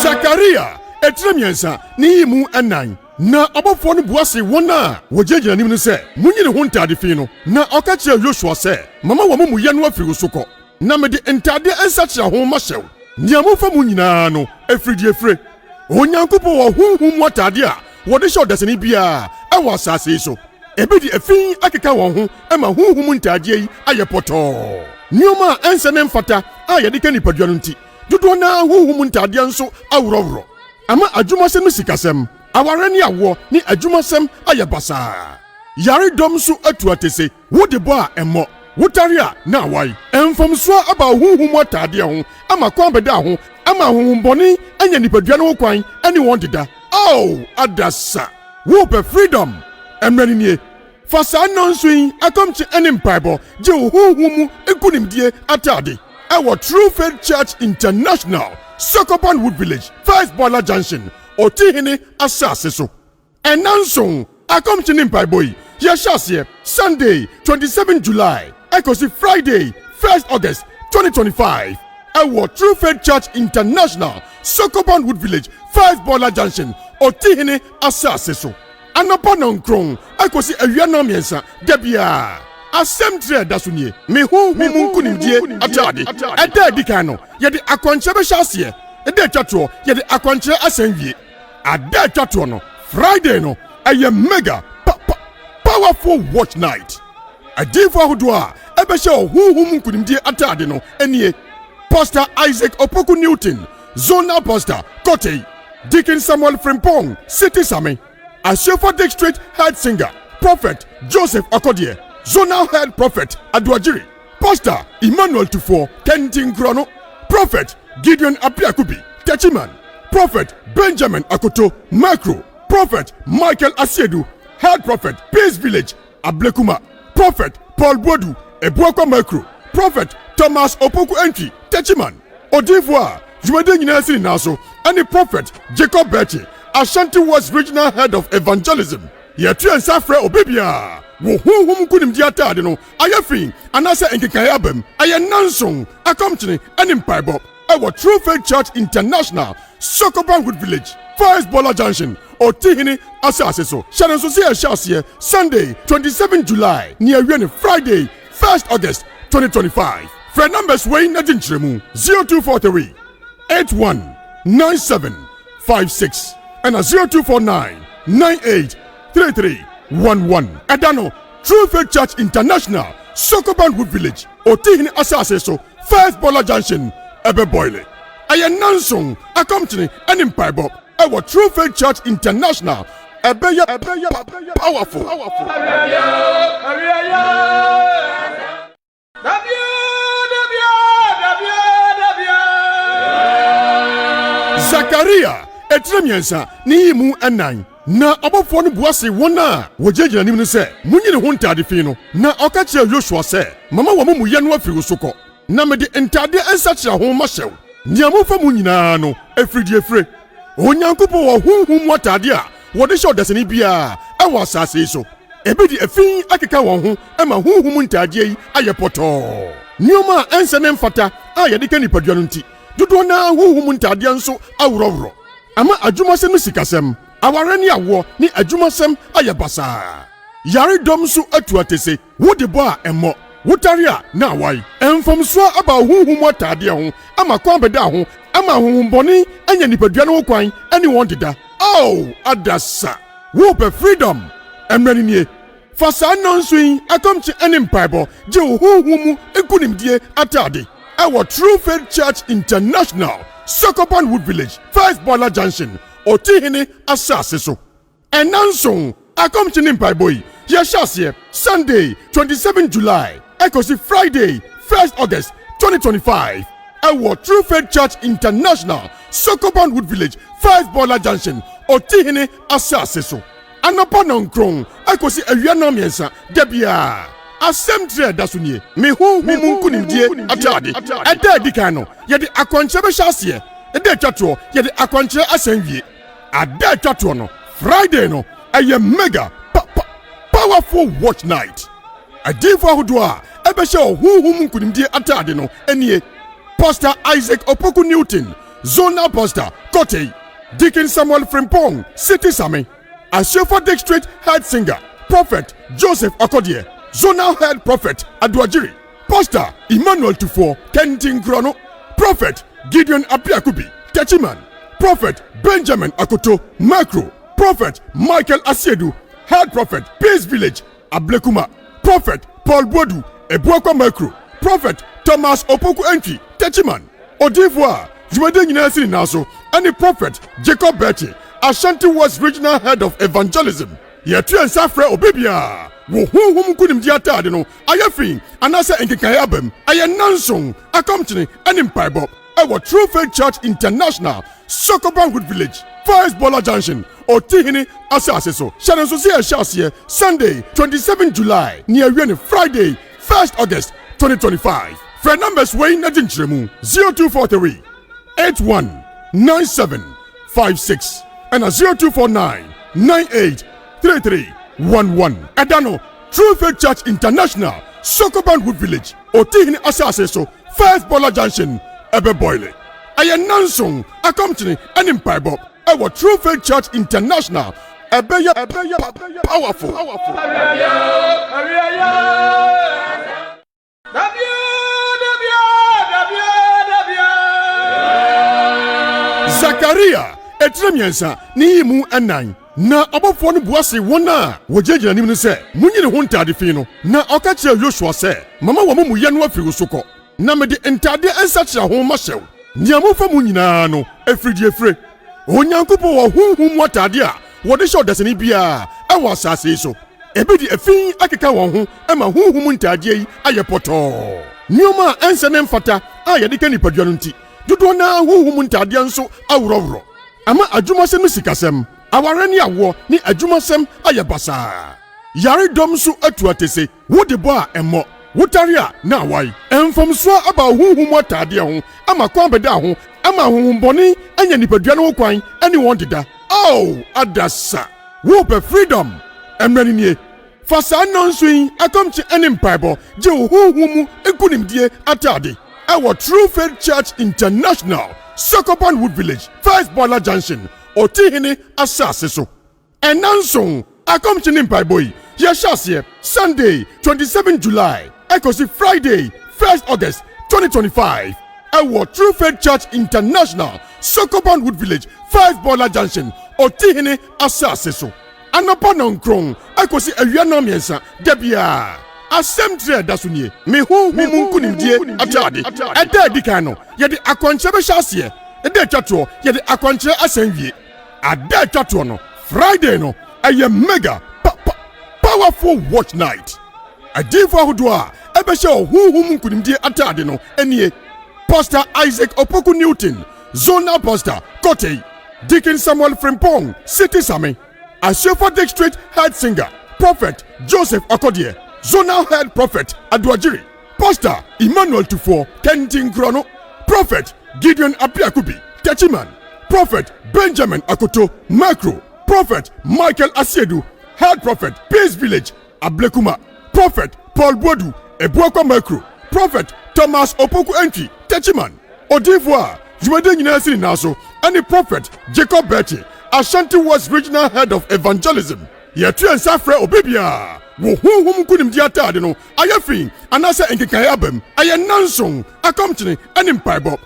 Zakaria etremiensa ni mu anan na abofo no buase wona wogegina nim no se munyi ne ho ntade fi no na okache Joshua se mama wo mu ye no afiri so ko na me de ntade ensache ho ma hyew niamu fa mu nyina no efridie onyankopo wo hunhum watade a wode show desani bia e wo asase so ebe di afin akeka won ho e ma hunhum ntade yi ayepoto nioma ense ne mfata a ye de ka nipadua no nti dodo na hunhum ntade nso awrowro ama adwumasem sikasem aware ni awo ni adwumasem ayebasa yare dom so atu atese wode bo a emo wotare a na awai emfomso aba hunhum atade ho ama kwan beda ho ama hunhum boni anya nipadua no kwan ani won deda. Oh, adasa. Whoop freedom. Emrani nie. Fasa nonsuin akomchi enempaibo. Je huhumu ekunimdie atade. Our True Faith Church International, Sokoban Wood Village, First Bola Junction, Otihini Asaseso. Enansong akomchi nempaibo. Yeshasye Sunday, 27 July. Ekosi Friday, 1st August 2025. Our True Faith Church International, Sokoban Wood Village, First Bola Junction, Otihini Asaseso. Anaponon krong, akosi awiana miensa, debia. Asemtre dasunye, me humu kunimdie atade. Ede dikano, yede akwanchebe shasye. Ede chatro, yede akwanche asenwie. Ade chatro no, Friday no, aye mega, powerful watch night. Adifo hudwa, ebe she humu kunimdie atade no, enye. Pastor Isaac Opoku Newton, Zonal Pastor Kote, Deacon Samuel Frimpong, City Sami, Ashofa District Head Singer, Prophet Joseph Okodie, Zonal Head Prophet Adwajiri, Pastor Emmanuel Tufo, Kentin Krono, Prophet Gideon Apiakubi, Techiman, Prophet Benjamin Akoto, Macro, Prophet Michael Asiedu, Head Prophet Peace Village, Ablekuma, Prophet Paul Bodu, Ebuakwa Macro, Prophet Thomas Opoku Entry, Techiman, Odivoire, Jumede Nyinasini Naso, and the Prophet Jacob Bertie, Ashanti West Regional Head of Evangelism. Yetu and Safre Obibia, Wohum Kunim Diata Dino, Ayafin, Anasa Enkayabem, Ayanansong, accompanying an impibo, our True Faith Church International, Sokoban Wood Village, First Bola Junction, Otihini Asaseso, Shannon Sosia Shasia, Sunday, 27 July, near Friday, 1st August 2025. For numbers weighing at Inchemu 0243 819756 and a 0249 983311. Adano, True Faith Church International, Sokoban Wood Village, Otihini Asaseso, First Bola Junction, Ebe Boyle. I announce accompanying an impibo, our True Faith Church International, Ebeya powerful. Zakaria etremiensa ni mu anan na abofo no buase wona wogegina nim no se munyi ne ho ntade fi no na okache Joshua se mama wo mu ye no afiri so ko na me de ntade ensache ho ma hyew niamu fa mu nyina no efridie onyankopo wo hunhum watade a wode show desani bia e wo asase so ebi di efin akeka wɔn ho ɛma huhum ntadeɛ yi ayɛ pɔtɔɔ nneɛma a ɛnsɛ ne mfata a yɛde ka nipadua no nti dodoɔ na huhum ntadeɛ nso aworɔworɔ ama adwumasɛm no sikasɛm aware ne awoɔ ne adwumasɛm ayɛ basaa yaredɔm nso atu atese wode bɔ a ɛmmɔ wotare a na awai ɛmfamsoa aba huhum atadeɛ ho ama kwan bɛda ho ama huhumbɔne anya nipadua no ho kwan ɛne wɔn deda adasa wopɛ freedom ɛmmerɛ nie fa saa nonso yi akɔmkye ɛne mpaebɔ gye wo huhum mu ekunimdie atade ɛwɔ True Faith Church International Sokopan Wood Village First Boiler Junction Otihini asase so ɛnanso akɔmkye ne mpaebɔ yi yɛhyɛ aseɛ Sunday 27 July ɛkɔsi Friday 1st August 2025 ɛwɔ True Faith Church International Sokopan Wood Village First Boiler Junction Otihini asase so anapa nankron ɛkɔsi awia na mmiɛnsa dabia asɛm tire da so nie me huhum nkunimdie atade ɛda adi kan no yɛde akwankyerɛ bɛhyɛ aseɛ ɛda atwatoɔ yɛde akwankyerɛ asan wie ada atwatoɔ no Friday no ɛyɛ mega powerful watch night adifo ahodoɔ a ɛbɛhyɛ huhum nkunimdie atade no ɛnie Pastor Isaac Opoku Newton Zonal Pastor Kote Deacon Samuel Frimpong City Sami Ashefa District Head Singer Prophet Joseph Akodie Zonal Head Prophet Aduajiri Pastor Emmanuel Tufo Kentin Krono Prophet Gideon Apiakubi Techiman Prophet Benjamin Akoto Macro Prophet Michael Asiedu Head Prophet Peace Village Ablekuma Prophet Paul Bodu Ebuakwa Macro Prophet Thomas Opoku Entry Techiman Odivoire Jumade nyina sini naso any Prophet Jacob Bertie Ashanti West Regional Head of Evangelism yɛtu nsa frɛ obebia wo huhum kunimdi atade no ayɛfin anase nkekae abam ayɛ nanson akamkyene ɛne mpaebɔ ɛwɔ True Faith Church International Sokopan Wood Village First Boiler Junction Otihini asase so hyɛ nso sɛ yɛhyɛ aseɛ Sunday 27 July ne awie ne Friday 1st August 2025 frɛ numbers wei na gyinkyerɛmu 0243 819756 and 0249 98 3311 Edano True Faith Church International Sokopan Wood Village Otihini asase so First Boiler Junction ebe boile aye nansong akamchini eni mpaebɔ ɛwɔ True Faith Church International ebe powerful Zakaria etremiensa ni mu anan na abɔfoɔ no buase wɔn a wɔgyinagyina anim no sɛ munyine ho ntade fi no na ɔka kyerɛ Yosua sɛ mama wɔn mu yɛ no afiri so kɔ na mede ntade nsakyerɛ ho ma hyɛw nea mofa mu nyinaa no afiri efire onyankopɔn wɔ huhum mu atade a wɔde hyɛ ɔdasani biara ɛwɔ asase yi so ebi di efin akeka wɔn ho ɛma huhum ntade yi ayɛ pɔtɔɔ nneɛma a ɛnsɛ ne mfata a yɛde ka nipadua no nti dodoɔ na huhum ntade nso aworɔworɔ ama adwumasɛm no sikasɛm aware ne awoɔ ne adwumasɛm ayɛ basaa yaredɔm nso atu atese wode bɔ a ɛmmɔ wotare a na awai ɛmfamsoa aba huhum atadeɛ ho ama kwan bɛda ho ama huhumbɔne anya nipadua no ho kwan ɛne wɔn deda adasa wopɛ freedom ɛmmerɛ nie fa saa nonso yi akɔmkye ɛne mpaebɔ gye wo huhum mu ekunimdie atade ɛwɔ True Faith Church International Sokopan Wood Village First Boiler Junction Otihini asase so ɛnanson akamkye ne mpaebɔ yi yɛhyɛ aseɛ Sunday 27 July ɛkɔsi Friday 1st August 2025 ɛwɔ True Faith Church International Sokopan Wood Village First Boiler Junction Otihini asase so anapa nankron ɛkɔsi awia na mmiɛnsa dabia asɛm tire da so nie me huhum nkunimdie atade ɛda adi kan no yɛde akwankyerɛ bɛhyɛ aseɛ ɛda atwatoɔ yɛde akwankyerɛ asan wie ada atwatoɔ no Friday no ɛyɛ mega powerful watch night adifo ahodoɔ a ɛbɛhyɛ huhum nkunimdie atade no ɛnie Pastor Isaac Opoku Newton Zonal Pastor Kote Deacon Samuel Frimpong City Sami Ashefa District Head Singer Prophet Joseph Akodie Zonal Head Prophet Aduajiri Pastor Emmanuel Tufo Kentin Krono Prophet Gideon Apiakubi Techiman Prophet Benjamin Akoto Macro Prophet Michael Asiedu Head Prophet, Peace Village, Ablekuma. Prophet Paul Bodu, Ebuakwa Micro. Prophet Thomas Opoku Entry, Techiman. Odivoire, Jumade Nyinasiri Naso, and the Prophet Jacob Betty, Ashanti West Regional Head of Evangelism. Yɛtu nsa frɛ obebia wo honhom kunim di atade no ayɛ fi anase nkekaya abam ayɛ nanson akamkyene ɛne mpaebɔ